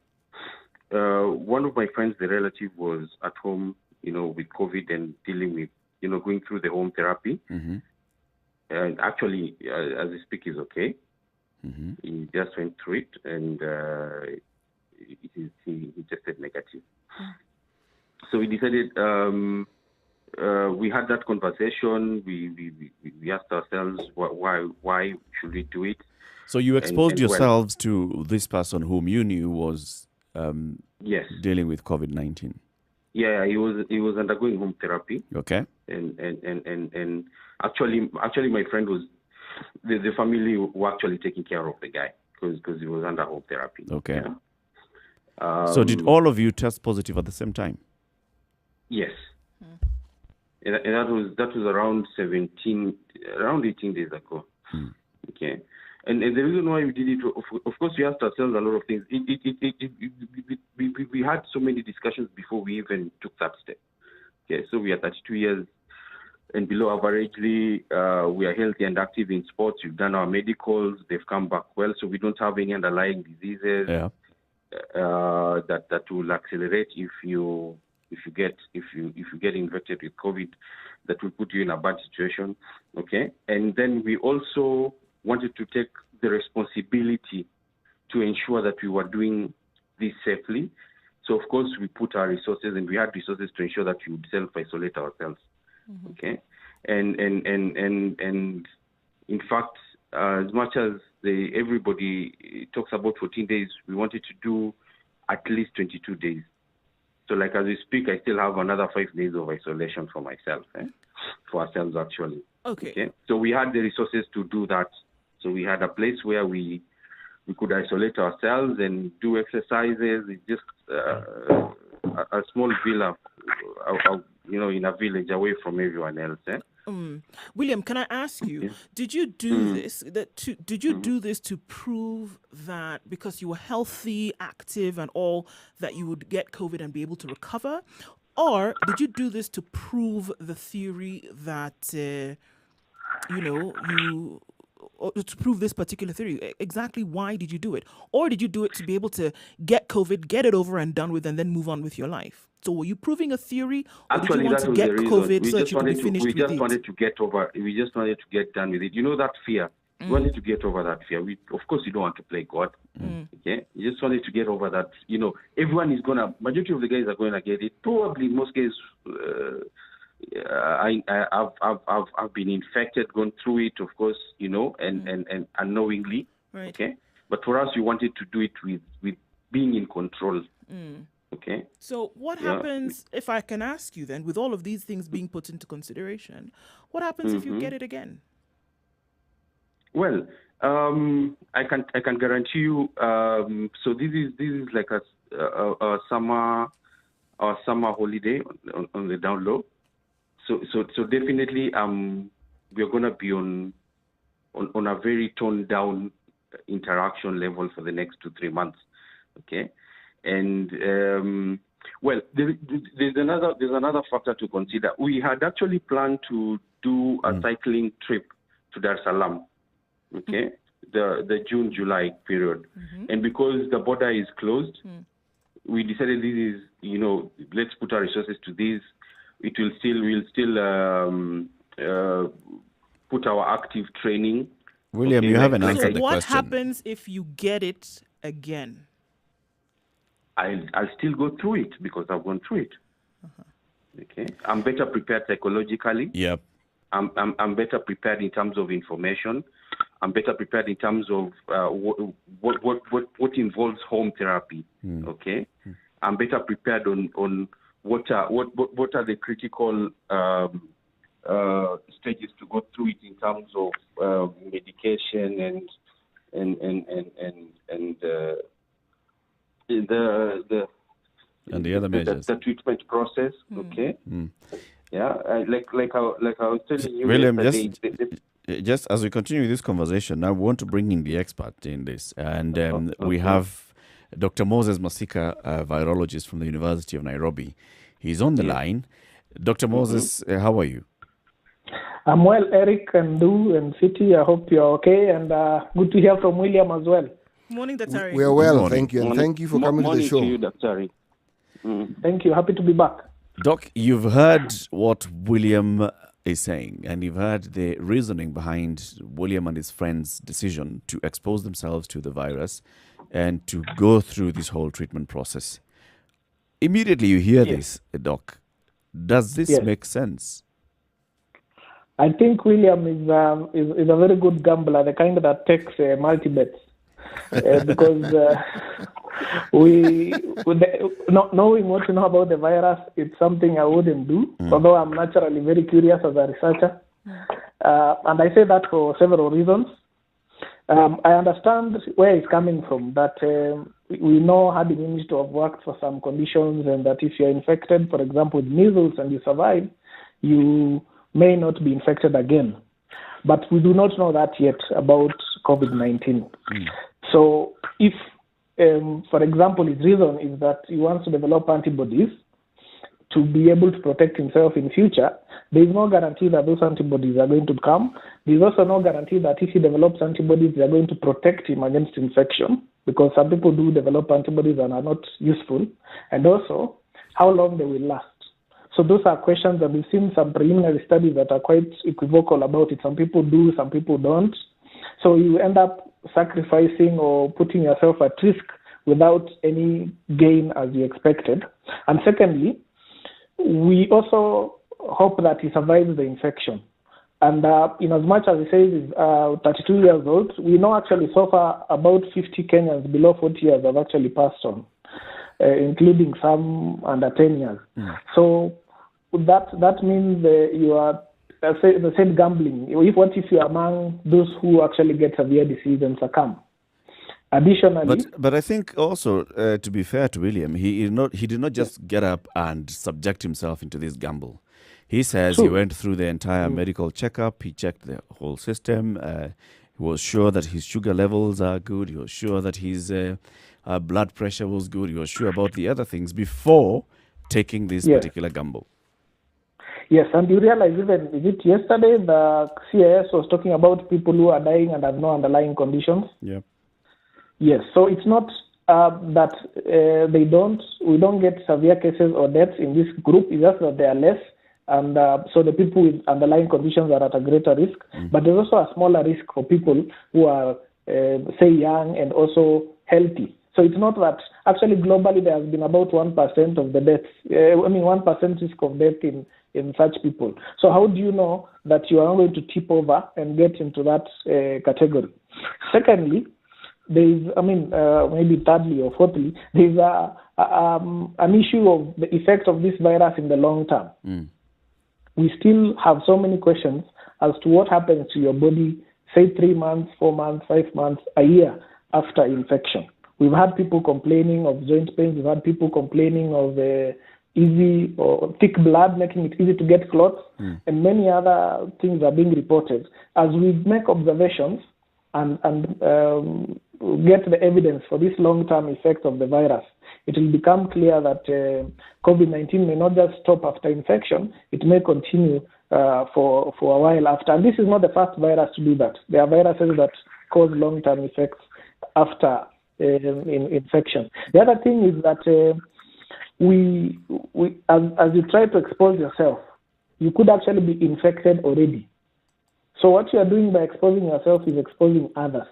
One of my friends, the relative, was at home, with COVID and dealing with, going through the home therapy. And actually, as we speak, he's okay. He just went through it and he tested negative. So we decided, we had that conversation. We asked ourselves, why should we do it? So you exposed yourselves to this person whom you knew was yes, dealing with COVID-19. Yeah, he was undergoing home therapy. Okay. And actually my friend was the family were actually taking care of the guy because he was under home therapy. Okay. Yeah? So did all of you test positive at the same time? Yes. And that was around 18 days ago. Okay. And the reason why we did it, of course, we asked ourselves a lot of things. We had so many discussions before we even took that step. Okay, so we are 32 years and below averagely. We are healthy and active in sports. We've done our medicals. They've come back well, so we don't have any underlying diseases that will accelerate if you get infected with COVID. That will put you in a bad situation. Okay, and then we also wanted to take the responsibility to ensure that we were doing this safely. So, of course, we put our resources, and we had resources to ensure that we would self-isolate ourselves. Okay, and in fact, as much as everybody talks about 14 days, we wanted to do at least 22 days. So, like as we speak, I still have another 5 days of isolation for myself, for ourselves actually. Okay. So we had the resources to do that. So we had a place where we could isolate ourselves and do exercises. It's just a small villa, in a village away from everyone else. William, can I ask you, did you do this? Did you do this to prove that because you were healthy, active, and all, that you would get COVID and be able to recover, or did you do this to prove the theory that or to prove this particular theory? Exactly why did you do it? Or did you do it to be able to get COVID, get it over and done with, and then move on with your life? So were you proving a theory, or actually, did you want to get COVID so that you could be finished with it? We just wanted to get over. We just wanted to get done with it. That fear. We wanted to get over that fear. Of course, you don't want to play God. Okay, you just wanted to get over that. Everyone is majority of the guys are going to get it. Probably in most cases. I've been infected, gone through it, of course, and unknowingly. Right. Okay. But for us, we wanted to do it with being in control. Okay. So what happens, if I can ask you then, with all of these things being put into consideration, what happens if you get it again? Well, I can guarantee you. So this is like a summer holiday on the down low. So definitely we're gonna be on a very toned down interaction level for the next 2-3 months. Okay, and there's another factor to consider. We had actually planned to do a cycling trip to Dar es Salaam. Okay, the June-July period, and because the border is closed, we decided this is let's put our resources to this. We'll still put our active training. William, you haven't answered the question. What happens if you get it again? I'll still go through it because I've gone through it. Okay, I'm better prepared psychologically. Yep. I'm better prepared in terms of information. I'm better prepared in terms of what involves home therapy. Okay, I'm better prepared on what are the critical stages to go through it in terms of medication and the other measures, the treatment process. Okay. Yeah, like I was telling you, William, yesterday, just as we continue this conversation, I want to bring in the expert in this, and we have Dr. Moses Masika, a virologist from the University of Nairobi. He's on the line. Dr. Moses, how are you? I'm well, Eric and Du and City. I hope you're okay, and good to hear from William as well. Morning, Dr. We are well, thank you, and thank you for coming to the show. Morning to you, Dr. Thank you. Happy to be back. Doc, you've heard what William is saying, and you've heard the reasoning behind William and his friends' decision to expose themselves to the virus and to go through this whole treatment process. Immediately you hear this, Doc. Does this make sense? I think William is a very good gambler, the kind that takes multi-bets. Because knowing what you know about the virus, it's something I wouldn't do, although I'm naturally very curious as a researcher. And I say that for several reasons. I understand where it's coming from, that we know herd immunity to have worked for some conditions, and that if you're infected, for example, with measles and you survive, you may not be infected again. But we do not know that yet about COVID-19. So if, for example, his reason is that he wants to develop antibodies to be able to protect himself in future, there is no guarantee that those antibodies are going to come. There is also no guarantee that if he develops antibodies, they are going to protect him against infection, because some people do develop antibodies and are not useful. And also, how long they will last. So those are questions, and we've seen some preliminary studies that are quite equivocal about it. Some people do, some people don't. So you end up sacrificing or putting yourself at risk without any gain as you expected. And secondly, we also hope that he survives the infection. And in as much as he says he's 32 years old, we know actually so far about 50 Kenyans below 40 years have actually passed on, including some under 10 years. So that means you are the same gambling. What if you are among those who actually get severe disease and succumb? Additionally, but I think also, to be fair to William, he did not just get up and subject himself into this gamble. He says he went through the entire medical checkup. He checked the whole system. He was sure that his sugar levels are good. He was sure that his blood pressure was good. He was sure about the other things before taking this particular gamble. Yes, and you realize even, is it yesterday, the CIS was talking about people who are dying and have no underlying conditions? Yeah. Yes, so it's not that we don't get severe cases or deaths in this group. It's just that there are less, and so the people with underlying conditions are at a greater risk. But there's also a smaller risk for people who are, say, young and also healthy. So it's not that, actually globally there has been about 1% of the deaths, 1% risk of death in such people. So how do you know that you are not going to tip over and get into that category? Secondly, there is, maybe thirdly or fourthly, there is an issue of the effect of this virus in the long term. We still have so many questions as to what happens to your body, say 3 months, 4 months, 5 months, a year after infection. We've had people complaining of joint pains. We've had people complaining of easy or thick blood, making it easy to get clots, and many other things are being reported. As we make observations and get the evidence for this long-term effect of the virus, it will become clear that COVID-19 may not just stop after infection, it may continue for a while after. And this is not the first virus to do that. There are viruses that cause long-term effects after infection. The other thing is that as you try to expose yourself, you could actually be infected already. So what you are doing by exposing yourself is exposing others.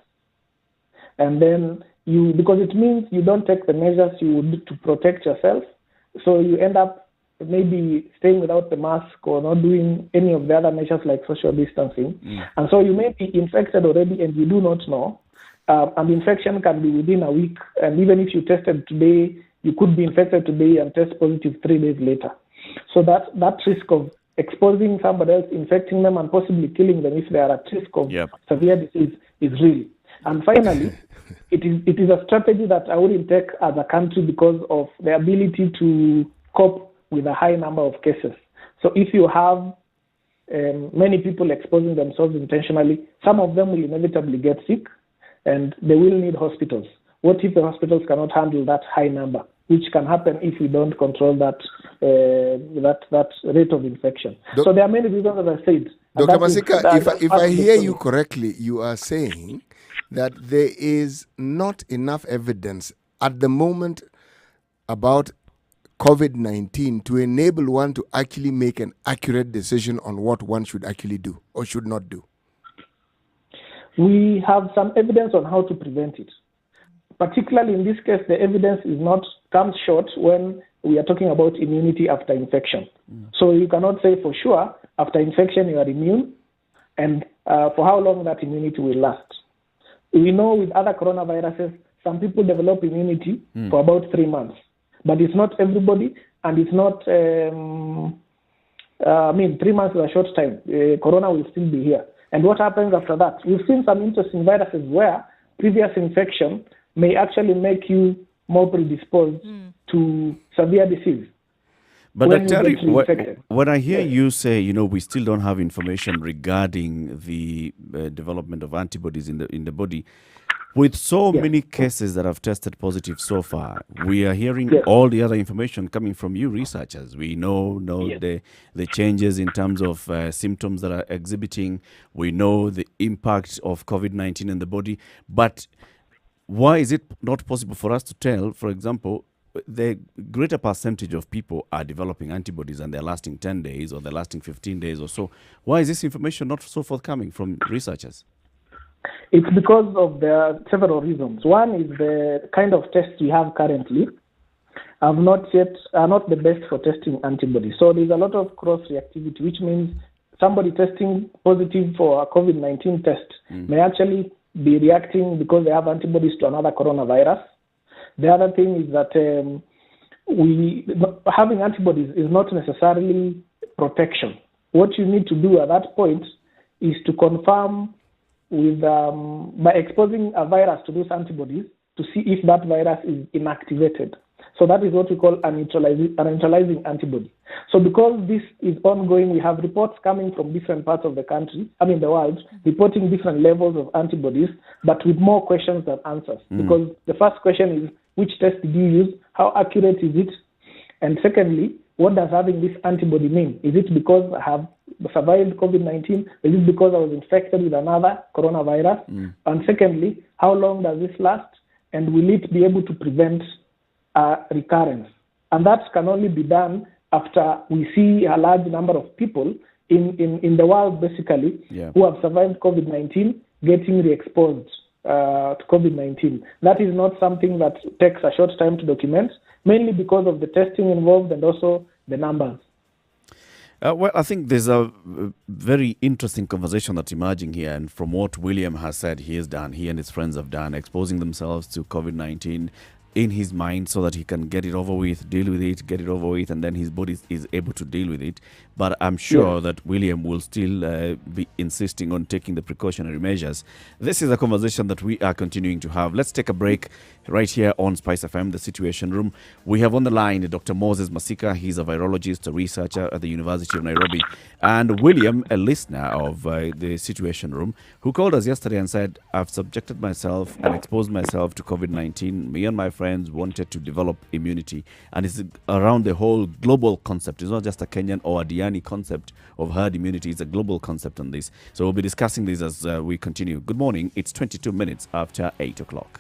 And then because it means you don't take the measures you would to protect yourself, so you end up maybe staying without the mask or not doing any of the other measures like social distancing. And so you may be infected already and you do not know. And infection can be within a week. And even if you tested today, you could be infected today and test positive 3 days later. So that risk of exposing somebody else, infecting them, and possibly killing them if they are at risk of severe disease is real. And finally, it is a strategy that I wouldn't take as a country because of the ability to cope with a high number of cases. So if you have many people exposing themselves intentionally, some of them will inevitably get sick and they will need hospitals. What if the hospitals cannot handle that high number, which can happen if we don't control that rate of infection? So there are many reasons, as I said. Dr. Masika, if I hear you correctly, you are saying that there is not enough evidence at the moment about COVID-19 to enable one to actually make an accurate decision on what one should actually do or should not do. We have some evidence on how to prevent it. Particularly in this case, the evidence comes short when we are talking about immunity after infection. So you cannot say for sure after infection you are immune and for how long that immunity will last. We know with other coronaviruses, some people develop immunity for about 3 months. But it's not everybody, and it's not, 3 months is a short time. Corona will still be here. And what happens after that? We've seen some interesting viruses where previous infection may actually make you more predisposed to severe disease. But Dr. When I hear you say, we still don't have information regarding the development of antibodies in the body, with so many cases that have tested positive so far, we are hearing all the other information coming from you researchers. We know the changes in terms of symptoms that are exhibiting. We know the impact of COVID-19 in the body. But why is it not possible for us to tell, for example, the greater percentage of people are developing antibodies and they're lasting 10 days or they're lasting 15 days or so? Why is this information not so forthcoming from researchers? It's because of the several reasons. One is the kind of tests we have currently are not the best for testing antibodies. So there's a lot of cross-reactivity, which means somebody testing positive for a COVID-19 test may actually be reacting because they have antibodies to another coronavirus. The other thing is that having antibodies is not necessarily protection. What you need to do at that point is to confirm by exposing a virus to those antibodies to see if that virus is inactivated. So that is what we call a neutralizing antibody. So because this is ongoing, we have reports coming from different parts of the world, reporting different levels of antibodies, but with more questions than answers. Because the first question is, which test did you use? How accurate is it? And secondly, what does having this antibody mean? Is it because I have survived COVID-19? Is it because I was infected with another coronavirus? And secondly, how long does this last? And will it be able to prevent recurrence? And that can only be done after we see a large number of people in the world, basically, who have survived COVID-19 getting re-exposed to COVID-19. That is not something that takes a short time to document, mainly because of the testing involved and also the numbers. Well, I think there's a very interesting conversation that's emerging here. And from what William has said he has done, he and his friends have done, exposing themselves to COVID-19 in his mind so that he can get it over with, deal with it, get it over with, and then his body is able to deal with it. But I'm sure that William will still be insisting on taking the precautionary measures. This is a conversation that we are continuing to have. Let's take a break right here on Spice FM, the Situation Room. We have on the line Dr. Moses Masika. He's a virologist, a researcher at the University of Nairobi. And William, a listener of the Situation Room, who called us yesterday and said, I've subjected myself and exposed myself to COVID-19. Me and my friends wanted to develop immunity. And it's around the whole global concept. It's not just a Kenyan or a Diani concept of herd immunity. It's a global concept on this. So we'll be discussing this as we continue. Good morning. It's 22 minutes after 8 o'clock.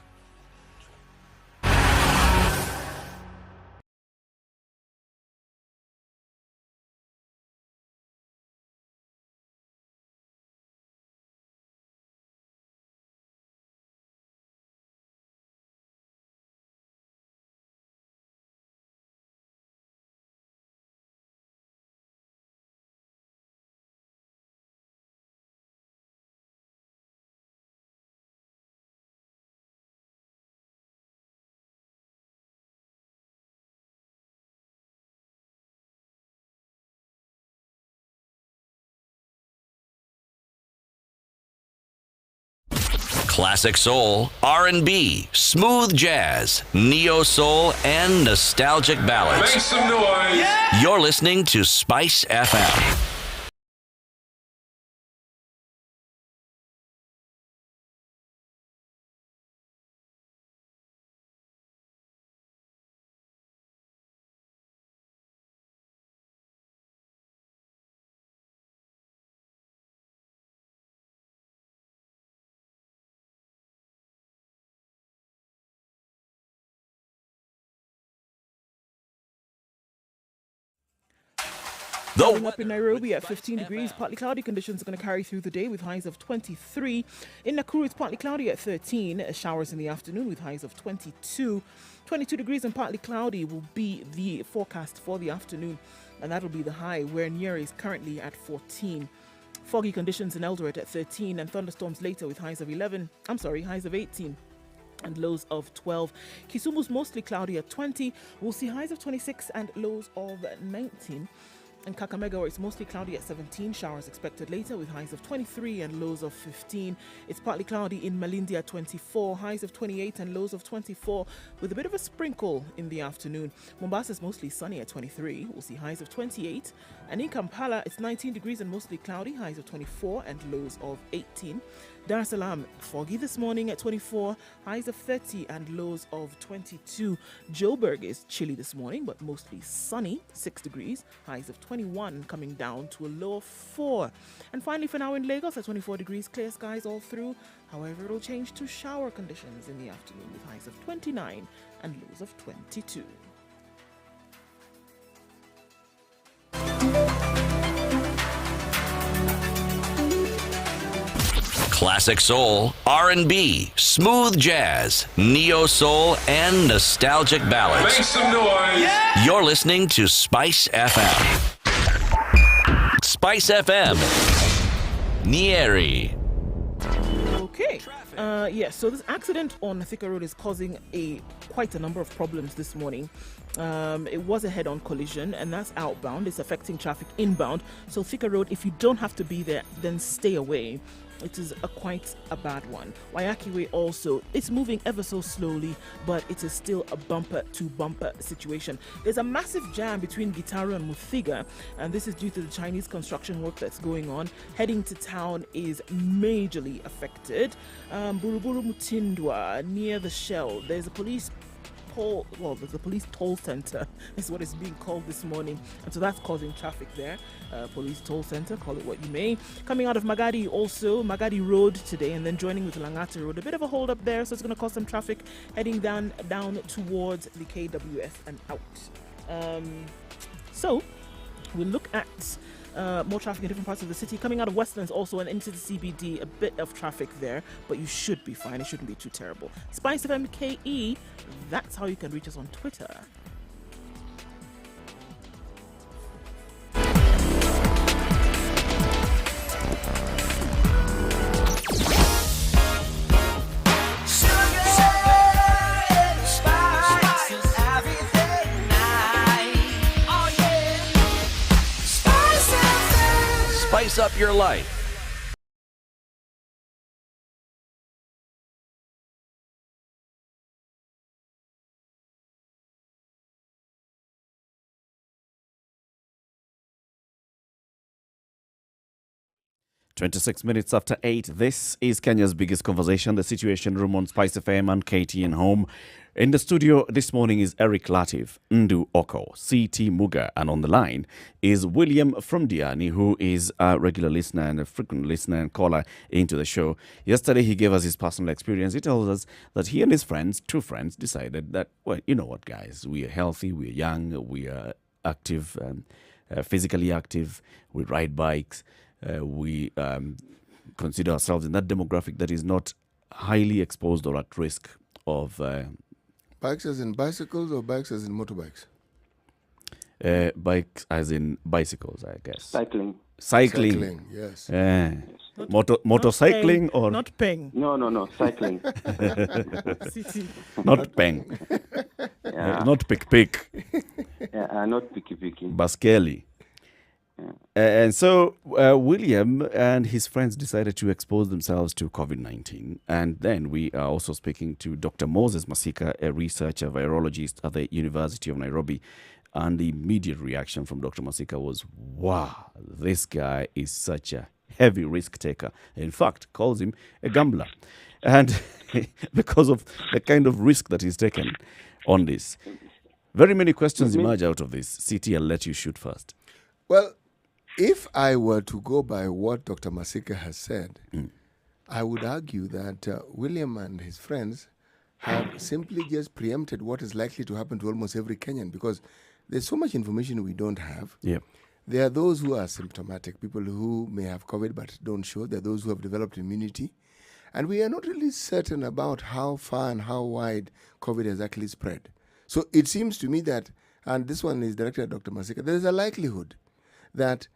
Classic soul, R&B, smooth jazz, neo soul, and nostalgic ballads. Make some noise. Yeah. You're listening to Spice FM. Going up in Nairobi at 15 degrees, partly cloudy conditions are going to carry through the day with highs of 23. In Nakuru, it's partly cloudy at 13. Showers in the afternoon with highs of 22. 22 degrees and partly cloudy will be the forecast for the afternoon, and that'll be the high, where Nyeri is currently at 14. Foggy conditions in Eldoret at 13, and thunderstorms later with highs of 18 and lows of 12. Kisumu's mostly cloudy at 20. We'll see highs of 26 and lows of 19. In Kakamega, where it's mostly cloudy at 17, showers expected later with highs of 23 and lows of 15. It's partly cloudy in Malindi at 24, highs of 28 and lows of 24, with a bit of a sprinkle in the afternoon. Mombasa is mostly sunny at 23. We'll see highs of 28. And in Kampala, it's 19 degrees and mostly cloudy, highs of 24 and lows of 18. Dar es Salaam, foggy this morning at 24, highs of 30 and lows of 22. Joburg is chilly this morning, but mostly sunny, 6 degrees, highs of 21, coming down to a low of 4. And finally, for now in Lagos at 24 degrees, clear skies all through. However, it'll change to shower conditions in the afternoon with highs of 29 and lows of 22. Classic soul, R&B, smooth jazz, neo soul, and nostalgic ballads. Make some noise. Yeah. You're listening to Spice FM. Spice FM. Nyeri. Okay. Yes, so this accident on Thika Road is causing quite a number of problems this morning. It was a head-on collision, and that's outbound. It's affecting traffic inbound. So Thika Road, if you don't have to be there, then stay away. It is quite a bad one. Waiyaki Way also, it's moving ever so slowly, but it is still a bumper-to-bumper situation. There's a massive jam between Gitaru and Muthiga, and this is due to the Chinese construction work that's going on. Heading to town is majorly affected. Buruburu Mutindwa, near the Shell, there's a police toll center is what it's being called this morning, and so that's causing traffic there. Police toll center, call it what you may. Coming out of Magadi, also Magadi Road today, and then joining with Langata Road, a bit of a hold up there, so it's going to cause some traffic heading down towards the KWS and out. So we'll look at more traffic in different parts of the city. Coming out of Westlands also and into the CBD, a bit of traffic there, but you should be fine. It shouldn't be too terrible. Spice of MKE, that's how you can reach us on Twitter. Spice up your life. (26 minutes after 8). This is Kenya's biggest conversation, the Situation Room on Spice FM and KTN Home. In the studio this morning is Eric Latif, Ndu Oko, CT Muga, and on the line is William from Diani, who is a regular listener and a frequent listener and caller into the show. Yesterday, he gave us his personal experience. He tells us that he and his friends, two friends, decided that, well, you know what, guys, we are healthy, we are young, we are active, physically active, we ride bikes, we consider ourselves in that demographic that is not highly exposed or at risk of... Bikes as in bicycles or bikes as in motorbikes? Bikes as in bicycles, I guess. Cycling. Cycling, yes. Motorcycling or... Not peng. No, cycling. Not peng. Yeah. Not pick. Yeah, not picky. Baskeli. And so William and his friends decided to expose themselves to COVID-19. And then we are also speaking to Dr. Moses Masika, a researcher, virologist at the University of Nairobi. And the immediate reaction from Dr. Masika was, wow, this guy is such a heavy risk taker. In fact, calls him a gambler. And because of the kind of risk that he's taken on this. Very many questions emerge out of this. CT, I'll let you shoot first. Well, if I were to go by what Dr. Masika has said, I would argue that William and his friends have simply just preempted what is likely to happen to almost every Kenyan, because there's so much information we don't have. Yeah. There are those who are symptomatic, people who may have COVID but don't show. There are those who have developed immunity. And we are not really certain about how far and how wide COVID has actually spread. So it seems to me that, and this one is directed at Dr. Masika, there is a likelihood that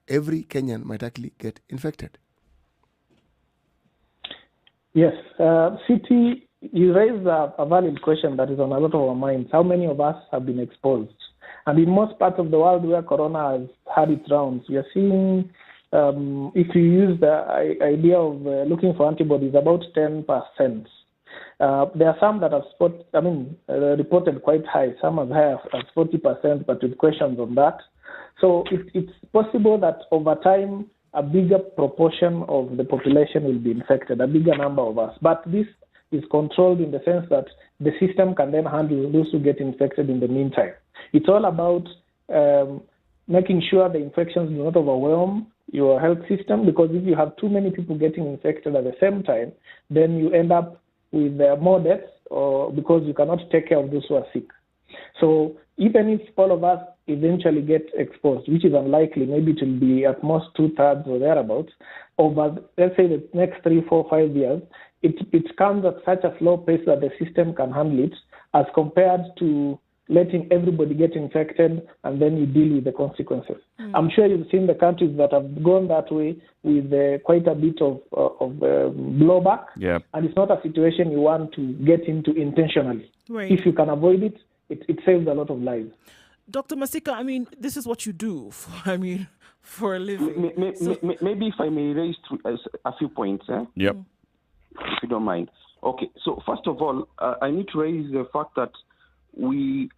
every Kenyan might actually get infected. Yes, CT, you raised a valid question that is on a lot of our minds. How many of us have been exposed? And in most parts of the world where corona has had its rounds, we are seeing, if you use the idea of looking for antibodies, about 10%. There are some that have reported quite high, some as high as 40%, but with questions on that. So it's possible that over time, a bigger proportion of the population will be infected, a bigger number of us. But this is controlled in the sense that the system can then handle those who get infected in the meantime. It's all about making sure the infections do not overwhelm your health system, because if you have too many people getting infected at the same time, then you end up with more deaths, or because you cannot take care of those who are sick. So even if all of us eventually get exposed, which is unlikely, maybe it will be at most 2/3 or thereabouts, over, let's say, the next 3, 4, 5 years, it comes at such a slow pace that the system can handle it, as compared to letting everybody get infected and then you deal with the consequences. I'm sure you've seen the countries that have gone that way with quite a bit of blowback. Yeah. And it's not a situation you want to get into intentionally. Right. If you can avoid it, it saves a lot of lives. Dr. Masika, this is what you do for a living. Maybe if I may raise a few points. Yep. If you don't mind. Okay, so first of all, I need to raise the fact that we've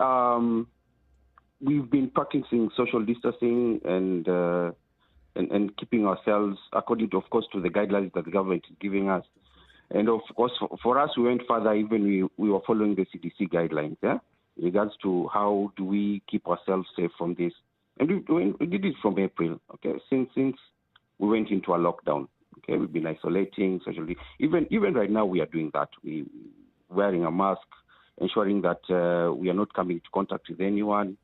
been practicing social distancing and keeping ourselves according to, of course, to the guidelines that the government is giving us. And of course, for us, we went further. Even we were following the CDC guidelines, in regards to how do we keep ourselves safe from this. And we did it from April, okay, since we went into a lockdown. Okay, we've been isolating socially. Even right now, we are doing that. We wearing a mask, ensuring that we are not coming into contact with anyone.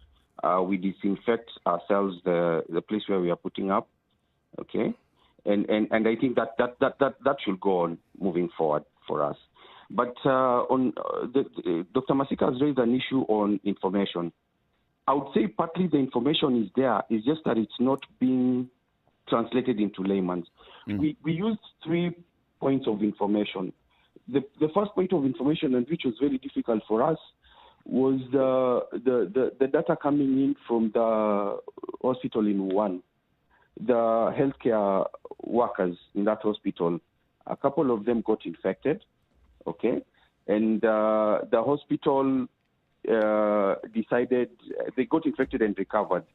We disinfect ourselves, the place where we are putting up. Okay, and I think that should go on moving forward for us. But Dr. Masika has raised an issue on information. I would say partly the information is there. It's just that it's not being translated into layman's. We used 3 points of information. The first point of information, and which was very difficult for us, was the data coming in from the hospital in Wuhan. The healthcare workers in that hospital, a couple of them got infected, okay? And the hospital decided, they got infected and recovered.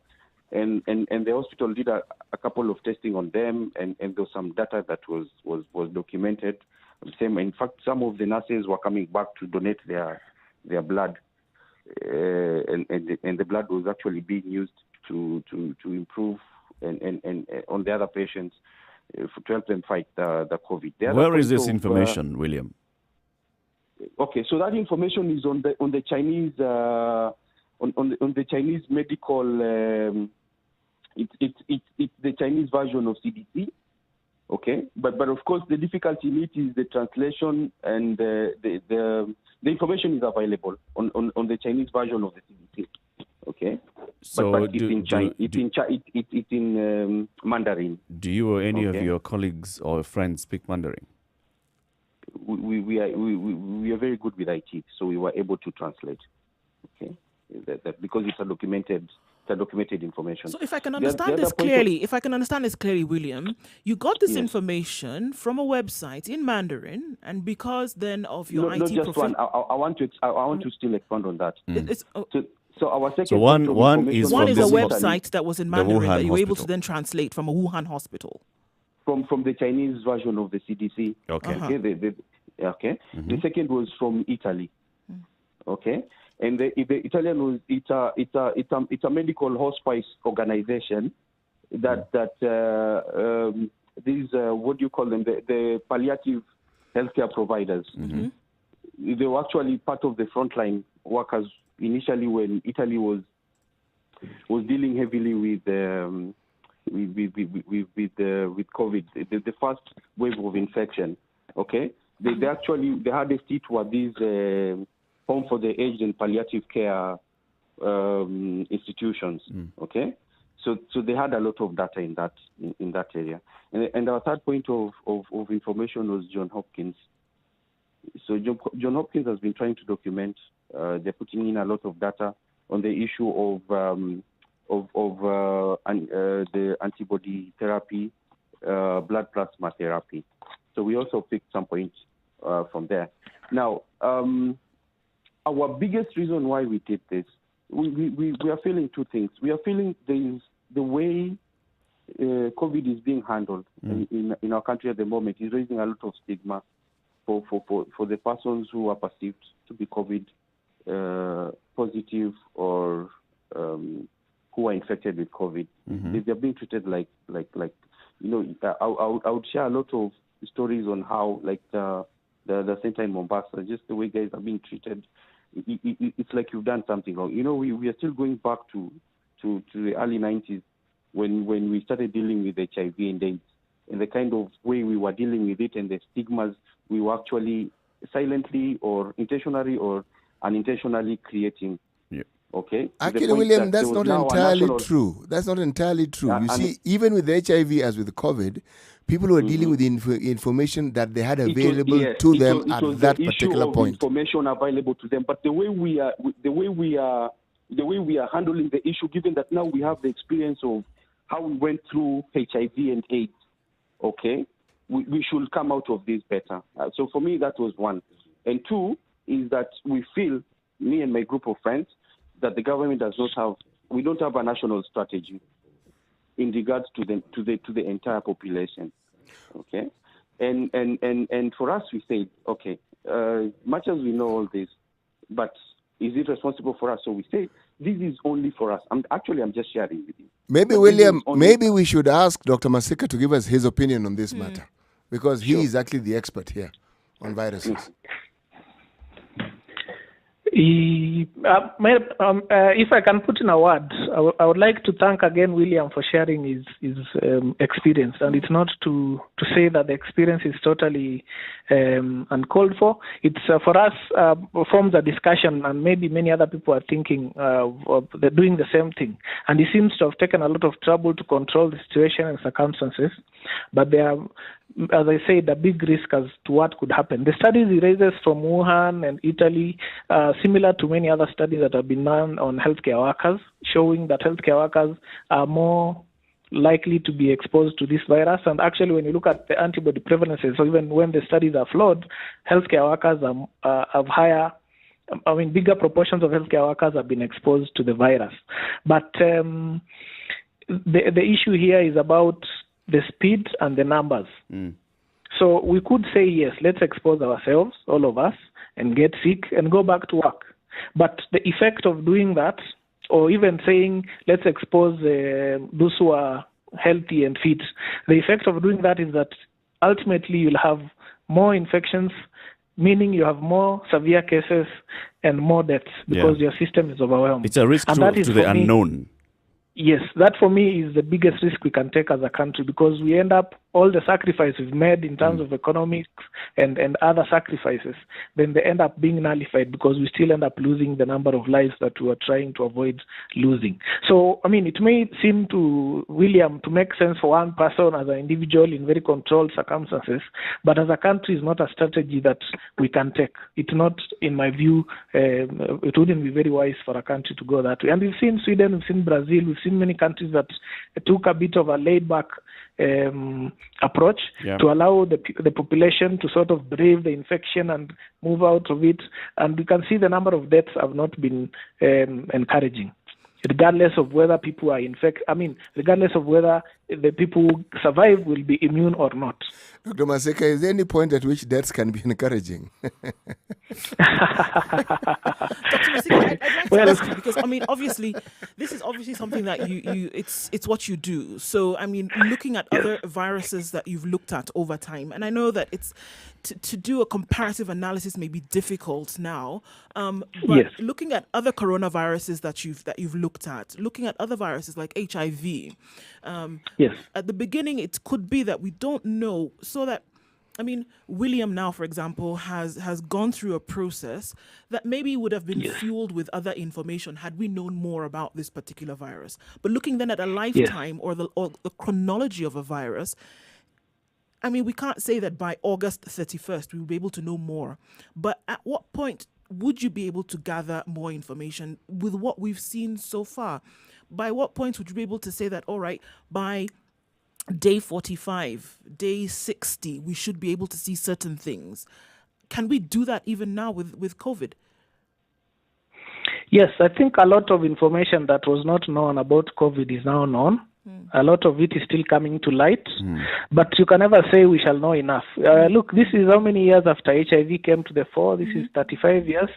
And the hospital did a couple of testing on them, and there was some data that was documented. In fact, some of the nurses were coming back to donate their blood, and the blood was actually being used to improve and on the other patients to help them fight the COVID. Where is this information, William? Okay, so that information is on the Chinese on the Chinese medical. It's the Chinese version of CDC. Okay, but of course the difficulty in it is the translation, and the information is available on the Chinese version of the CDC. Okay, so but it's in Mandarin. Do you or any of your colleagues or friends speak Mandarin? We are very good with IT, so we were able to translate. Okay, that because it's a documented documented information. So if I can The understand other this point clearly, William, you got this Yes. information from a website in Mandarin, and because then of your not IT just one. I want to still expand on that. So our second So one point of one information is one from is a this website that was in the Mandarin Wuhan that you were able to hospital. then translate from a Wuhan hospital. from the Chinese version of the CDC. Okay. Uh-huh. Okay. Okay. The second was from Italy. Okay. And the Italian was it's a medical hospice organization that these what do you call them, the palliative healthcare providers. They were actually part of the frontline workers initially when Italy was dealing heavily with COVID, the first wave of infection. Okay, they the hardest hit were these home for the aged and palliative care institutions. Okay, so they had a lot of data in that area. And our third point of information was Johns Hopkins. So Johns Hopkins has been trying to document. They're putting in a lot of data on the issue of the antibody therapy, blood plasma therapy. So we also picked some points from there. Now, our biggest reason why we did this, we are feeling two things. We are feeling the way COVID is being handled in our country at the moment is raising a lot of stigma for the persons who are perceived to be COVID positive or who are infected with COVID. They're being treated like I would share a lot of stories on how the center in Mombasa, just the way guys are being treated. It's like you've done something wrong. We are still going back to the early 90s when we started dealing with HIV and AIDS, and the kind of way we were dealing with it and the stigmas we were actually silently or intentionally or unintentionally creating. Okay. Actually, William, that's not entirely true. That's not entirely true. You see, even with HIV as with COVID, people were dealing with information that they had available to them at that particular point. Information available to them, but the way we are handling the issue, given that now we have the experience of how we went through HIV and AIDS, okay, we should come out of this better. So for me, that was one. And two is that we feel, me and my group of friends, that the government we don't have a national strategy in regards to the entire population. Okay, and for us, we said, okay, much as we know all this, but is it responsible for us? So we say this is only for us. I'm just sharing with you. Maybe, William, maybe we should ask Dr. Masika to give us his opinion on this matter, because he is actually the expert here on viruses. If I can put in a word, I would like to thank again William for sharing his experience. And it's not to say that the experience is totally uncalled for. It's for us forms a discussion, and maybe many other people are thinking of doing the same thing. And he seems to have taken a lot of trouble to control the situation and circumstances. But there are, as I said, a big risk as to what could happen. The studies he raises from Wuhan and Italy, similar to many other studies that have been done on healthcare workers, showing that healthcare workers are more likely to be exposed to this virus. And actually, when you look at the antibody prevalences, so even when the studies are flawed, healthcare workers have bigger proportions of healthcare workers have been exposed to the virus. But the issue here is about the speed and the numbers. So we could say, yes, let's expose ourselves, all of us, and get sick and go back to work. But the effect of doing that, or even saying, let's expose those who are healthy and fit, the effect of doing that is that ultimately you'll have more infections, meaning you have more severe cases and more deaths because your system is overwhelmed. It's a risk to the unknown. Yes, that for me is the biggest risk we can take as a country, because we end up all the sacrifice we've made in terms of economics and other sacrifices, then they end up being nullified because we still end up losing the number of lives that we are trying to avoid losing. So, I mean, it may seem to William to make sense for one person as an individual in very controlled circumstances, but as a country, it's not a strategy that we can take. It's not, in my view, it wouldn't be very wise for a country to go that way. And we've seen Sweden, we've seen Brazil, we've seen many countries that took a bit of a laid-back approach to allow the population to sort of brave the infection and move out of it. And we can see the number of deaths have not been encouraging, regardless of whether people are infected. I mean, regardless of whether the people who survive will be immune or not. Dr. Maseka, is there any point at which deaths can be encouraging? Dr. Maseka, I'd like to ask you, because I mean, obviously, this is obviously something that it's what you do. So, I mean, looking at other viruses that you've looked at over time, and I know that it's to do a comparative analysis may be difficult now, but looking at other coronaviruses that you've looked at, looking at other viruses like HIV, at the beginning, it could be that we don't know. So that, I mean, William now, for example, has gone through a process that maybe would have been fueled with other information had we known more about this particular virus. But looking then at a lifetime or the chronology of a virus, I mean, we can't say that by August 31st we will be able to know more. But at what point would you be able to gather more information with what we've seen so far? By what point would you be able to say that, all right, by day 45, day 60, we should be able to see certain things? Can we do that even now with COVID? Yes, I think a lot of information that was not known about COVID is now known. A lot of it is still coming to light, but you can never say we shall know enough. Look, this is how many years after HIV came to the fore. This is 35 years.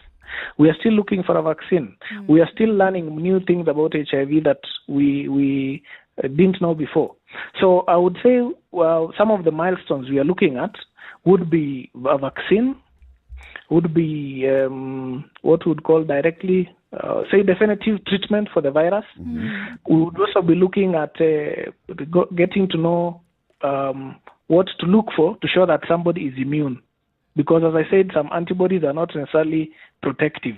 We are still looking for a vaccine. We are still learning new things about HIV that we didn't know before. So I would say some of the milestones we are looking at would be a vaccine, would be what we would call directly, say, definitive treatment for the virus. We would also be looking at getting to know what to look for to show that somebody is immune. Because, as I said, some antibodies are not necessarily protective.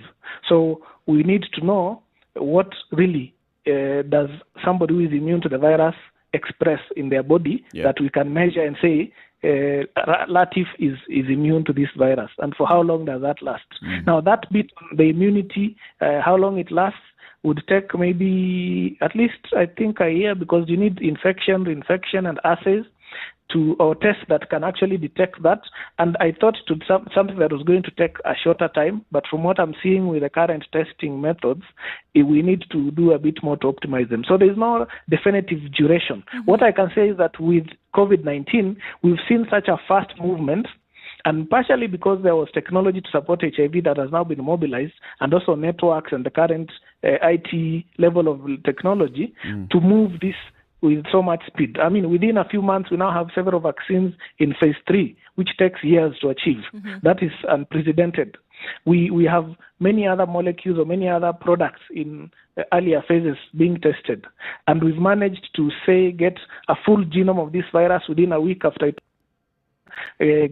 So we need to know what really does somebody who is immune to the virus express in their body that we can measure and say, Latif is immune to this virus. And for how long does that last? Now, that bit on the immunity, how long it lasts, would take maybe at least, I think, a year, because you need infection, reinfection, and assays or tests that can actually detect that. And I thought to something that was going to take a shorter time, but from what I'm seeing with the current testing methods, we need to do a bit more to optimize them. So there's no definitive duration. What I can say is that with COVID-19, we've seen such a fast movement, and partially because there was technology to support HIV that has now been mobilized, and also networks and the current IT level of technology to move this with so much speed. I mean, within a few months, we now have several vaccines in phase 3, which takes years to achieve. That is unprecedented. We have many other molecules or many other products in earlier phases being tested. And we've managed to, say, get a full genome of this virus within a week after it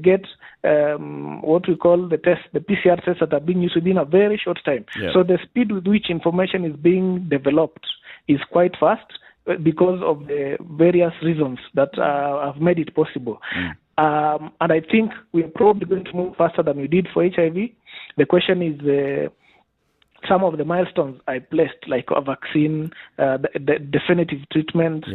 get what we call the PCR tests that are being used within a very short time. So the speed with which information is being developed is quite fast, because of the various reasons that have made it possible. And I think we're probably going to move faster than we did for HIV. The question is some of the milestones I placed, like a vaccine, the definitive treatment,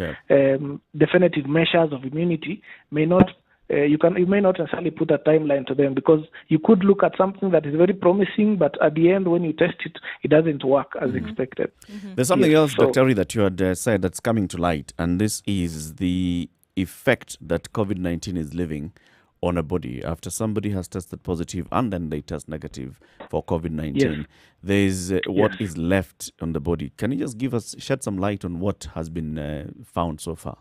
definitive measures of immunity, may not you may not necessarily put a timeline to them, because you could look at something that is very promising, but at the end, when you test it, it doesn't work as expected. There's something else, Dr. Ari, that you had said that's coming to light, and this is the effect that COVID-19 is leaving on a body. After somebody has tested positive and then they test negative for COVID-19, there's what is left on the body. Can you just shed some light on what has been found so far?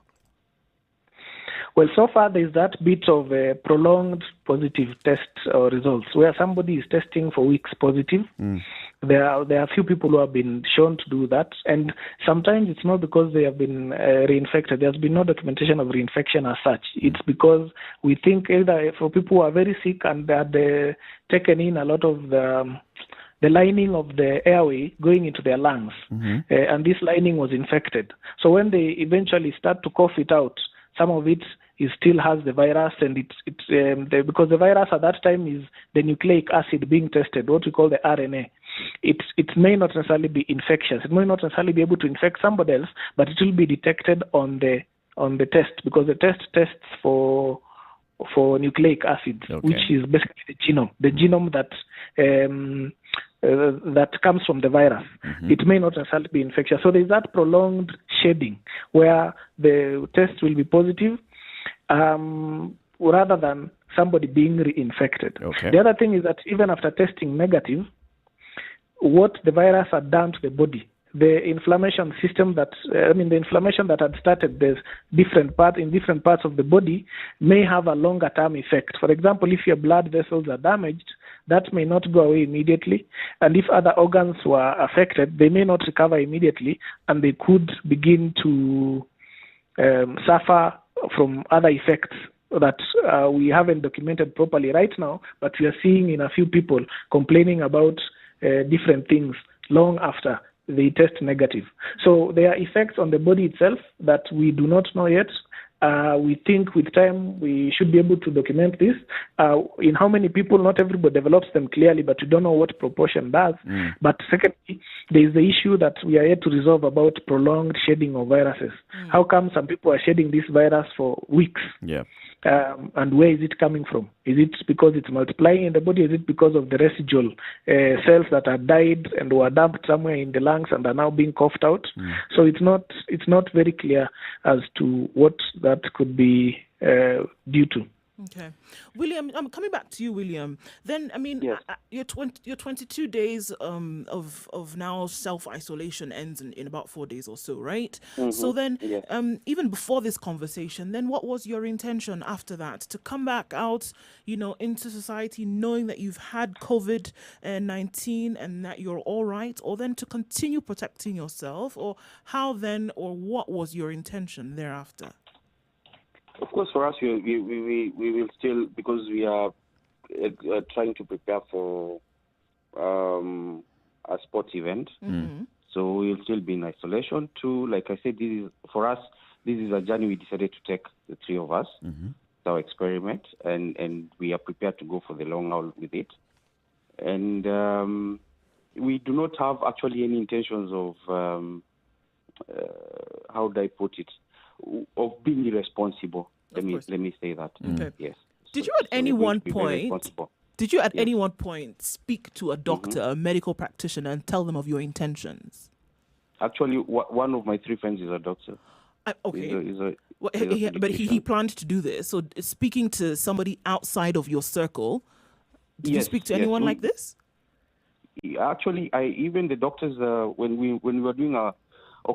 Well, so far there's that bit of prolonged positive test results where somebody is testing for weeks positive. There are a few people who have been shown to do that, and sometimes it's not because they have been reinfected. There's been no documentation of reinfection as such. It's because we think either for people who are very sick and they had taken in a lot of the lining of the airway going into their lungs, and this lining was infected. So when they eventually start to cough it out, some of it still has the virus, and because the virus at that time is the nucleic acid being tested, what we call the RNA. It may not necessarily be infectious. It may not necessarily be able to infect somebody else, but it will be detected on the test, because the test tests for nucleic acids, which is basically the genome that comes from the virus. It may not necessarily be infectious. So there's that prolonged shedding where the test will be positive rather than somebody being reinfected. The other thing is that even after testing negative, what the virus had done to the body, the inflammation system the inflammation that had started in different parts of the body may have a longer term effect. For example, if your blood vessels are damaged, that may not go away immediately. And if other organs were affected, they may not recover immediately, and they could begin to suffer from other effects that we haven't documented properly right now, but we are seeing in a few people complaining about different things long after they test negative. So there are effects on the body itself that we do not know yet. We think with time we should be able to document this. In how many people, not everybody develops them clearly, but we don't know what proportion does. But secondly, there is the issue that we are yet to resolve about prolonged shedding of viruses. How come some people are shedding this virus for weeks? And where is it coming from? Is it because it's multiplying in the body? Is it because of the residual cells that are died and were dumped somewhere in the lungs and are now being coughed out? So it's not very clear as to what that could be due to. Okay, William, I'm coming back to you, William. Then, I mean, your 22 days of now self-isolation ends in about 4 days or so, right? So then, even before this conversation, then what was your intention after that? To come back out, into society knowing that you've had COVID-19 and that you're all right, or then to continue protecting yourself, or how then, or what was your intention thereafter? Of course, for us, we will still, because we are trying to prepare for a sports event. So we will still be in isolation too. Like I said, this is a journey we decided to take, the three of us. It's our experiment, and we are prepared to go for the long haul with it. And we do not have actually any intentions of, how do I put it, of being irresponsible. Let me say that. Yes. Did you at any one point speak to a doctor, a medical practitioner, and tell them of your intentions? Actually, one of my three friends is a doctor. But he planned to do this. So speaking to somebody outside of your circle, did you speak to anyone like this? Actually, even the doctors, when we were doing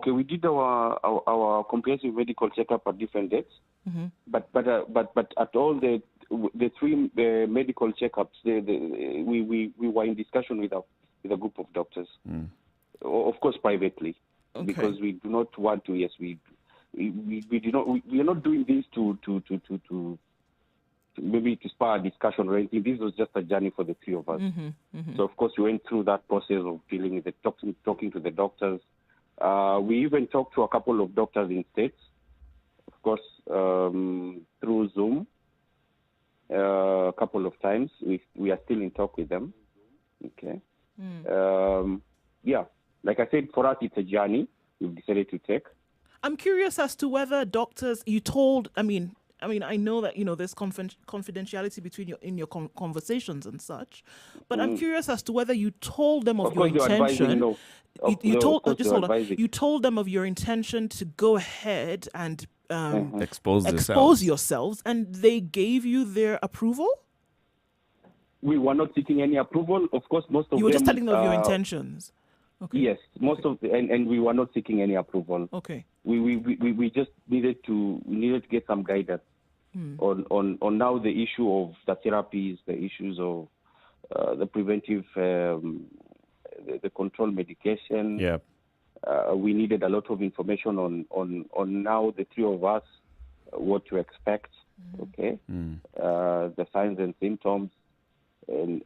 we did our comprehensive medical checkup at different dates, but at all the three medical checkups, we were in discussion with a group of doctors, of course privately, because we do not want to. Yes, we are not doing this to maybe to spur a discussion or anything. This was just a journey for the three of us. So of course we went through that process of dealing with talking to the doctors. We even talked to a couple of doctors in States, of course, through Zoom a couple of times. We are still in talk with them. Okay. Like I said, for us, it's a journey we've decided to take. I'm curious as to whether doctors, I mean, I know that, there's confidentiality between your conversations and such, but I'm curious as to whether you told them of your intention. You told them of your intention to go ahead and expose yourselves, and they gave you their approval? We were not seeking any approval. Of course, most of them... You were just telling them of your intentions. Okay. Yes, and we were not seeking any approval. Okay. We just needed to get some guidance. on now the issue of the therapies, the issues of the preventive, the control medication. Yeah. We needed a lot of information on now the three of us, what to expect, okay, the signs and symptoms, and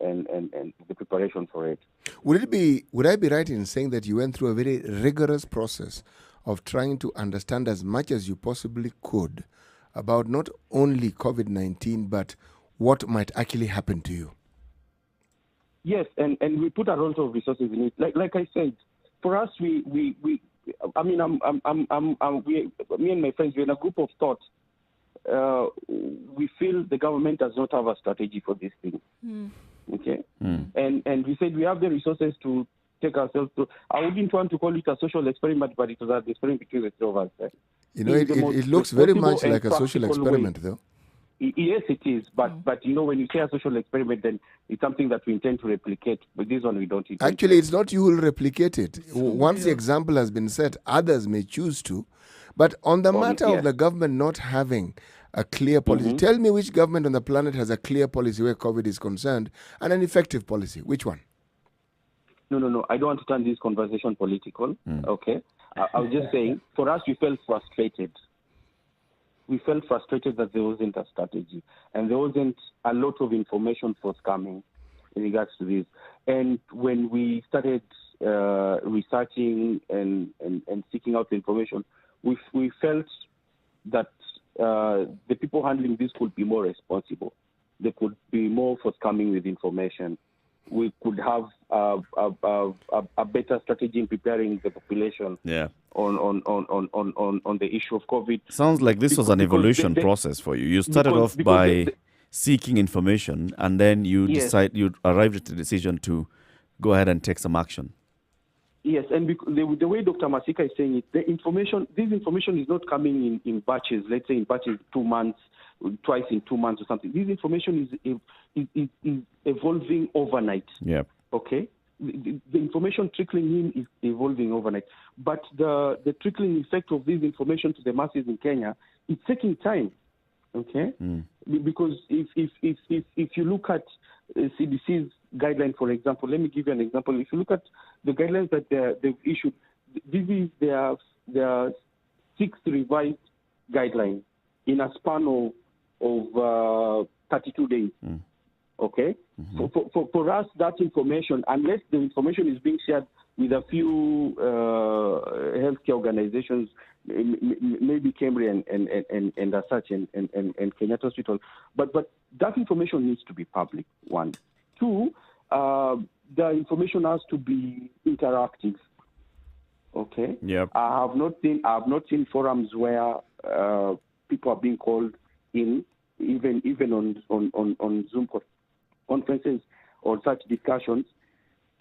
the preparation for it. Would I be right in saying that you went through a very rigorous process of trying to understand as much as you possibly could about not only COVID-19 but what might actually happen to you? Yes, and we put a lot of resources in it. Like I said, for us, me and my friends, we're in a group of thought. We feel the government does not have a strategy for this thing. Okay, and we said we have the resources to take ourselves to. I wouldn't want to call it a social experiment, but it was an experiment between the two of us. You know, it looks very much like a social experiment, though. Yes, it is. But you know, when you say a social experiment, then it's something that we intend to replicate. But this one we don't. Actually, it's not you who will replicate it. Once the example has been set, others may choose to. But on the matter of the government not having a clear policy, tell me which government on the planet has a clear policy where COVID is concerned and an effective policy. Which one? No. I don't want to turn this conversation political. Okay. I was just saying, for us, we felt frustrated. We felt frustrated that there wasn't a strategy and there wasn't a lot of information forthcoming in regards to this. And when we started researching and seeking out the information, we felt that the people handling this could be more responsible. They could be more forthcoming with information. We could have a better strategy in preparing the population on the issue of COVID. Sounds like this was an evolution process for you. You started off by seeking information, and then you you arrived at the decision to go ahead and take some action. Yes, and the way Dr. Masika is saying it, this information is not coming in batches. Let's say in batches 2 months, twice in 2 months or something. This information is evolving overnight. Yeah. Okay. The information trickling in is evolving overnight, but the trickling effect of this information to the masses in Kenya, it's taking time. Okay. Because if you look at CDC's guideline, for example, let me give you an example. If you look at the guidelines that they've issued, this is their 6th revised guideline in a span of 32 days. Okay? For us, that information, unless the information is being shared with a few healthcare organizations, maybe Cambridge and as such, and Kenyatta Hospital, but that information needs to be public, one. Two, the information has to be interactive. Okay. Yep. I have not seen forums where people are being called in, even on Zoom conferences or such discussions,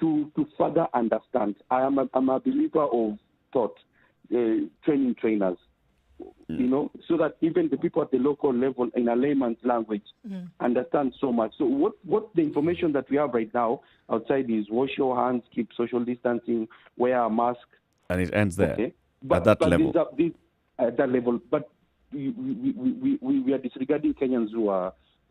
to further understand. I'm a believer of thought, training trainers. You know, so that even the people at the local level, in a layman's language, understand so much. So what the information that we have right now outside is wash your hands, keep social distancing, wear a mask. And it ends there, okay? at that level. At that level. But we are disregarding Kenyans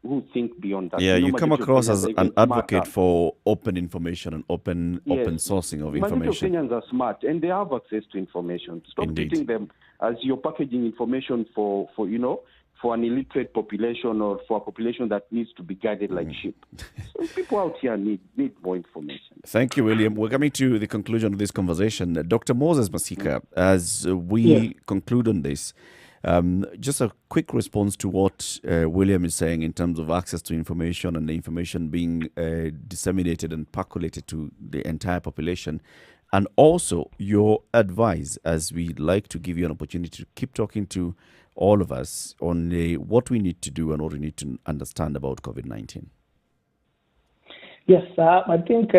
who think beyond that. Yeah, you come across as an advocate for open information and open sourcing of information. Majority of Kenyans are smart and they have access to information. Stop treating them as you're packaging information for an illiterate population or for a population that needs to be guided like sheep. So people out here need more information. Thank you, William. We're coming to the conclusion of this conversation. Dr. Moses Masika, as we conclude on this, just a quick response to what William is saying in terms of access to information and the information being disseminated and percolated to the entire population. And also your advice, as we'd like to give you an opportunity to keep talking to all of us on what we need to do and what we need to understand about COVID-19. Yes, I think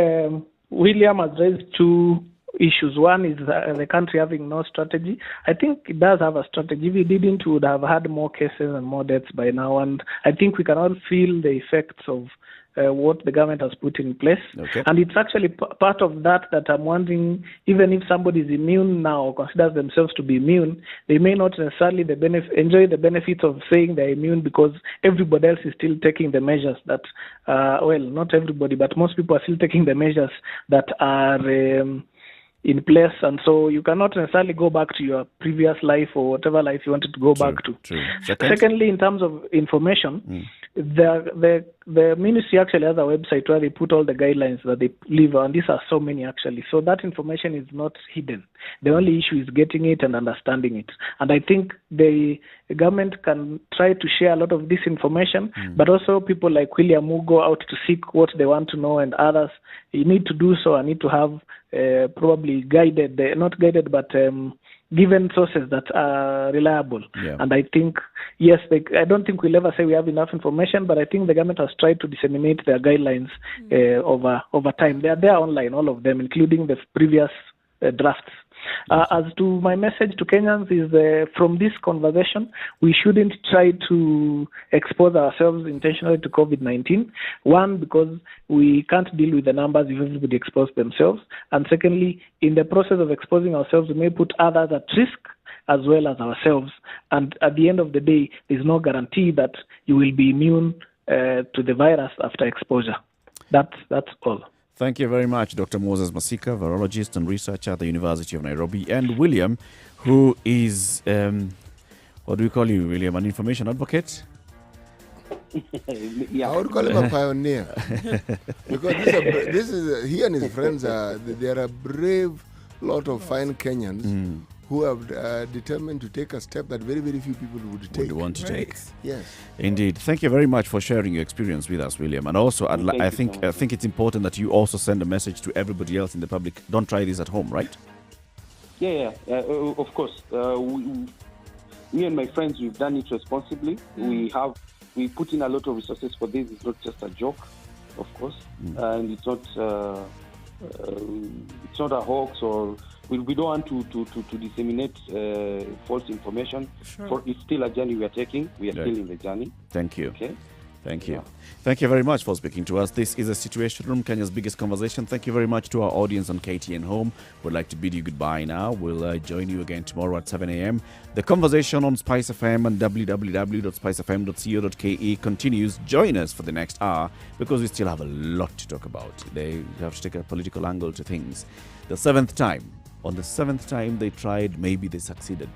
William has raised two issues. One is the country having no strategy. I think it does have a strategy. If it didn't, we would have had more cases and more deaths by now. And I think we can all feel the effects of what the government has put in place. Okay. And it's actually part of that I'm wondering, even if somebody is immune now or considers themselves to be immune, they may not necessarily enjoy the benefits of saying they're immune because everybody else is still taking the measures that, not everybody, but most people are still taking the measures that are in place, and so you cannot necessarily go back to your previous life or whatever life you wanted to go back to. True. Secondly, in terms of information, the ministry actually has a website where they put all the guidelines that they leave, and these are so many actually. So that information is not hidden. The only issue is getting it and understanding it. And I think the government can try to share a lot of this information, but also people like William who go out to seek what they want to know, and others, you need to do so and need to have probably guided, not guided, but given sources that are reliable. Yeah. And I think, yes, I don't think we'll ever say we have enough information, but I think the government has tried to disseminate their guidelines over time. They are there online, all of them, including the previous drafts. As to my message to Kenyans is from this conversation, we shouldn't try to expose ourselves intentionally to COVID-19. One, because we can't deal with the numbers if everybody exposed themselves. And secondly, in the process of exposing ourselves, we may put others at risk as well as ourselves. And at the end of the day, there's no guarantee that you will be immune to the virus after exposure. That's all. Thank you very much, Dr. Moses Masika, virologist and researcher at the University of Nairobi, and William, who is, what do we call you, William, an information advocate? I would call him a pioneer. Because he and his friends they are a brave lot of fine Kenyans who have determined to take a step that very, very few people would want to take. Yes. Indeed. Thank you very much for sharing your experience with us, William. And also, I think it's important that you also send a message to everybody else in the public. Don't try this at home, right? Yeah, of course. Me and my friends, we've done it responsibly. We put in a lot of resources for this. It's not just a joke, of course, and it's not a hoax, or we don't want to disseminate false information. Sure. It's still a journey we are taking. We are still in the journey. Thank you. Okay. Thank you. Thank you very much for speaking to us. This is a Situation Room, Kenya's biggest conversation. Thank you very much to our audience on KTN Home. We'd like to bid you goodbye now. We'll join you again tomorrow at 7 a.m. The conversation on Spice FM and www.spicefm.co.ke continues. Join us for the next hour because we still have a lot to talk about. They have to take a political angle to things. On the seventh time they tried, maybe they succeeded.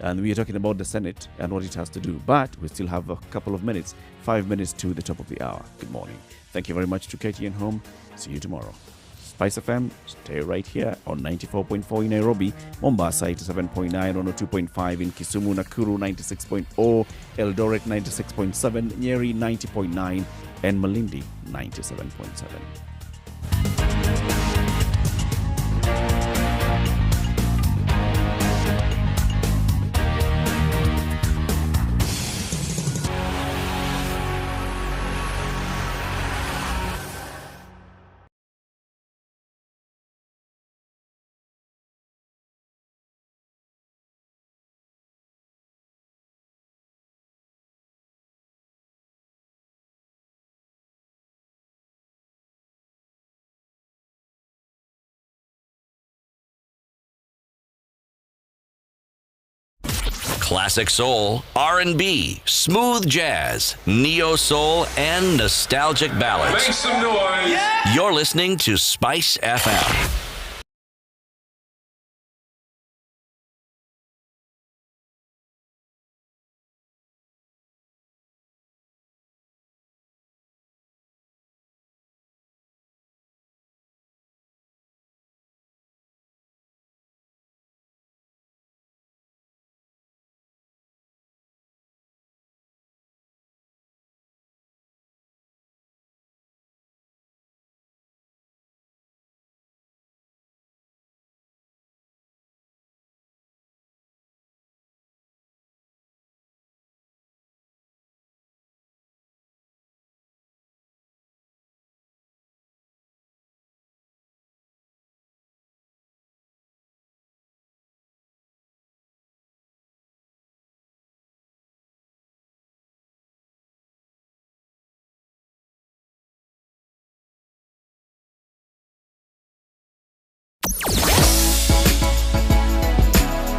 And we are talking about the Senate and what it has to do. But we still have a couple of minutes, 5 minutes to the top of the hour. Good morning. Thank you very much to KTN Home. See you tomorrow. Spice FM, stay right here on 94.4 in Nairobi, Mombasa 87.9, 102.5 in Kisumu, Nakuru 96.0, Eldoret 96.7, Nyeri 90.9, and Malindi 97.7. Classic soul, R&B, smooth jazz, neo soul, and nostalgic ballads. Make some noise. Yeah. You're listening to Spice FM.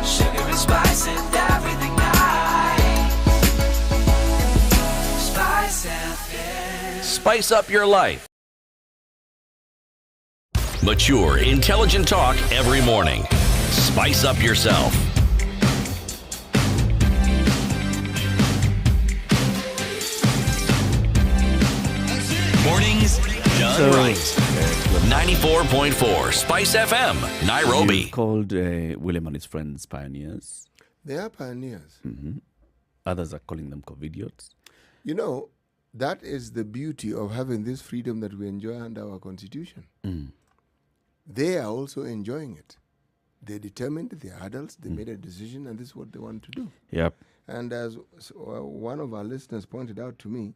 Sugar and spice and everything nice. Spice FM. Spice up your life. Mature, intelligent talk every morning. Spice up yourself. Mornings done right. 94.4 Spice FM, Nairobi. You called William and his friends pioneers. They are pioneers. Others are calling them COVIDiots. You know, that is the beauty of having this freedom that we enjoy under our constitution. They are also enjoying it. They determined, they're adults, they made a decision, and this is what they want to do. Yep. And as one of our listeners pointed out to me,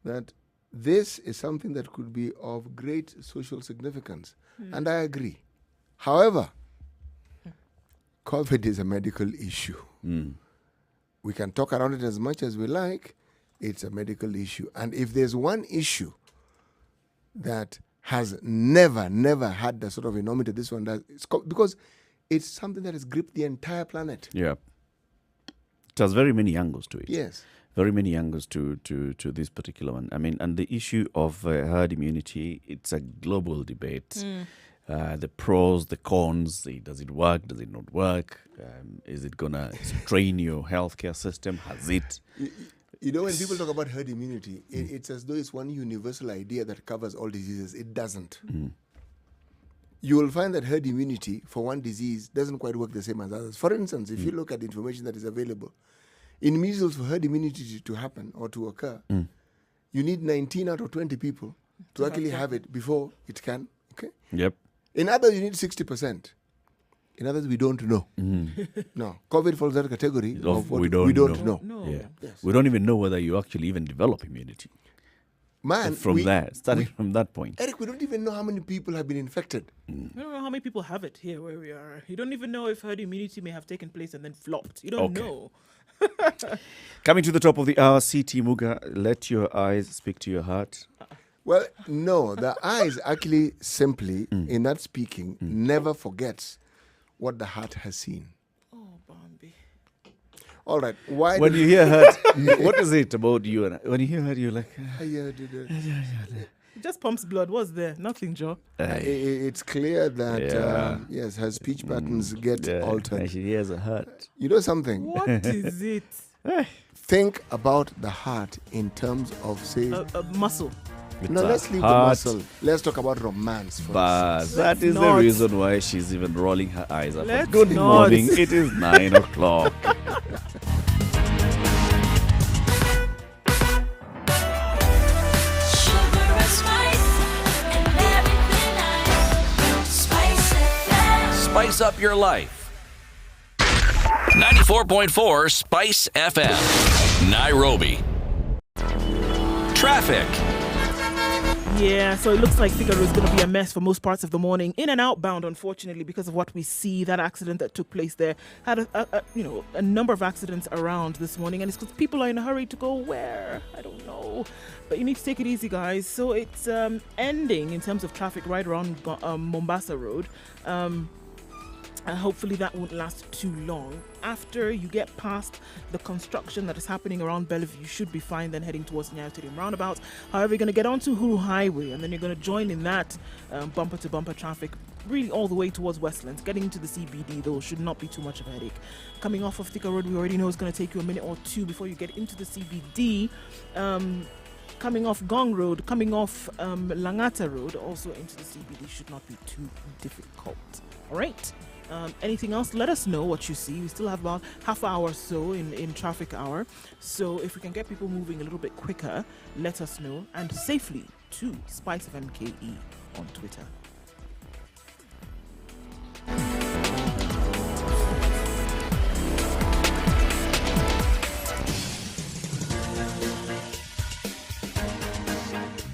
that this is something that could be of great social significance. And I agree. However, COVID is a medical issue. We can talk around it as much as we like. It's a medical issue. And if there's one issue that has never had the sort of enormity this one does, because it's something that has gripped the entire planet. Yeah. It has very many angles to it. Yes. Very many angles to this particular one. I mean, and the issue of herd immunity, it's a global debate. The pros, the cons, does it work, does it not work? Is it going to strain your healthcare system? Has it? You know, when people talk about herd immunity, it's as though it's one universal idea that covers all diseases. It doesn't. You will find that herd immunity for one disease doesn't quite work the same as others. For instance, if you look at the information that is available, in measles, for herd immunity to happen or to occur, you need 19 out of 20 people to actually have it before it can. Okay. Yep. In others, you need 60%. In others, we don't know. No. COVID falls that category of what we don't know. Yeah. Yes. We don't even know whether you actually even develop immunity. Man, starting from that point. Eric, we don't even know how many people have been infected. We don't know how many people have it here where we are. You don't even know if herd immunity may have taken place and then flopped. You don't know. Coming to the top of the hour, CT Muga, let your eyes speak to your heart. Well, no, the eyes actually simply, in that speaking, never forgets what the heart has seen. Oh, Bambi. All right. Why? When you hear hurt, what is it about you? And when you hear hurt, you're like... It just pumps blood. What's there? Nothing, Joe. It's clear that, yes, her speech patterns get altered. And she hears a hurt. You know something? What is it? Think about the heart in terms of, say... A muscle. No, let's leave the muscle. Let's talk about romance first. But that is the reason why she's even rolling her eyes up. Let's Good not. morning. It is 9 o'clock. Sugar and spice and everything nice. Spice FM. Spice up your life. 94.4 Spice FM, Nairobi. Traffic. Yeah, so it looks like Thika Road is going to be a mess for most parts of the morning. In and outbound, unfortunately, because of what we see, that accident that took place there had a number of accidents around this morning, and it's because people are in a hurry to go where? I don't know. But you need to take it easy, guys. So it's ending in terms of traffic right around Mombasa Road. And hopefully that won't last too long. After you get past the construction that is happening around Bellevue, you should be fine then heading towards Nyeri Stadium roundabout. However, you're going to get onto Huru Highway and then you're going to join in that bumper-to-bumper traffic really all the way towards Westlands. Getting into the CBD, though, should not be too much of a headache. Coming off of Thika Road, we already know it's going to take you a minute or two before you get into the CBD. Coming off Gong Road, coming off Langata Road, also into the CBD should not be too difficult. All right. Anything else? Let us know what you see. We still have about half an hour or so in traffic hour. So if we can get people moving a little bit quicker, let us know. And safely to Spice of MKE on Twitter.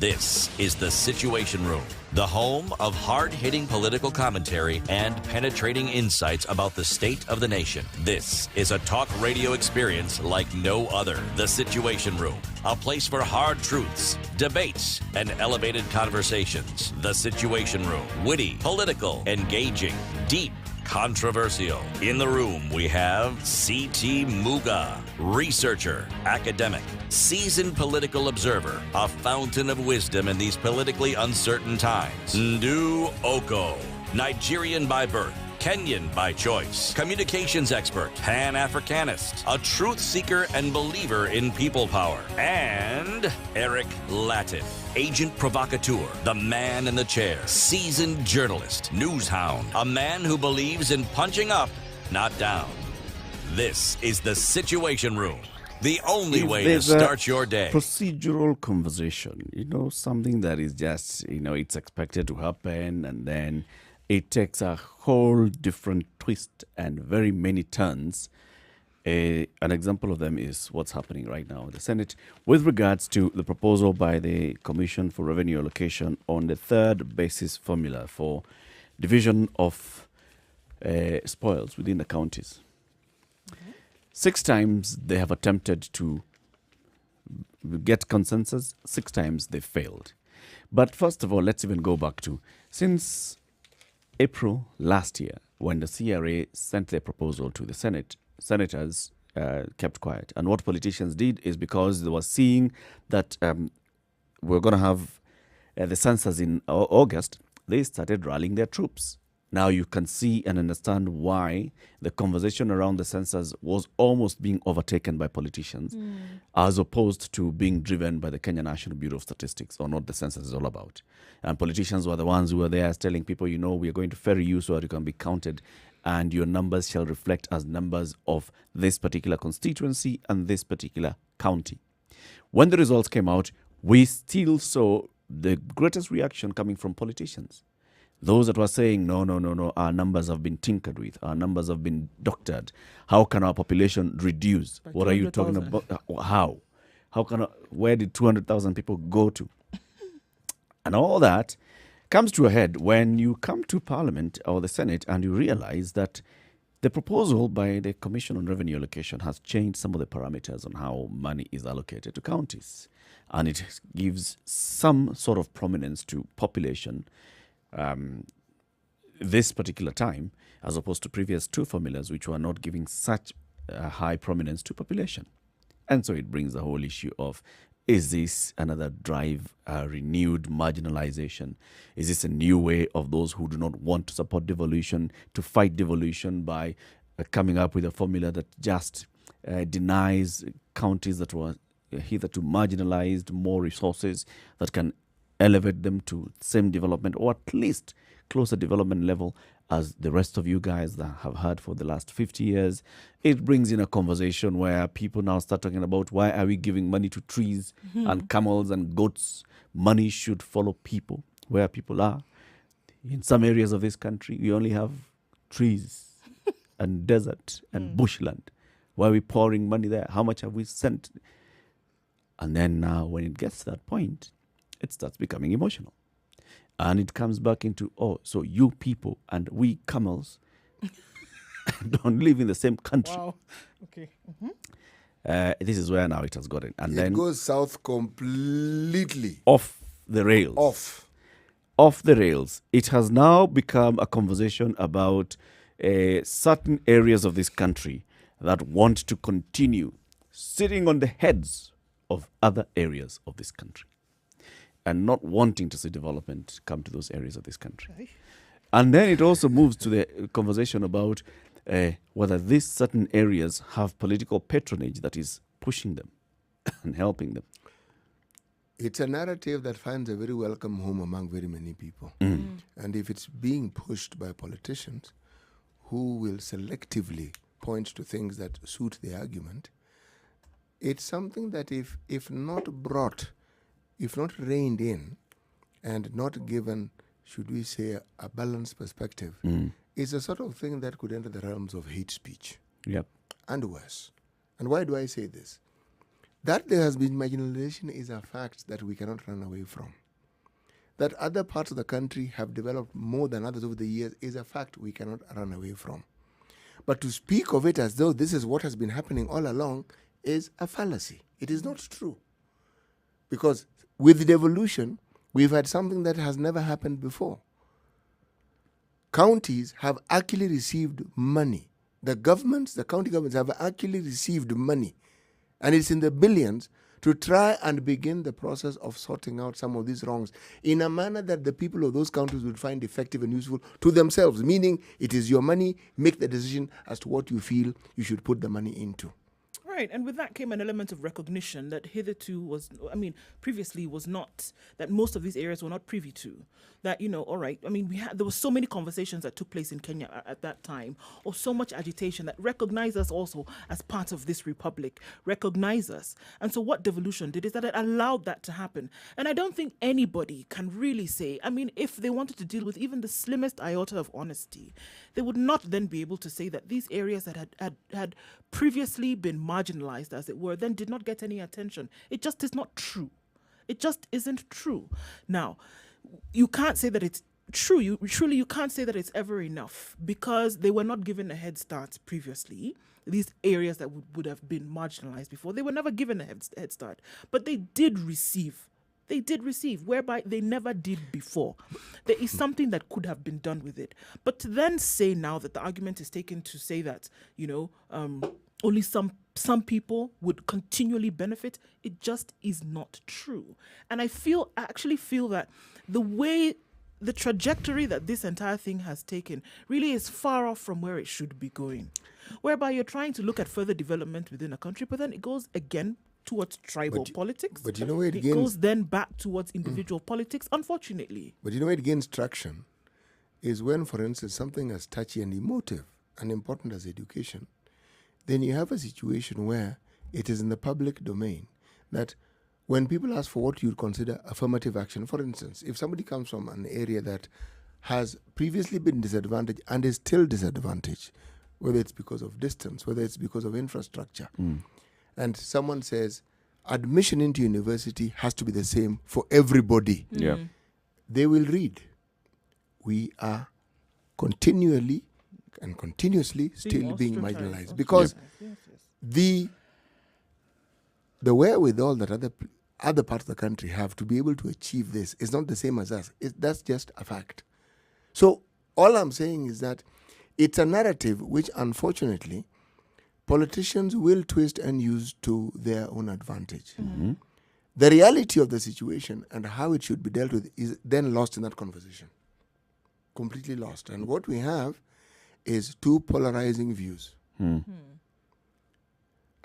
This is the Situation Room, the home of hard-hitting political commentary and penetrating insights about the state of the nation. This is a talk radio experience like no other. The Situation Room, a place for hard truths, debates, and elevated conversations. The Situation Room, witty, political, engaging, deep, controversial. In the room, we have C.T. Muga, researcher, academic, seasoned political observer, a fountain of wisdom in these politically uncertain times. Ndu Oko, Nigerian by birth, Kenyan by choice, communications expert, Pan-Africanist, a truth seeker and believer in people power, and Eric Latin, agent provocateur, the man in the chair, seasoned journalist, news hound, a man who believes in punching up, not down. This is the Situation Room, the only If way to there's a start your day. Procedural conversation, something that is just, it's expected to happen, and then it takes a whole different twist and very many turns. An example of them is what's happening right now in the Senate with regards to the proposal by the Commission for Revenue Allocation on the third basis formula for division of spoils within the counties. 6 times they have attempted to get consensus, 6 times they failed. But first of all, let's even go back to since April last year, when the CRA sent their proposal to the Senate, senators kept quiet. And what politicians did is, because they were seeing that we're going to have the census in August, they started rallying their troops. Now you can see and understand why the conversation around the census was almost being overtaken by politicians, as opposed to being driven by the Kenya National Bureau of Statistics, or what the census is all about. And politicians were the ones who were there telling people, we are going to ferry you so that you can be counted, and your numbers shall reflect as numbers of this particular constituency and this particular county. When the results came out, we still saw the greatest reaction coming from politicians. Those that were saying, no, our numbers have been tinkered with, our numbers have been doctored. How can our population reduce? What are you talking about? How? Where did 200,000 people go to? And all that comes to a head when you come to Parliament or the Senate and you realize that the proposal by the Commission on Revenue Allocation has changed some of the parameters on how money is allocated to counties. And it gives some sort of prominence to population this particular time, as opposed to previous 2 formulas which were not giving such high prominence to population. And so it brings the whole issue of, is this another drive, renewed marginalization? Is this a new way of those who do not want to support devolution to fight devolution by coming up with a formula that just denies counties that were hitherto marginalized more resources that can elevate them to same development, or at least closer development level as the rest of you guys that have had for the last 50 years. It brings in a conversation where people now start talking about, why are we giving money to trees and camels and goats? Money should follow people where people are. In some areas of this country, we only have trees and desert and bushland. Why are we pouring money there? How much have we sent? And then now when it gets to that point, it starts becoming emotional. And it comes back into, so you people and we camels don't live in the same country. Wow. Okay. This is where now it has gotten. And then it goes south completely. Off the rails. Off the rails. It has now become a conversation about certain areas of this country that want to continue sitting on the heads of other areas of this country, and not wanting to see development come to those areas of this country. And then it also moves to the conversation about whether these certain areas have political patronage that is pushing them and helping them. It's a narrative that finds a very welcome home among very many people. And if it's being pushed by politicians who will selectively point to things that suit the argument, it's something that if not brought, if not reined in, and not given, should we say, a balanced perspective, is a sort of thing that could enter the realms of hate speech. Yep. And worse. And why do I say this? That there has been marginalization is a fact that we cannot run away from. That other parts of the country have developed more than others over the years is a fact we cannot run away from. But to speak of it as though this is what has been happening all along is a fallacy. It is not true. Because with devolution, we've had something that has never happened before. Counties have actually received money. The county governments have actually received money, and it's in the billions, to try and begin the process of sorting out some of these wrongs in a manner that the people of those counties would find effective and useful to themselves, meaning it is your money, make the decision as to what you feel you should put the money into. Right, and with that came an element of recognition that previously was not, that most of these areas were not privy to. That, all right, there were so many conversations that took place in Kenya at that time, or so much agitation that recognized us also as part of this republic, recognize us. And so what devolution did is that it allowed that to happen. And I don't think anybody can really say, if they wanted to deal with even the slimmest iota of honesty, they would not then be able to say that these areas that had previously been marginalized, as it were, then did not get any attention. It just is not true. It just isn't true. Now, you can't say that it's true. You can't say that it's ever enough, because they were not given a head start previously. These areas that would have been marginalized before, they were never given a head start. But they did receive. They did receive, whereby they never did before. There is something that could have been done with it. But to then say now that the argument is taken to say that, only some people would continually benefit, it just is not true. And I actually feel that the trajectory that this entire thing has taken really is far off from where it should be going. Whereby you're trying to look at further development within a country, but then it goes again towards tribal politics. But you know where it goes then back towards individual politics, unfortunately. But you know where it gains traction is when, for instance, something as touchy and emotive and important as education, then you have a situation where it is in the public domain that when people ask for what you'd consider affirmative action, for instance, if somebody comes from an area that has previously been disadvantaged and is still disadvantaged, whether it's because of distance, whether it's because of infrastructure, and someone says admission into university has to be the same for everybody, they will read, we are continuously still being marginalized, because the wherewithal that other parts of the country have to be able to achieve this is not the same as us. That's just a fact. So all I'm saying is that it's a narrative which, unfortunately, politicians will twist and use to their own advantage. The reality of the situation and how it should be dealt with is then lost in that conversation. Completely lost. And what we have is two polarizing views. And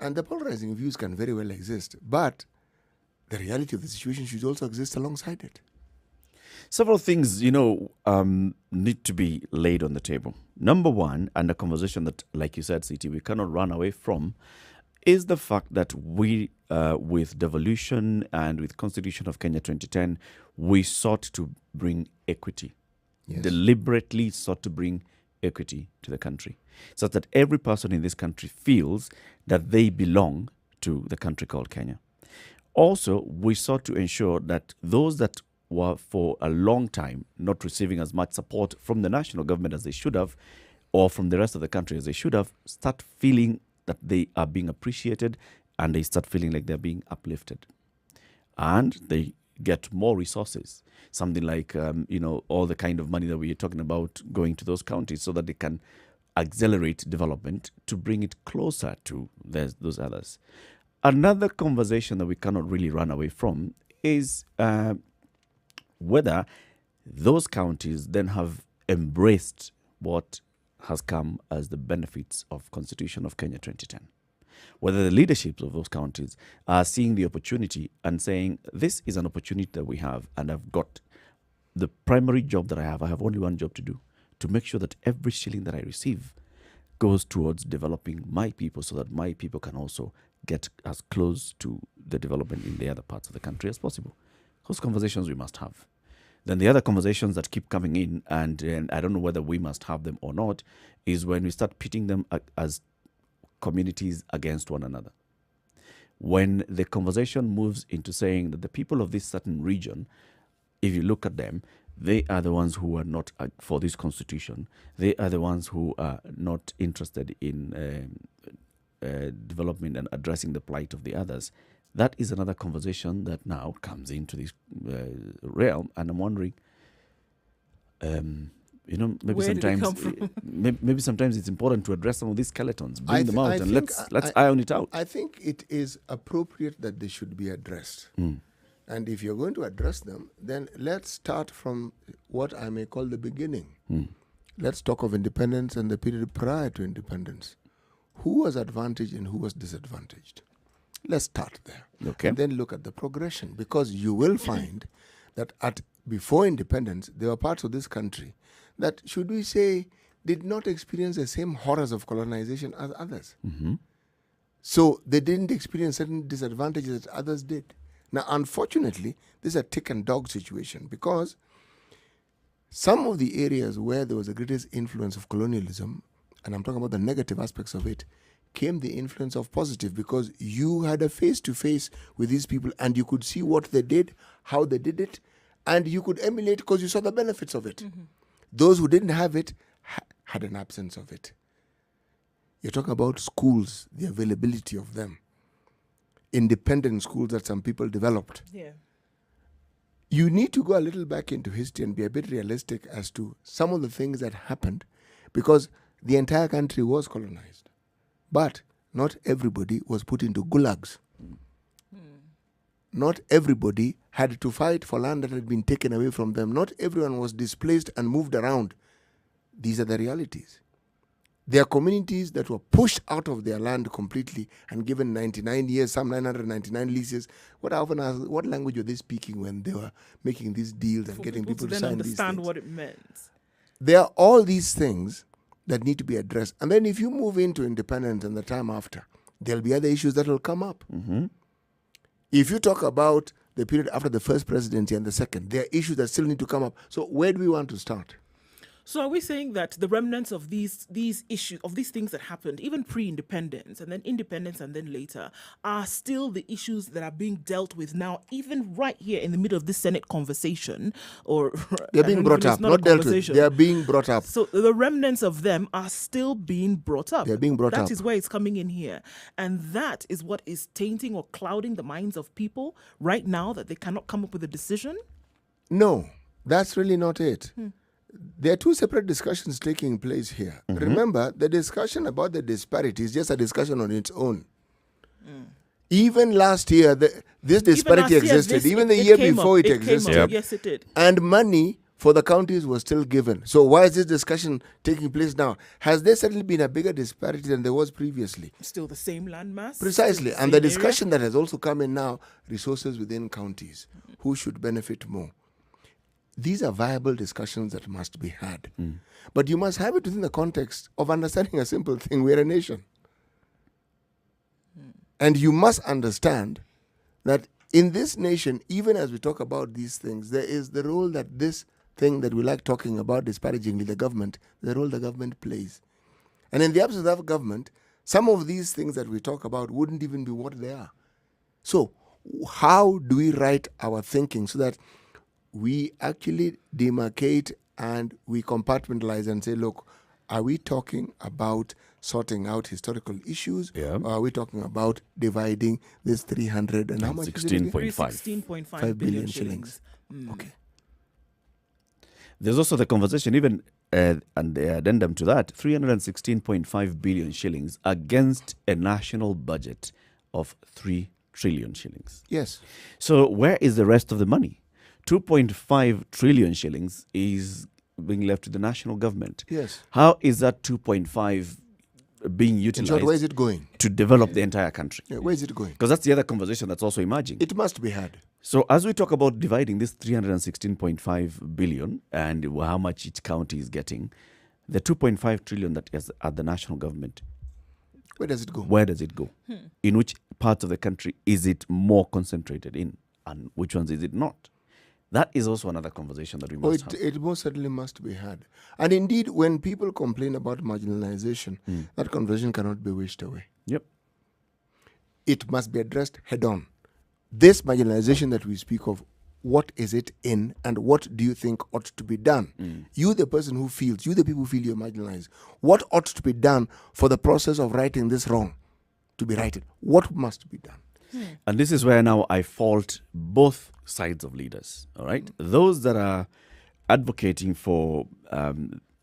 the polarizing views can very well exist, but the reality of the situation should also exist alongside it. Several things, need to be laid on the table. Number one, and a conversation that, like you said, CT, we cannot run away from, is the fact that we, with devolution and with Constitution of Kenya 2010, we sought to bring equity. Deliberately sought to bring equity to the country, so that every person in this country feels that they belong to the country called Kenya. Also, we sought to ensure that those that were for a long time not receiving as much support from the national government as they should have, or from the rest of the country as they should have, start feeling that they are being appreciated, and they start feeling like they're being uplifted. And they get more resources, something like, all the kind of money that we are talking about going to those counties, so that they can accelerate development to bring it closer to those others. Another conversation that we cannot really run away from is whether those counties then have embraced what has come as the benefits of Constitution of Kenya 2010. Whether the leaderships of those counties are seeing the opportunity and saying, this is an opportunity that we have, and I've got the primary job that I have only one job to do, to make sure that every shilling that I receive goes towards developing my people, so that my people can also get as close to the development in the other parts of the country as possible. Those conversations we must have. Then the other conversations that keep coming in, and I don't know whether we must have them or not, is when we start pitting them as communities against one another. When the conversation moves into saying that the people of this certain region if you look at them, they are the ones who are not for this constitution. They are the ones who are not interested in development and addressing the plight of the others. That is another conversation that now comes into this realm, and I'm wondering, maybe Where did it come sometimes from? maybe sometimes it's important to address some of these skeletons, bring them out, and think let's iron it out. I think it is appropriate that they should be addressed. And if you're going to address them, then let's start from what I may call the beginning. Let's talk of independence and the period prior to independence. Who was advantaged and who was disadvantaged? Let's start there. Okay. And then look at the progression, because you will find that before independence, there were parts of this country that, should we say, did not experience the same horrors of colonization as others. So they didn't experience certain disadvantages that others did. Now, unfortunately, this is a tick and dog situation, because some of the areas where there was the greatest influence of colonialism, and I'm talking about the negative aspects of it, came the influence of positive, because you had a face-to-face with these people and you could see what they did, how they did it, and you could emulate because you saw the benefits of it. Those who didn't have it had an absence of it. You're talking about schools, the availability of them. Independent schools that some people developed. Yeah. You need to go a little back into history and be a bit realistic as to some of the things that happened, because the entire country was colonized. But not everybody was put into gulags. Not everybody had to fight for land that had been taken away from them. Not everyone was displaced and moved around. These are the realities. There are communities that were pushed out of their land completely and given 99 years, some 999 leases. What I often ask, what language were they speaking when they were making these deals and getting people to sign these things? Understand what it meant. There are all these things that need to be addressed. And then if you move into independence and the time after, there'll be other issues that will come up. If you talk about the period after the first presidency and the second, there are issues that still need to come up. So where do we want to start? So are we saying that the remnants of these issues, of these things that happened, even pre-independence and then independence and then later, are still the issues that are being dealt with now, even right here in the middle of this Senate conversation? Or they're being brought up, not dealt with. They are being brought up. So the remnants of them are still being brought up. They're being brought up. That is where it's coming in here. And that is what is tainting or clouding the minds of people right now, that they cannot come up with a decision? No, that's really not it. There are two separate discussions taking place here. Remember, the discussion about the disparity is just a discussion on its own. Even last year, this disparity existed. Even the year before it existed. Yes, it did. And money for the counties was still given. So why is this discussion taking place now? Has there certainly been a bigger disparity than there was previously? Still the same landmass? Precisely. And the discussion that has also come in now, resources within counties. Who should benefit more? These are viable discussions that must be had. But you must have it within the context of understanding a simple thing. We're a nation. And you must understand that in this nation, even as we talk about these things, there is the role that this thing that we like talking about disparagingly, the government, the role the government plays. And in the absence of government, some of these things that we talk about wouldn't even be what they are. So how do we write our thinking so that we actually demarcate and we compartmentalize and say, look, are we talking about sorting out historical issues? Or are we talking about dividing this 300 and how much? 16.5 billion shillings. Okay. There's also the conversation, even and the addendum to that, 316.5 billion shillings against a national budget of 3 trillion shillings. Yes. So where is the rest of the money? 2.5 trillion shillings is being left to the national government. Yes. How is that 2.5 being utilized? In short, where is it going? To develop the entire country. Yeah, where is it going? Because that's the other conversation that's also emerging. It must be had. So as we talk about dividing this 316.5 billion and how much each county is getting, the 2.5 trillion that is at the national government, where does it go? Where does it go? In which parts of the country is it more concentrated in, and which ones is it not? That is also another conversation that we must have. It most certainly must be had. And indeed, when people complain about marginalization, that conversation cannot be wished away. Yep. It must be addressed head on. This marginalization that we speak of, what is it in, and what do you think ought to be done? You, the person who feels, you, the people who feel you're marginalized, what ought to be done for the process of righting this wrong to be righted? What must be done? And this is where now I fault both sides of leaders, all right? Those that are advocating for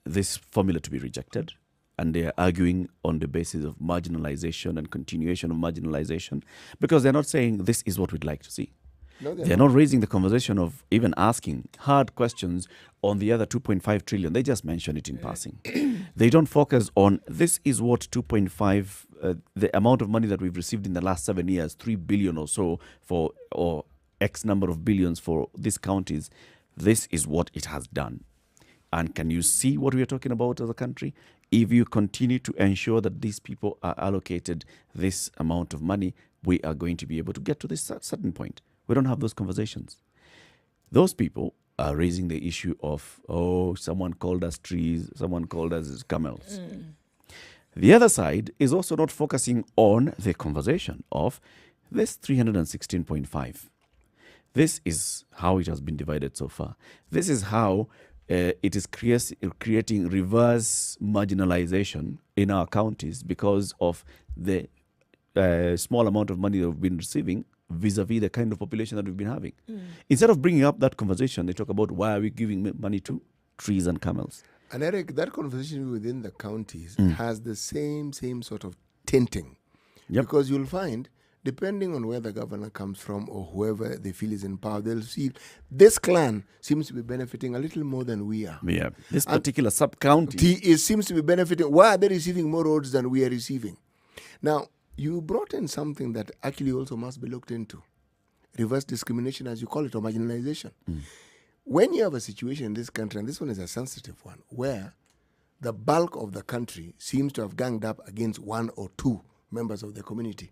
this formula to be rejected, and they are arguing on the basis of marginalization and continuation of marginalization, because they're not saying this is what we'd like to see. No, they're not raising the conversation of even asking hard questions on the other 2.5 trillion. They just mention it in passing. They don't focus on this is what 2.5, the amount of money that we've received in the last 7 years, 3 billion or so for, or X number of billions for these counties. This is what it has done. And can you see what we are talking about as a country? If you continue to ensure that these people are allocated this amount of money, we are going to be able to get to this certain point. We don't have those conversations. Those people are raising the issue of, oh, someone called us trees, someone called us camels. The other side is also not focusing on the conversation of this 316.5. This is how it has been divided so far. This is how it is creating reverse marginalization in our counties because of the small amount of money that we've been receiving vis-a-vis the kind of population that we've been having. Instead of bringing up that conversation, they talk about why are we giving money to trees and camels. And Eric, that conversation within the counties has the same sort of tinting. Because you'll find, depending on where the governor comes from or whoever they feel is in power, they'll see this clan seems to be benefiting a little more than we are. Yeah, this particular sub-county seems to be benefiting. Why are they receiving more roads than we are receiving? Now, you brought in something that actually also must be looked into. Reverse discrimination, as you call it, or marginalization. When you have a situation in this country, and this one is a sensitive one, where the bulk of the country seems to have ganged up against one or two members of the community,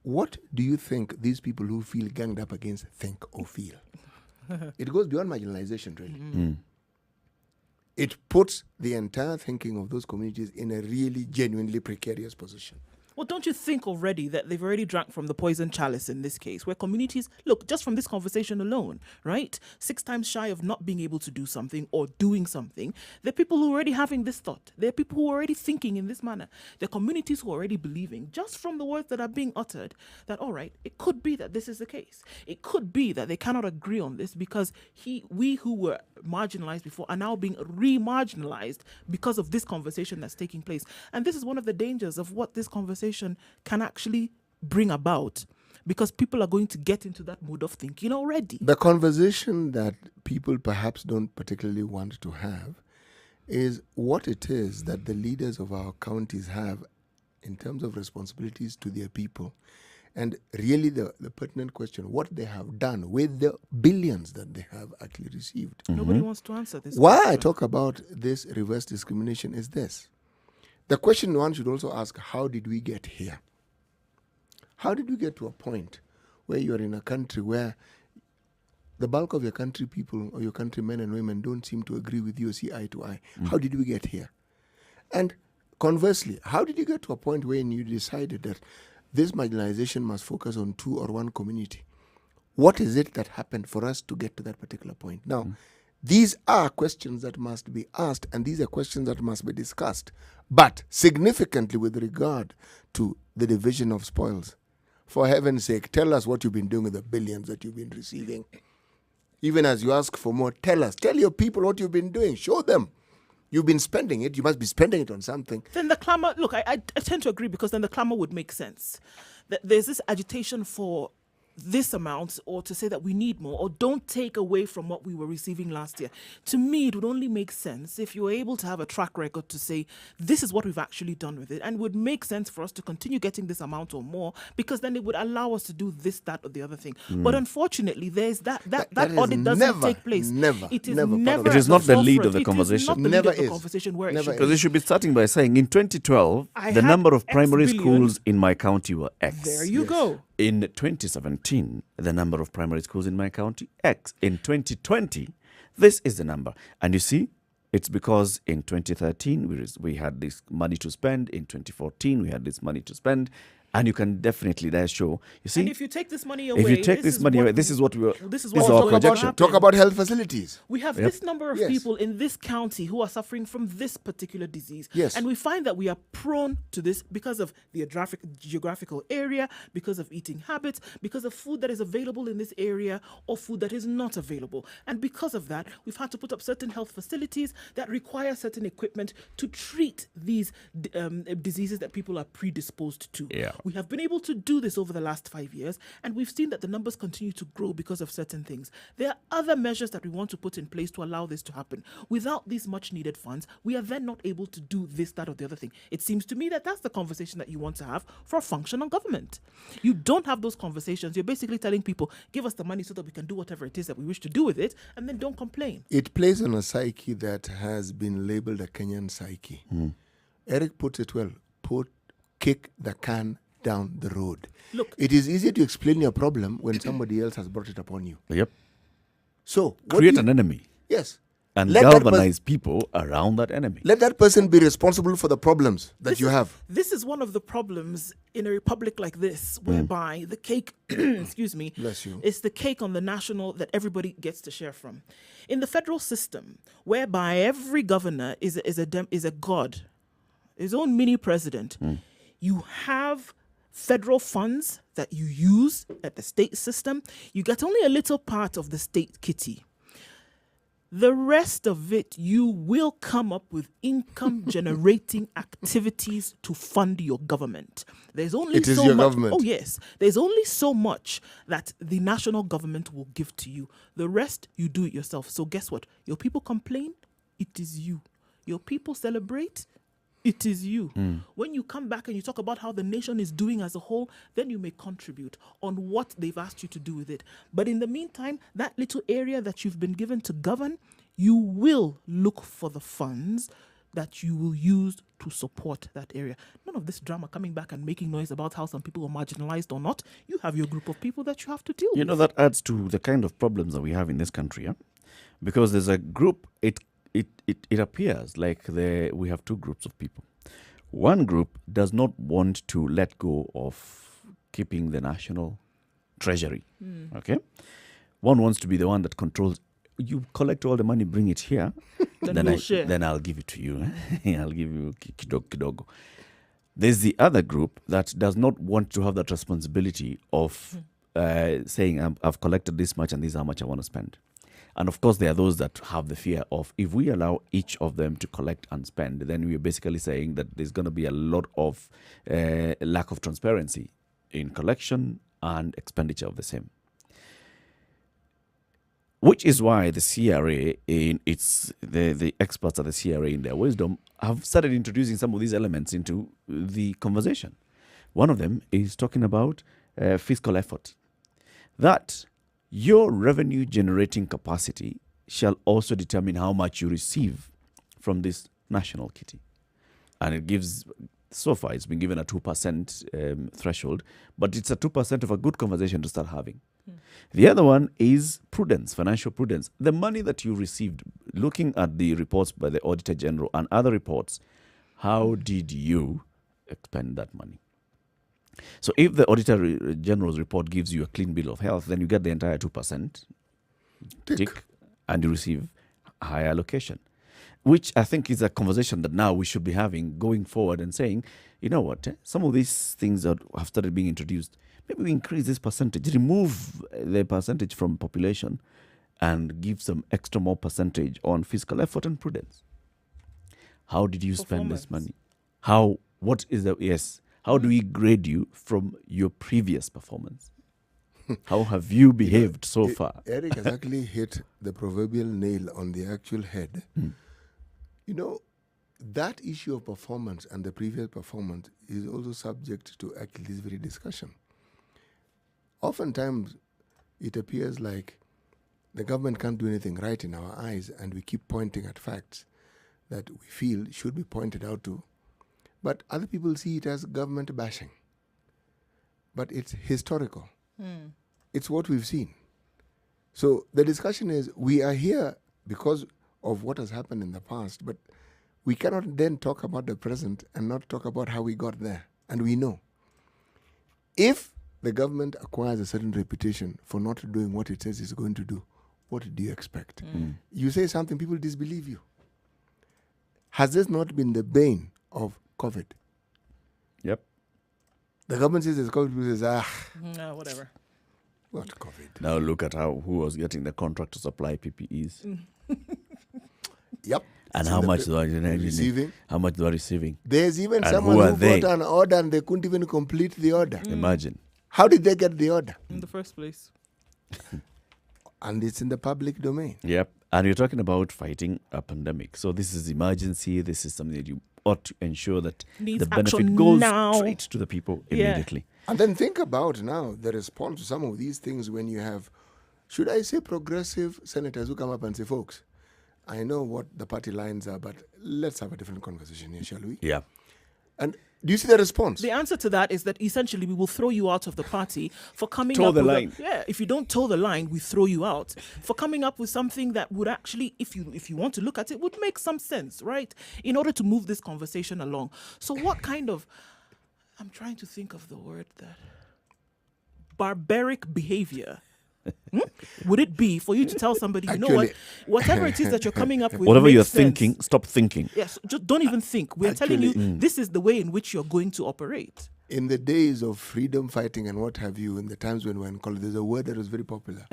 what do you think these people who feel ganged up against think or feel? It goes beyond marginalization, really. It puts the entire thinking of those communities in a really genuinely precarious position. Well, don't you think already that they've already drank from the poison chalice in this case, where communities, look, just from this conversation alone, right? 6 times shy of not being able to do something or doing something, there are people who are already having this thought. There are people who are already thinking in this manner. There are communities who are already believing, just from the words that are being uttered, that, all right, it could be that this is the case. It could be that they cannot agree on this because we who were marginalized before are now being re-marginalized because of this conversation that's taking place. And this is one of the dangers of what this conversation can actually bring about, because people are going to get into that mode of thinking already. The conversation that people perhaps don't particularly want to have is what it is that the leaders of our counties have in terms of responsibilities to their people, and really the pertinent question, what they have done with the billions that they have actually received. Nobody wants to answer this Why question. I talk about this reverse discrimination is this. The question one should also ask, how did we get here? How did we get to a point where you're in a country where the bulk of your country people or your countrymen and women don't seem to agree with you or see eye to eye? How did we get here? And conversely, how did you get to a point where you decided that this marginalization must focus on 2 or 1 community? What is it that happened for us to get to that particular point? Now, these are questions that must be asked, and these are questions that must be discussed. But significantly with regard to the division of spoils, for heaven's sake, tell us what you've been doing with the billions that you've been receiving. Even as you ask for more, tell us. Tell your people what you've been doing. Show them. You've been spending it. You must be spending it on something. Then the clamor, look, I tend to agree, because then the clamor would make sense. There's this agitation for this amount, or to say that we need more, or don't take away from what we were receiving last year. To me, it would only make sense if you were able to have a track record to say, this is what we've actually done with it. And it would make sense for us to continue getting this amount or more, because then it would allow us to do this, that, or the other thing. But unfortunately, there's that audit doesn't take place. It is not the lead of the conversation. Never is. Where it should because it should be starting by saying, in 2012, the number of primary schools in my county were X. There you go. In 2017, the number of primary schools in my county, X. In 2020, this is the number. And you see, it's because in 2013, we had this money to spend. In 2014, we had this money to spend. And you can definitely there show. You see, And if you take this money away, if you take this money away, this is what we. This is this what's is our going to projection. happen. Talk about health facilities. We have Yep. this number of Yes. people in this county who are suffering from this particular disease. Yes. And we find that we are prone to this because of the geographical area, because of eating habits, because of food that is available in this area or food that is not available. And because of that, we've had to put up certain health facilities that require certain equipment to treat these diseases that people are predisposed to. Yeah. We have been able to do this over the last 5 years, and we've seen that the numbers continue to grow because of certain things. There are other measures that we want to put in place to allow this to happen. Without these much needed funds, we are then not able to do this, that, or the other thing. It seems to me that that's the conversation that you want to have for a functional government. You don't have those conversations. You're basically telling people, give us the money so that we can do whatever it is that we wish to do with it, and then don't complain. It plays on a psyche that has been labeled a Kenyan psyche. Eric puts it well. Kick the can down the road. Look, it is easy to explain your problem when somebody else has brought it upon you. Yep. So Create an enemy. Yes. And Let that galvanize people around that enemy. Let that person be responsible for the problems that you have. This is one of the problems in a republic like this, whereby the cake, excuse me, Bless you. is the cake on the national that everybody gets to share from. In the federal system, whereby every governor is a god, his own mini president, you have federal funds that you use at the state system. You get only a little part of the state kitty. The rest of it, you will come up with income-generating activities to fund your government. There's only It is so your much. government. Oh yes, there's only so much that the national government will give to you. The rest, you do it yourself. So guess what? Your people complain, it is you. Your people celebrate, it is you. When you come back and you talk about how the nation is doing as a whole, then you may contribute on what they've asked you to do with it. But in the meantime, that little area that you've been given to govern, you will look for the funds that you will use to support that area. None of this drama coming back and making noise about how some people are marginalized or not. You have your group of people that you have to deal with. You know, that adds to the kind of problems that we have in this country, yeah? Because there's a group, it appears like we have two groups of people. One group does not want to let go of keeping the national treasury. Okay? One wants to be the one that controls. You collect all the money, bring it here, then I'll give it to you. I'll give you kidogo. There's the other group that does not want to have that responsibility of saying, I've collected this much and this is how much I want to spend. And of course, there are those that have the fear of, if we allow each of them to collect and spend, then we're basically saying that there's going to be a lot of lack of transparency in collection and expenditure of the same. Which is why the CRA, the experts at the CRA in their wisdom, have started introducing some of these elements into the conversation. One of them is talking about fiscal effort. That your revenue generating capacity shall also determine how much you receive from this national kitty. And it gives, so far it's been given a 2% threshold, but it's a 2% of a good conversation to start having. The other one is prudence, financial prudence. The money that you received, looking at the reports by the Auditor General and other reports, how did you expend that money? So if the Auditor General's report gives you a clean bill of health, then you get the entire 2%, tick, and you receive a higher allocation, which I think is a conversation that now we should be having going forward and saying, you know what, some of these things that have started being introduced, maybe we increase this percentage, remove the percentage from population and give some extra more percentage on fiscal effort and prudence. How did you spend this money? How do we grade you from your previous performance? How have you behaved so far? Eric has actually hit the proverbial nail on the actual head. You know, that issue of performance and the previous performance is also subject to actually this very discussion. Oftentimes, it appears like the government can't do anything right in our eyes, and we keep pointing at facts that we feel should be pointed out to. But other people see it as government bashing. But it's historical. It's what we've seen. So the discussion is, we are here because of what has happened in the past, but we cannot then talk about the present and not talk about how we got there. And we know. If the government acquires a certain reputation for not doing what it says it's going to do, what do you expect? You say something, people disbelieve you. Has this not been the bane of COVID? Yep. The government says it's COVID, people says, No, whatever. What COVID? Now look at who was getting the contract to supply PPEs. Yep. And It's how in the much they are receiving. How much they are receiving. There's even And someone who are who they? got an order and they couldn't even complete the order. Imagine. How did they get the order? In the first place. And it's in the public domain. Yep. And you're talking about fighting a pandemic. So this is emergency. This is something that you ought to ensure that Needs the benefit action goes now. straight to the people immediately. And then think about now the response to some of these things when you have, should I say, progressive senators who come up and say, folks, I know what the party lines are, but let's have a different conversation here, shall we? Yeah. And do you see the response? The answer to that is that essentially we will throw you out of the party for coming Toe up the with line. if you don't toe the line, we throw you out for coming up with something that would actually, if you want to look at it, would make some sense, right? In order to move this conversation along. So what kind of, I'm trying to think of the word that, barbaric behavior would it be for you to tell somebody, you know what, whatever it is that you're coming up with, Whatever makes you're sense. thinking, stop thinking. Yes, just don't even think. We're telling you this is the way in which you're going to operate. In the days of freedom fighting and what have you, in the times when we're in college, there's a word that was very popular.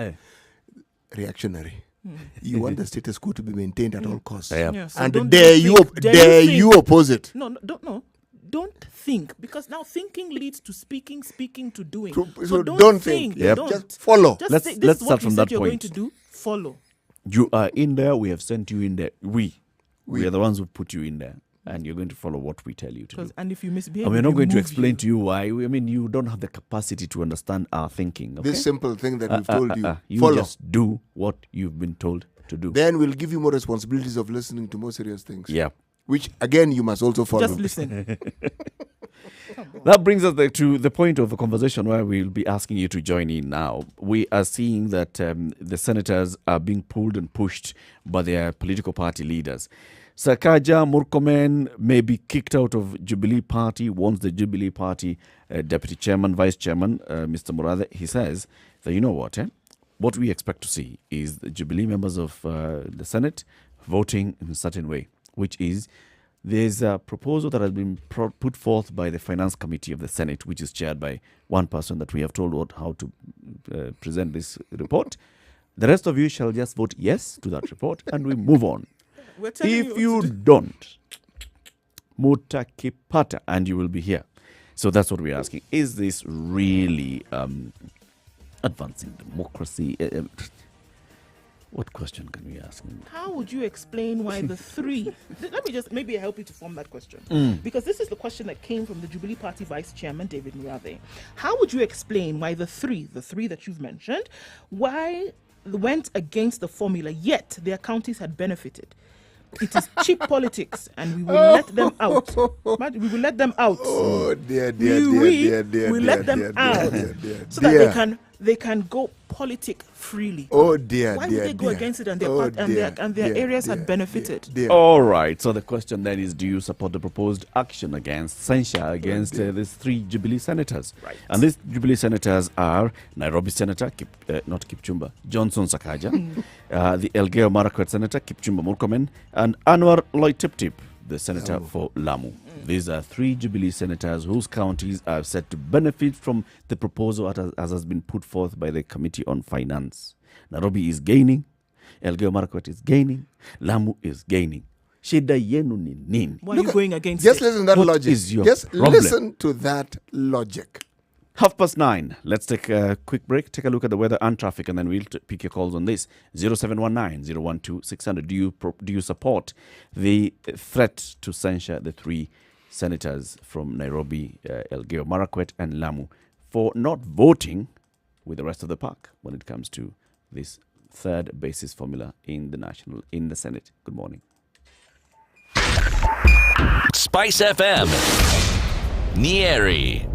Reactionary. You want the status quo to be maintained at all costs. Yeah, so and don't dare think. you oppose it. Don't think, because now thinking leads to speaking to doing. So don't think. Yep. Don't. Just follow. Just Let's say, this is start what from you that said you're going point. to do. Follow. You are in there. We have sent you in there. We are the ones who put you in there. And you're going to follow what we tell you to do. And if you misbehave, And we're not we going to remove explain to you why. You don't have the capacity to understand our thinking. Okay? This simple thing that we've told you. You Follow. just do what you've been told to do. Then we'll give you more responsibilities of listening to more serious things. Yeah. Which, again, you must also follow. Just listen. That brings us to the point of the conversation where we'll be asking you to join in now. We are seeing that the senators are being pulled and pushed by their political party leaders. Sakaja Murkomen may be kicked out of Jubilee Party, wants the Jubilee Party Deputy Chairman, Vice Chairman, Mr. Murathe. He says that, you know what, what we expect to see is the Jubilee members of the Senate voting in a certain way, which is there's a proposal that has been put forth by the Finance Committee of the Senate, which is chaired by one person that we have told how to present this report. The rest of you shall just vote yes to that report and we move on. If you don't, mutakipata, and you will be here. So that's what we're asking. Is this really advancing democracy? What question can we ask? How would you explain why the three? Let me just maybe help you to form that question. Because this is the question that came from the Jubilee Party Vice Chairman, David Murathe. How would you explain why the three that you've mentioned, why went against the formula, yet their counties had benefited? It is cheap politics, and we will let them out. We will let them out. Oh, dear. We let them out so that they can go politic freely. Oh, dear. Why would they go against it and their areas had benefited? All right. So the question then is, do you support the proposed action against censure against these three Jubilee senators? Right. And these Jubilee senators are Nairobi Senator, not Kipchumba, Johnson Sakaja, the Elgeyo Marakwet Senator, Kipchumba Murkomen, and Anwar Loitiptip, the senator for Lamu. These are three Jubilee senators whose counties are set to benefit from the proposal as has been put forth by the Committee on Finance. Nairobi is gaining, Elgeyo Marakwet is gaining, Lamu is gaining. Shida yenu ni nini? Why are you going against just it? listen to that What logic. is your Just problem? listen to that logic. 9:30. Let's take a quick break. Take a look at the weather and traffic, and then we'll pick your calls on this. 0719-012-600. Do you support the threat to censure the three senators from Nairobi, Elgeyo Marakwet, and Lamu for not voting with the rest of the pack when it comes to this third basis formula in the Senate? Good morning. Spice FM, Nyeri.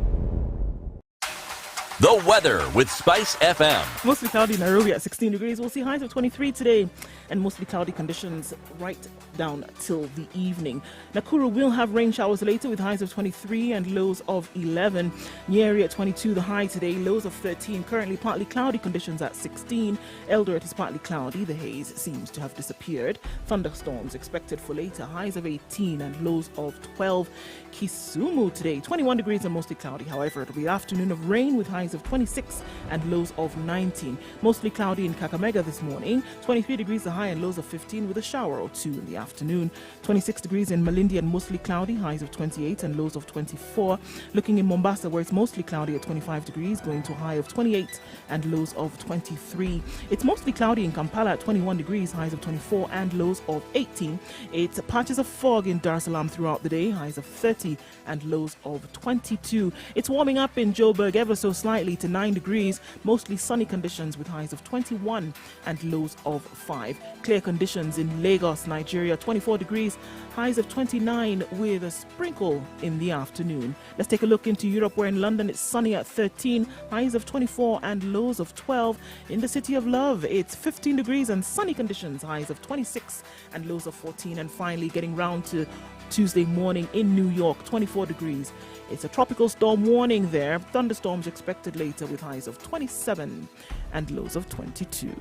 The weather with Spice FM. Mostly cloudy in Nairobi at 16 degrees. We'll see highs of 23 today and mostly cloudy conditions right down till the evening. Nakuru will have rain showers later with highs of 23 and lows of 11. Nyeri at 22, the high today, lows of 13. Currently partly cloudy conditions at 16. Eldoret is partly cloudy. The haze seems to have disappeared. Thunderstorms expected for later, highs of 18 and lows of 12. Kisumu today, 21 degrees and mostly cloudy. However, it'll be afternoon of rain with highs of 26 and lows of 19. Mostly cloudy in Kakamega this morning. 23 degrees the high and lows of 15 with a shower or two in the afternoon. 26 degrees in Malindi and mostly cloudy, highs of 28 and lows of 24. Looking in Mombasa where it's mostly cloudy at 25 degrees, going to a high of 28 and lows of 23. It's mostly cloudy in Kampala at 21 degrees, highs of 24 and lows of 18. It's patches of fog in Dar es Salaam throughout the day, highs of 30 and lows of 22. It's warming up in Joburg ever so slightly to 9 degrees, mostly sunny conditions with highs of 21 and lows of 5. Clear conditions in Lagos, Nigeria, 24 degrees, highs of 29 with a sprinkle in the afternoon. Let's take a look into Europe where in London it's sunny at 13, highs of 24 and lows of 12. In the City of Love, it's 15 degrees and sunny conditions, highs of 26 and lows of 14. And finally getting round to Tuesday morning in New York, 24 degrees. It's a tropical storm warning there. Thunderstorms expected later with highs of 27 and lows of 22.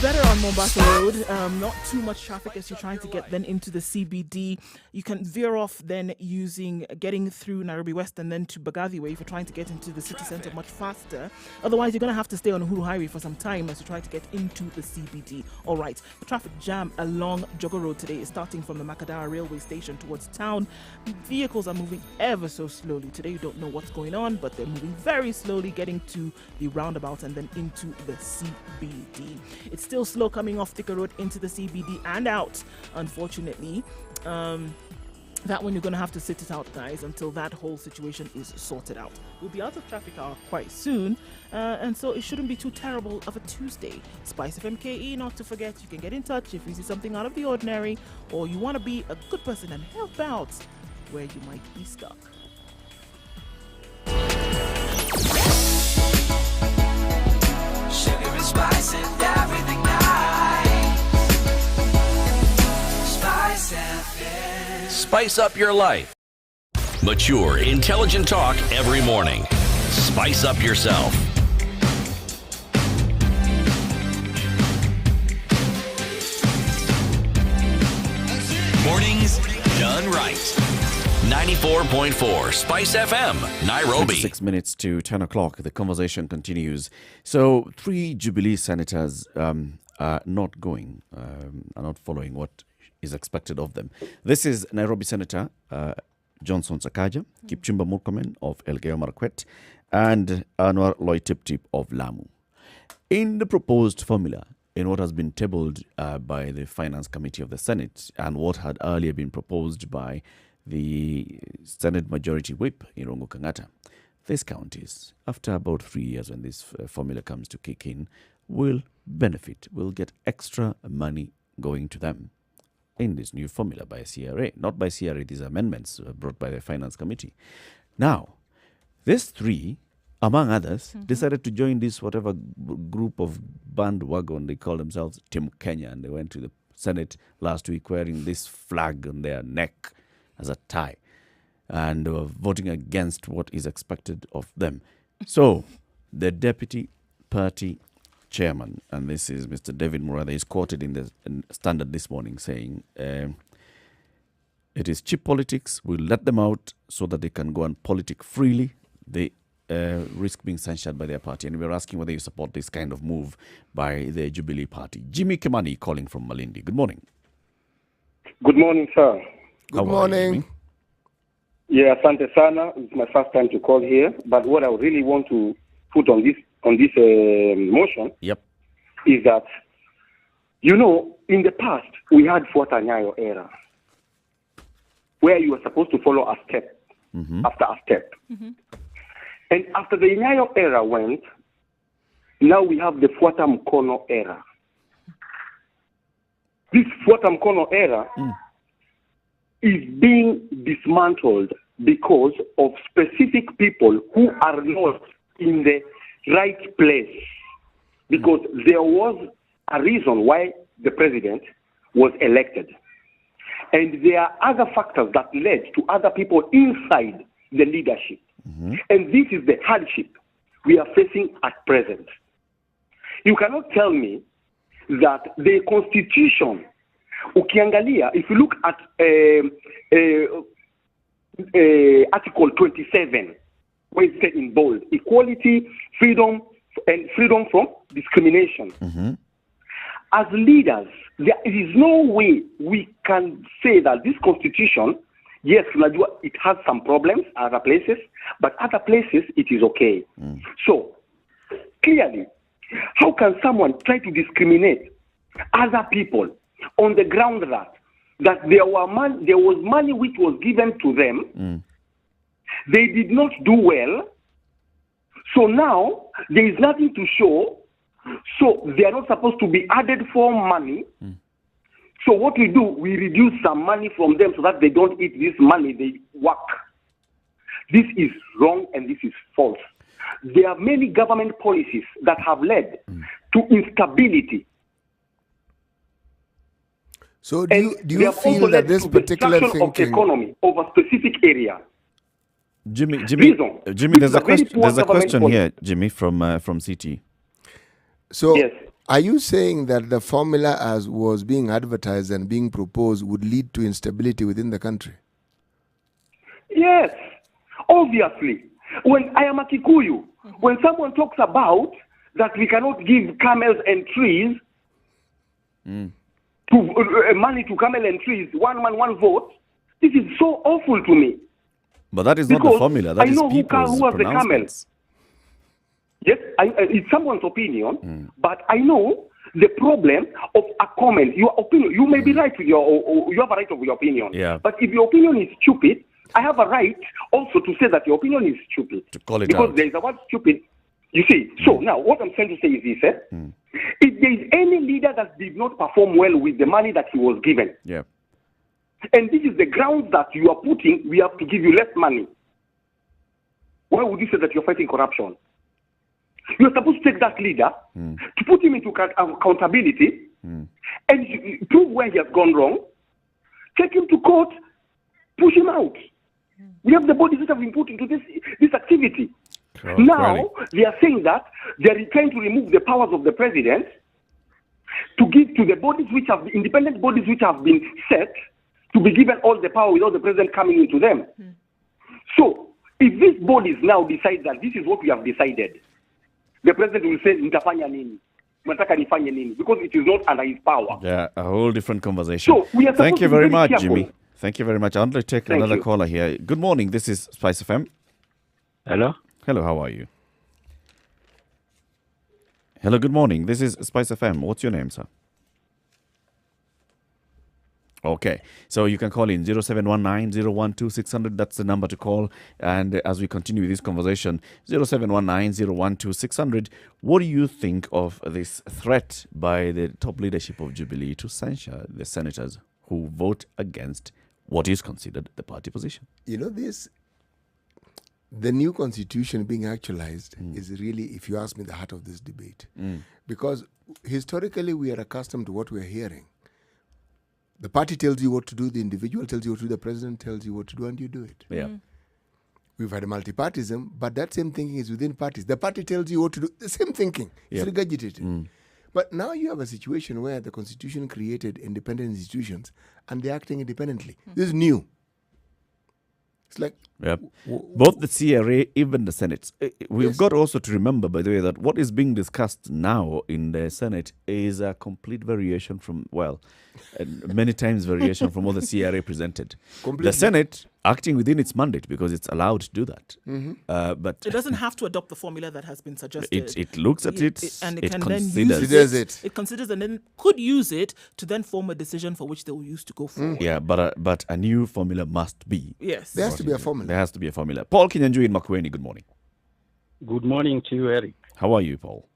Better on Mombasa Road, not too much traffic as you're trying to get then into the CBD. You can veer off then getting through Nairobi West and then to Bagathi Way if you're trying to get into the city centre much faster. Otherwise, you're going to have to stay on Uhuru Highway for some time as you try to get into the CBD. All right, the traffic jam along Jogger Road today is starting from the Makadara railway station towards town. Vehicles are moving ever so slowly. Today, you don't know what's going on, but they're moving very slowly, getting to the roundabout and then into the CBD. It's still slow coming off Thika Road into the CBD and out, unfortunately. That one you're going to have to sit it out, guys, until that whole situation is sorted out. We'll be out of traffic hour quite soon, and so it shouldn't be too terrible of a Tuesday. Spice FMKE, not to forget, you can get in touch if you see something out of the ordinary or you want to be a good person and help out where you might be stuck. Sugar and spice and everything nice. Spice FM. Spice up your life. Mature, intelligent talk every morning. Spice up yourself. Mornings done right. 94.4 Spice FM, Nairobi. 6 minutes to 10 o'clock. The conversation continues. So 3 Jubilee senators are not going, are not following what is expected of them. This is Nairobi Senator Johnson Sakaja, Kipchumba Murkomen of Elgeyo Marakwet, and Anwar Loitip of Lamu. In the proposed formula, in what has been tabled by the Finance Committee of the Senate and what had earlier been proposed by the Senate Majority Whip, Irungu Kangata, these counties, after about 3 years when this formula comes to kick in, will benefit, will get extra money going to them in this new formula by CRA. Not by CRA, these amendments brought by the Finance Committee. Now, these 3, among others, decided to join this whatever group of bandwagon they call themselves, Team Kenya, and they went to the Senate last week wearing this flag on their neck as a tie and voting against what is expected of them. So, the deputy party chairman, and this is Mr. David Murada, is quoted in the Standard this morning saying, it is cheap politics, we'll let them out so that they can go and politic freely. They risk being censured by their party. And we're asking whether you support this kind of move by the Jubilee Party. Jimmy Kimani calling from Malindi. Good morning. Good morning, sir. Good morning. Yeah, asante sana. It's my first time to call here. But what I really want to put on this motion is that, you know, in the past, we had Fuata Nyayo era, where you were supposed to follow a step after a step. And after the Nyayo era went, now we have the Fuata Mkono era. This Fuata Mkono era is being dismantled because of specific people who are not in the right place. Because there was a reason why the president was elected. And there are other factors that led to other people inside the leadership. And this is the hardship we are facing at present. You cannot tell me that the constitution, ukiangalia, if you look at Article 27, where it said in bold, equality, freedom, and freedom from discrimination. As leaders, there is no way we can say that this constitution, yes, it has some problems other places, but other places it is okay. So, clearly, how can someone try to discriminate other people on the ground that there was money which was given to them, they did not do well, so now there is nothing to show, so they are not supposed to be added for money. So what we do, we reduce some money from them so that they don't eat this money they work. This is wrong and this is false. There are many government policies that have led to instability. So do you feel that this particular thinking of the economy of a specific area? Jimmy, there's a question here, Jimmy, from CT. So yes. Are you saying that the formula as was being advertised and being proposed would lead to instability within the country? Yes, obviously. When I am a Kikuyu, when someone talks about that we cannot give camels and trees to money to camel and trees, one man, one vote, this is so awful to me. But that is not the formula. That is people's pronouncements. Yes, it's someone's opinion, but I know the problem of a comment. Your opinion, you may be right with you have a right of your opinion. Yeah. But if your opinion is stupid, I have a right also to say that your opinion is stupid. To call it because out. there is a word stupid. You see, so now what I'm trying to say is this: if there is any leader that did not perform well with the money that he was given, and this is the grounds that you are putting, we have to give you less money. Why would you say that you're fighting corruption? You're supposed to take that leader to put him into accountability and prove where he has gone wrong, take him to court, push him out. We have the bodies that have been put into this activity. Now, they are saying that they are trying to remove the powers of the president to give to the bodies which have, the independent bodies which have been set, to be given all the power without the president coming into them. So, if these bodies now decide that this is what we have decided, the president will say, nitafanya nini? Nataka nifanye nini? Because it is not under his power. Yeah, a whole different conversation. So we are Thank you very much, careful. Jimmy. Thank you very much. I'd like to take another caller here. Good morning. This is Spice FM. Hello. Hello, how are you? Hello, good morning. This is Spice FM. What's your name, sir? Okay, so you can call in 0719-012-600. That's the number to call. And as we continue this conversation, 0719-012-600. What do you think of this threat by the top leadership of Jubilee to censure the senators who vote against what is considered the party position? You know, the new constitution being actualized is really, if you ask me, the heart of this debate. Because historically, we are accustomed to what we're hearing. The party tells you what to do, the individual tells you what to do, the president tells you what to do, and you do it. Yeah. We've had a multipartism, but that same thinking is within parties. The party tells you what to do, the same thinking. It's regurgitated. But now you have a situation where the constitution created independent institutions and they're acting independently. This is new. It's like... Both the CRA, even the Senate. We've got also to remember, by the way, that what is being discussed now in the Senate is a complete variation from, many times variation from what the CRA presented. Completely. The Senate acting within its mandate because it's allowed to do that. But it doesn't have to adopt the formula that has been suggested. It looks at it, and it can considers then use it. It considers and then could use it to then form a decision for which they will use to go forward. Yeah, but a new formula must be. Yes. There has to be a formula. There has to be a formula. Paul Kinyanjui in Makueni, good morning. Good morning to you, Eric. How are you, Paul?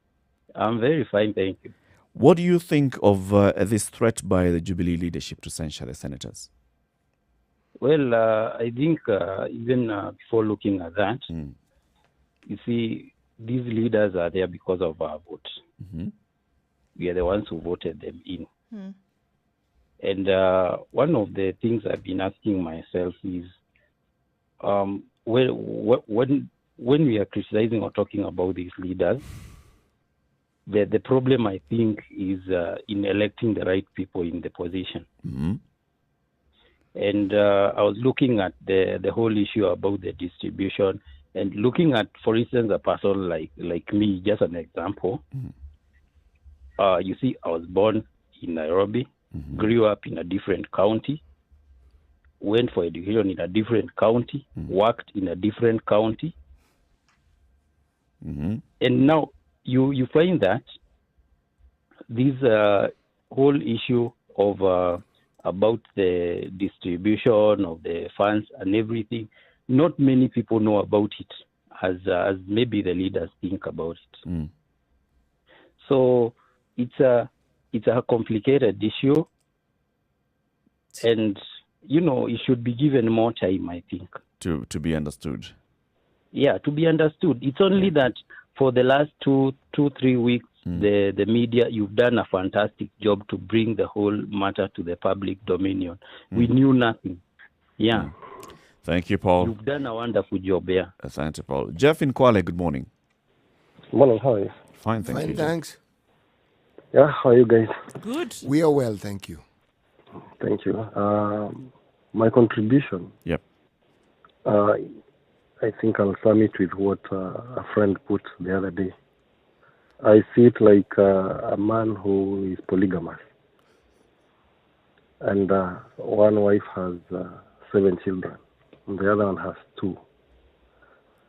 I'm very fine, thank you. What do you think of this threat by the Jubilee leadership to censure the senators? Well, I think even before looking at that, you see, these leaders are there because of our vote. We are the ones who voted them in. And one of the things I've been asking myself is, when we are criticizing or talking about these leaders, the problem, I think, is in electing the right people in the position. And I was looking at the whole issue about the distribution and looking at, for instance, a person like me, just an example. You see, I was born in Nairobi, grew up in a different county, went for education in a different county, worked in a different county. And now you find that this whole issue of about the distribution of the funds and everything, not many people know about it as maybe the leaders think about it. So it's a complicated issue, and it should be given more time, I think, to be understood. Yeah, to be understood. It's only that for the last 2-3 weeks, the media, you've done a fantastic job to bring the whole matter to the public dominion. We knew nothing. Yeah. Thank you, Paul. You've done a wonderful job, yeah. Thank you, Paul. Jeff in Kwale, good morning. Morning, how are you? Fine, thank you. Fine, thanks. Yeah, how are you guys? Good. We are well, thank you. Thank you. My contribution. Yep. I think I'll sum it with what a friend put the other day. I see it like a man who is polygamous. And one wife has 7 children, and the other one has 2.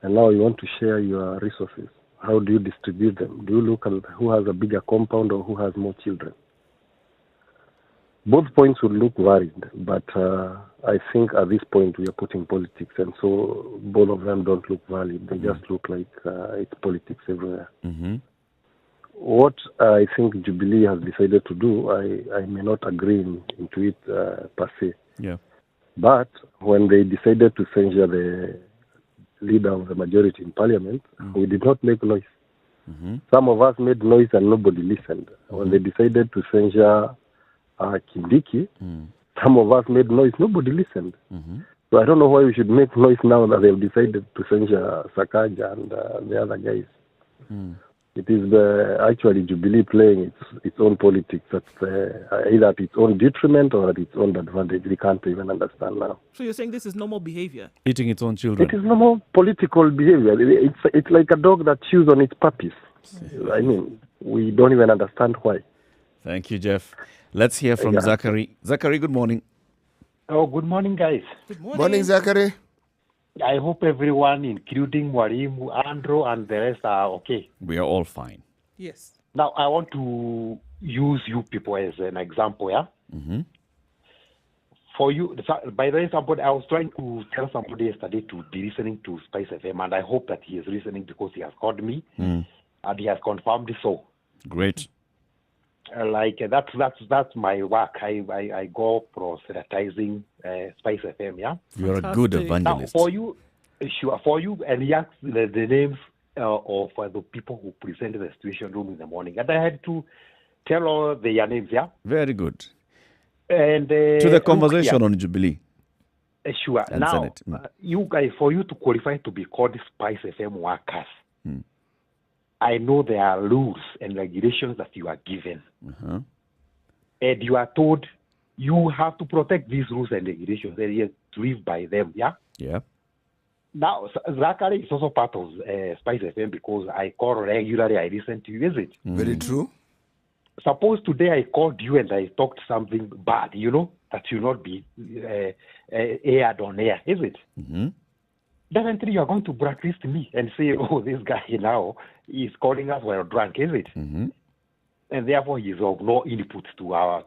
And now you want to share your resources. How do you distribute them? Do you look at who has a bigger compound or who has more children? Both points would look varied, but I think at this point we are putting politics, and so both of them don't look valid. They just look like it's politics everywhere. What I think Jubilee has decided to do, I may not agree into it per se. Yeah. But when they decided to censure the leader of the majority in parliament, we did not make noise. Some of us made noise and nobody listened. When they decided to censure Kindiki, some of us made noise, nobody listened. So I don't know why we should make noise now that they've decided to censure Sakaja and the other guys. It is actually Jubilee playing its own politics at either at its own detriment or at its own advantage. We can't even understand now. So you're saying this is normal behavior? Eating its own children. It is normal political behavior. It's like a dog that chews on its puppies. I mean, we don't even understand why. Thank you, Jeff. Let's hear from Zachary. Zachary, good morning. Oh, good morning, guys. Good morning. Morning, Zachary. I hope everyone, including Mwalimu, Andrew, and the rest are okay. We are all fine. Yes. Now, I want to use you people as an example, yeah? For you, by the way, somebody, I was trying to tell somebody yesterday to be listening to Spice FM, and I hope that he is listening because he has called me, and he has confirmed so. Great. That's my work. I go proselytizing Spice FM, yeah? You're a good evangelist. Now, for you, and he asked the names of the people who presented the situation room in the morning. And I had to tell all their names, yeah? Very good. And to the conversation on Jubilee. Sure. And now, Senate. you guys, for you to qualify to be called Spice FM workers, I know there are rules and regulations that you are given. And you are told you have to protect these rules and regulations and you have to live by them, yeah? Yeah. Now, Zachary is also part of Spice FM because I call regularly, I listen to you, is it? Very true. Suppose today I called you and I talked something bad, that should not be aired on air, is it? Definitely you are going to blacklist me and say, oh, this guy now is calling us while drunk, is it? And therefore he is of no input to our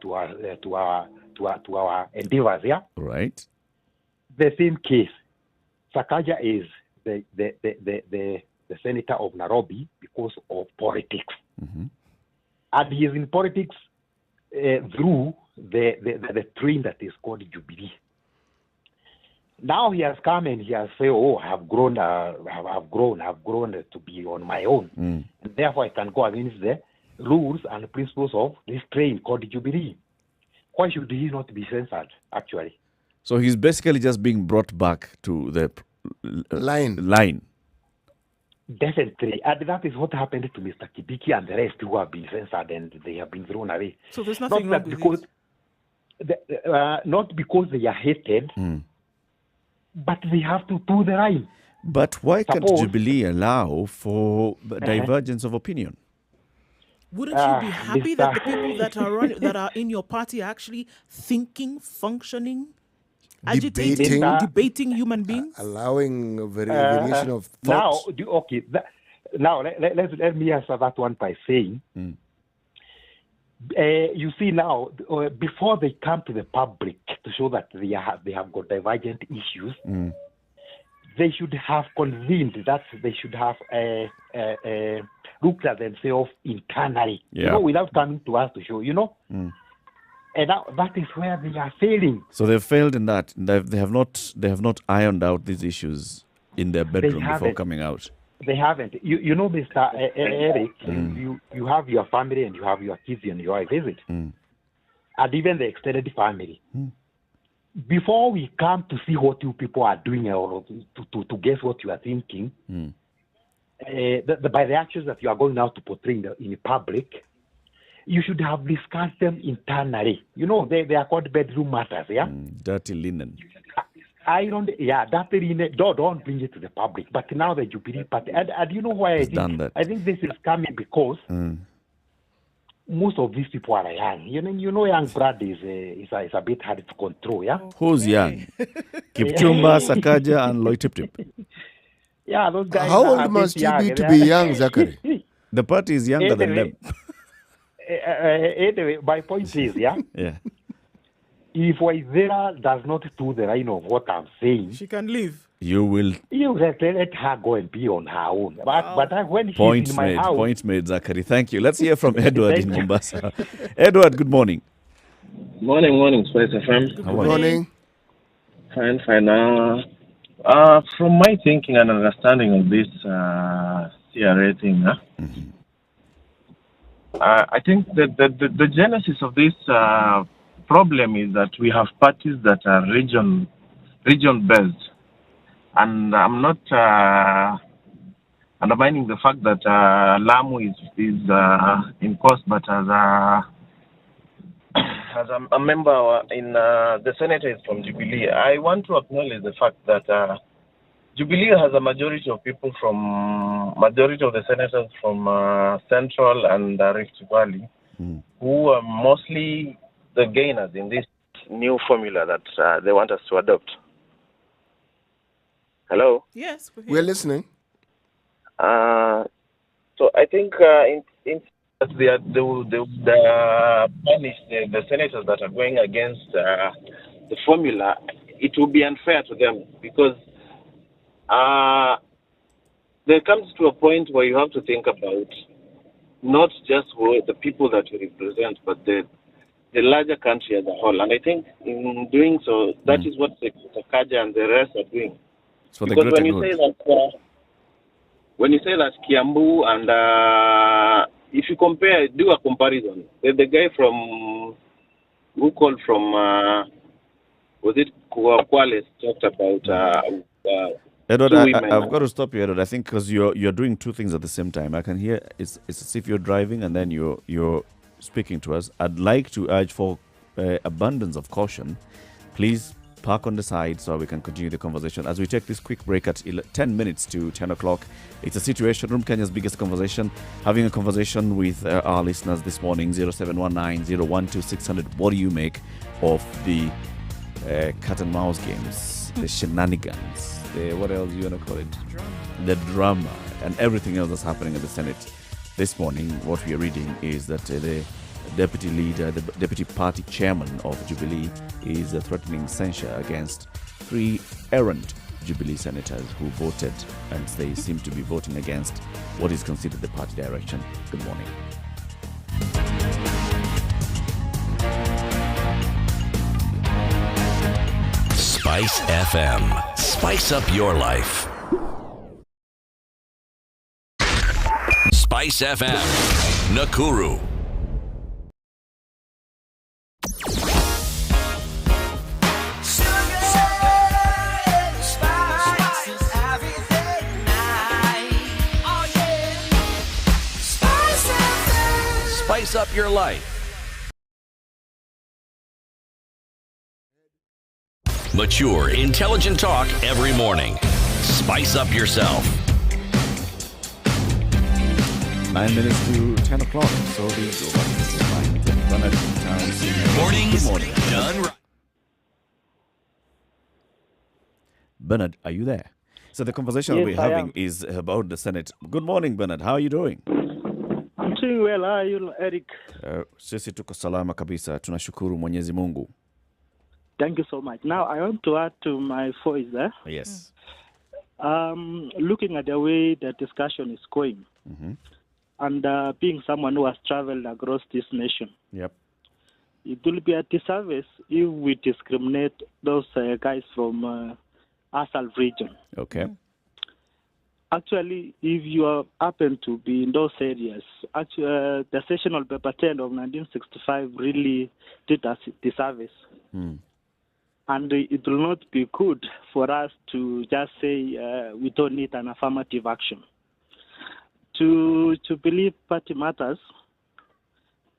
endeavors, yeah? Right. The same case, Sakaja is the the senator of Nairobi because of politics. And he is in politics through the train that is called Jubilee. Now he has come and he has said, "Oh, I have grown to be on my own, and therefore I can go against the rules and principles of this train called Jubilee." Why should he not be censored, actually? So he's basically just being brought back to the line. Definitely. And that is what happened to Mr. Kibiki and the rest who have been censored and they have been thrown away. So there's nothing wrong with it? Not because they are hated, but they have to do the right. But why can't Jubilee allow for divergence of opinion? Wouldn't you be happy that the people that are in your party are actually thinking, functioning, agitating, debating human beings? Allowing a variation of thoughts. Let me answer that one by saying, you see now, before they come to the public to show that they have got divergent issues, they should have convened that they should have looked at themselves internally, without coming to us to show, And now that is where they are failing. So they've failed in that. They have not ironed out these issues in their bedroom before coming out. They haven't. You know, Mr. Eric, you have your family and you have your kids and your wife, is it? And even the extended family. Before we come to see what you people are doing or to guess what you are thinking, by the actions that you are going out to portray in public, you should have discussed them internally. You know, they are called bedroom matters, dirty linen. Dirty linen. Don't bring it to the public. But now the Jubilee Party, and you know why I think this is coming because most of these people are young. You know, young blood is a bit hard to control, Who's young? Kipchumba, Sakaja, and Loitiptip. Yeah, those guys. How old must you be to be young, Zachary? The party is younger than them. Anyway, my point is, if Waithera does not do the line of what I'm saying, she can leave. You let her go and be on her own. But when Points she's in my made. house... Points made, Zachary. Thank you. Let's hear from Edward in Mombasa. Edward, good morning. Morning, Spice FM. Good morning. Fine. From my thinking and understanding of this CRA thing, I think that the genesis of this problem is that we have parties that are region-based. And I'm not undermining the fact that Lamu is in course, but as a member in the Senate is from Jubilee, I want to acknowledge the fact that Jubilee has a majority of the senators from Central and Rift Valley, who are mostly the gainers in this new formula that they want us to adopt. Hello? Yes, we're listening. So I think they would punish the senators that are going against the formula. It will be unfair to them because there comes to a point where you have to think about not just the people that you represent, but the larger country as a whole. And I think in doing so, that is what Sakaja and the rest are doing. So because when you say that Kiambu and if you do a comparison, the guy who called from was it Kwales talked about Edward, I've got to stop you, Edward. I think because you're doing two things at the same time. I can hear it's as if you're driving and then you're speaking to us. I'd like to urge for abundance of caution. Please park on the side so we can continue the conversation as we take this quick break at 10 minutes to 10 o'clock. It's a Situation Room, Kenya's biggest conversation. Having a conversation with our listeners this morning, 0719-012-600. What do you make of the cat and mouse games, the shenanigans, what else you want to call it? The drama and everything else that's happening in the Senate. This morning, what we are reading is that the deputy leader, the deputy party chairman of Jubilee is threatening censure against 3 errant Jubilee senators who voted, and they seem to be voting against what is considered the party direction. Good morning. Spice FM. Spice up your life. Spice FM. Nakuru. Spice up your life. Mature, intelligent talk every morning. Spice up yourself. 9 minutes to 10 o'clock. So Mornings Good morning. done right. Bernard, are you there? So the conversation Yes, we're I having am. is about the Senate. Good morning, Bernard. How are you doing? I'm doing well. How are you, Eric? Sisi tuko salama kabisa. Tunashukuru Mwenyezi Mungu. Thank you so much. Now, I want to add to my voice there. Yes. Looking at the way the discussion is going, and being someone who has traveled across this nation, Yep. it will be a disservice if we discriminate those guys from Asal region. Okay. Actually, if you happen to be in those areas, actually, the sessional paper 10 of 1965 really did us disservice. And it will not be good for us to just say we don't need an affirmative action. To believe party matters,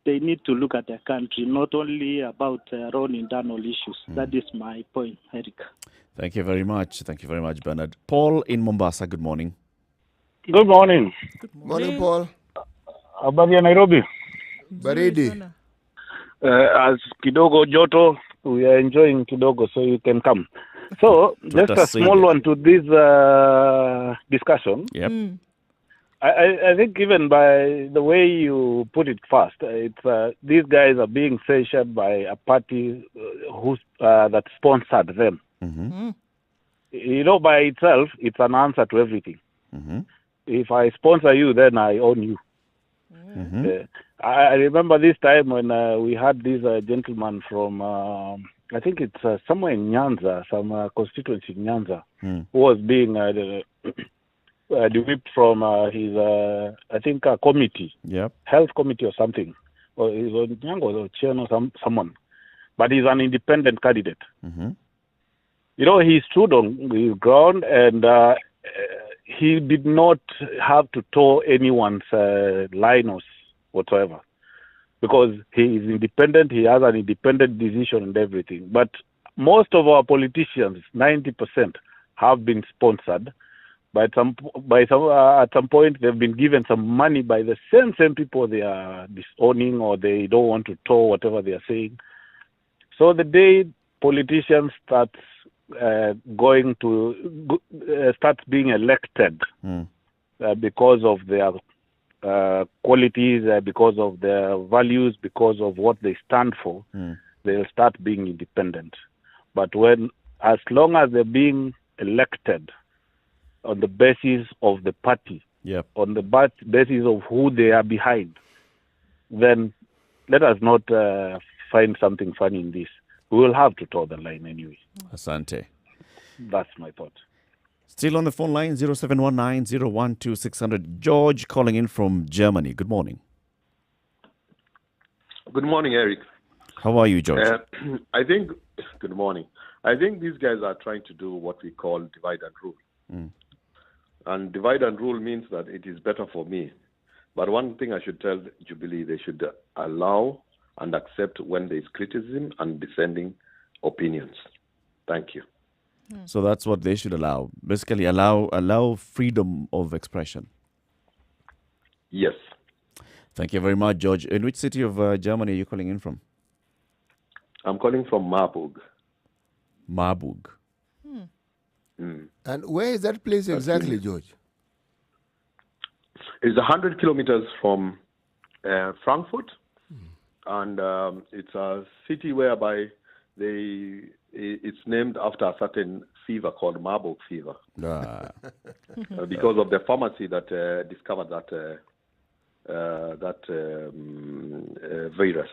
they need to look at the country, not only about their own internal issues. That is my point, Eric. Thank you very much. Thank you very much, Bernard. Paul in Mombasa, good morning. Good morning. Morning, Paul. Habari ya Nairobi. Baridi. As kidogo joto, we are enjoying kidogo, so you can come. So, just a small one to this discussion. Yep. I think even by the way you put it first, it's these guys are being censured by a party that sponsored them. You know, by itself, it's an answer to everything. If I sponsor you, then I own you. I remember this time when we had this gentleman from, I think it's somewhere in Nyanza, some constituency in Nyanza, who was being whipped from his, I think, committee, health committee or something. Or he's on Nyango or Chen or someone. But he's an independent candidate. You know, he stood on his ground and he did not have to toe anyone's line or whatsoever, because he is independent. He has an independent decision and everything. But most of our politicians, 90%, have been sponsored by some at some point. They've been given some money by the same people they are disowning, or they don't want to toe whatever they are saying. So the day politicians starts being elected because of their qualities, because of their values, because of what they stand for, they'll start being independent. But as long as they're being elected on the basis of the party, on the basis of who they are behind, then let us not find something funny in this. We will have to toe the line anyway. Asante. That's my thought. Still on the phone line, 0719-012-600. George calling in from Germany. Good morning. Good morning, Eric. How are you, George? Good morning. I think these guys are trying to do what we call divide and rule. And divide and rule means that it is better for me. But one thing I should tell Jubilee, they should allow and accept when there is criticism and dissenting opinions. Thank you. So that's what they should allow. Basically, allow freedom of expression. Yes. Thank you very much, George. In which city of Germany are you calling in from? I'm calling from Marburg. Marburg. And where is that place exactly, George? It's 100 kilometers from Frankfurt. And it's a city whereby it's named after a certain fever called Marburg fever. Ah. Because of the pharmacy that discovered that virus.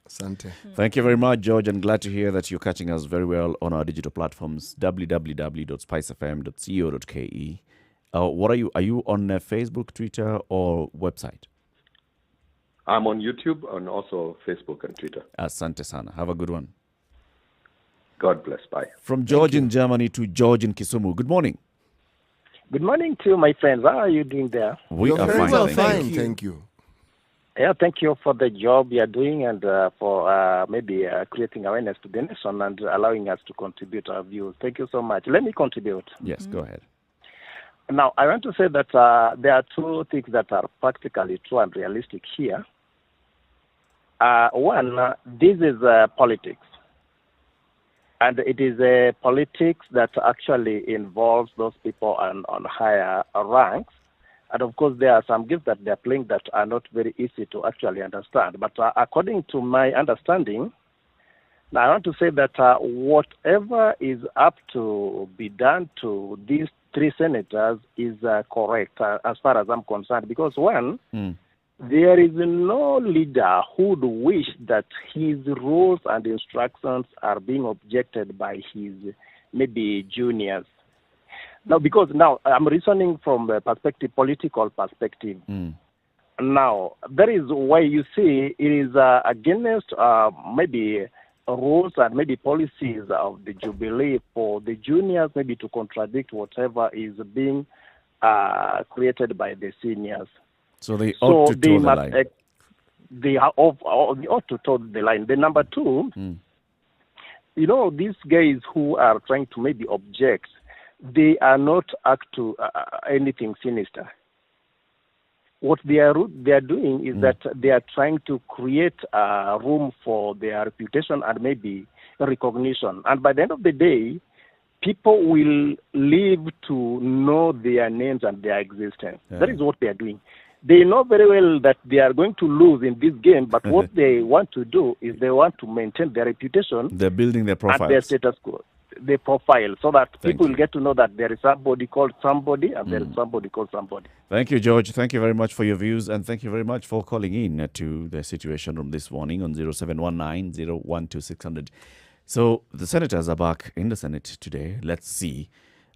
Asante. Thank you very much, George, and glad to hear that you're catching us very well on our digital platforms, www.spicefm.co.ke. What are you? Are you on Facebook, Twitter, or website? I'm on YouTube and also Facebook and Twitter. Asante sana. Have a good one. God bless. Bye. From George in Germany to George in Kisumu. Good morning. Good morning to my friends. How are you doing there? We are fine. Well, thank you. Yeah, thank you for the job you are doing and for maybe creating awareness to the nation and allowing us to contribute our views. Thank you so much. Let me contribute. Yes, go ahead. Now, I want to say that there are two things that are practically true and realistic here. One, this is politics. And it is politics that actually involves those people on higher ranks. And of course, there are some games that they're playing that are not very easy to actually understand. But according to my understanding, I want to say that whatever is up to be done to these three senators is correct as far as I'm concerned. Because one, there is no leader who would wish that his rules and instructions are being objected by his maybe juniors. Now, because now I'm reasoning from the political perspective. Now, that is why you see it is against maybe rules and maybe policies of the Jubilee for the juniors maybe to contradict whatever is being created by the seniors. So they ought to toe the line. They ought to toe the line. The number two, these guys who are trying to maybe object, they are not up to anything sinister. What they are doing is that they are trying to create room for their reputation and maybe recognition. And by the end of the day, people will live to know their names and their existence. Yeah. That is what they are doing. They know very well that they are going to lose in this game, but what they want to do is they want to maintain their reputation. They're building their profiles. And their status quo. Their profile, so that people will get to know that there is somebody called somebody and there is somebody called somebody. Thank you, George. Thank you very much for your views, and thank you very much for calling in to the Situation Room this morning on 0719-012-600. So the senators are back in the Senate today. Let's see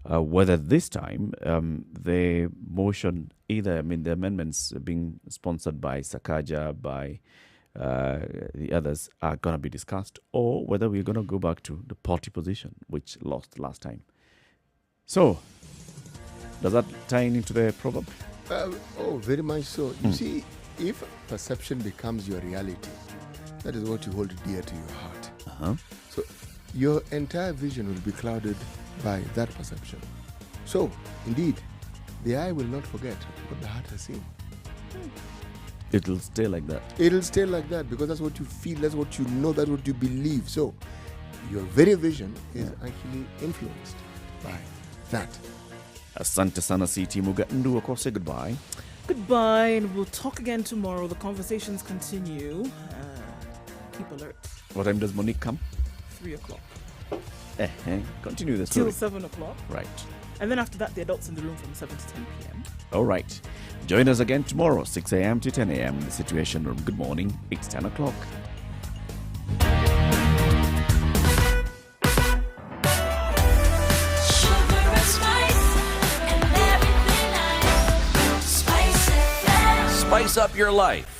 whether this time the motion, the amendments being sponsored by Sakaja, by the others, are going to be discussed, or whether we're going to go back to the party position, which lost last time. So, does that tie into the proverb? Very much so. You see, if perception becomes your reality, that is what you hold dear to your heart. So, your entire vision will be clouded by that perception. So, indeed, the eye will not forget what the heart has seen. It'll stay like that. It'll stay like that because that's what you feel, that's what you know, that's what you believe. So your very vision is actually influenced by that. Asante sana CT Mugandu. Of course, say goodbye. Goodbye, and we'll talk again tomorrow. The conversations continue. Keep alert. What time does Monique come? 3 o'clock. Continue the story. Till 7 o'clock. Right. And then after that, the adults in the room from 7 to 10 p.m. All right. Join us again tomorrow, 6 a.m. to 10 a.m. in the Situation Room. Good morning. It's 10 o'clock. Spice up your life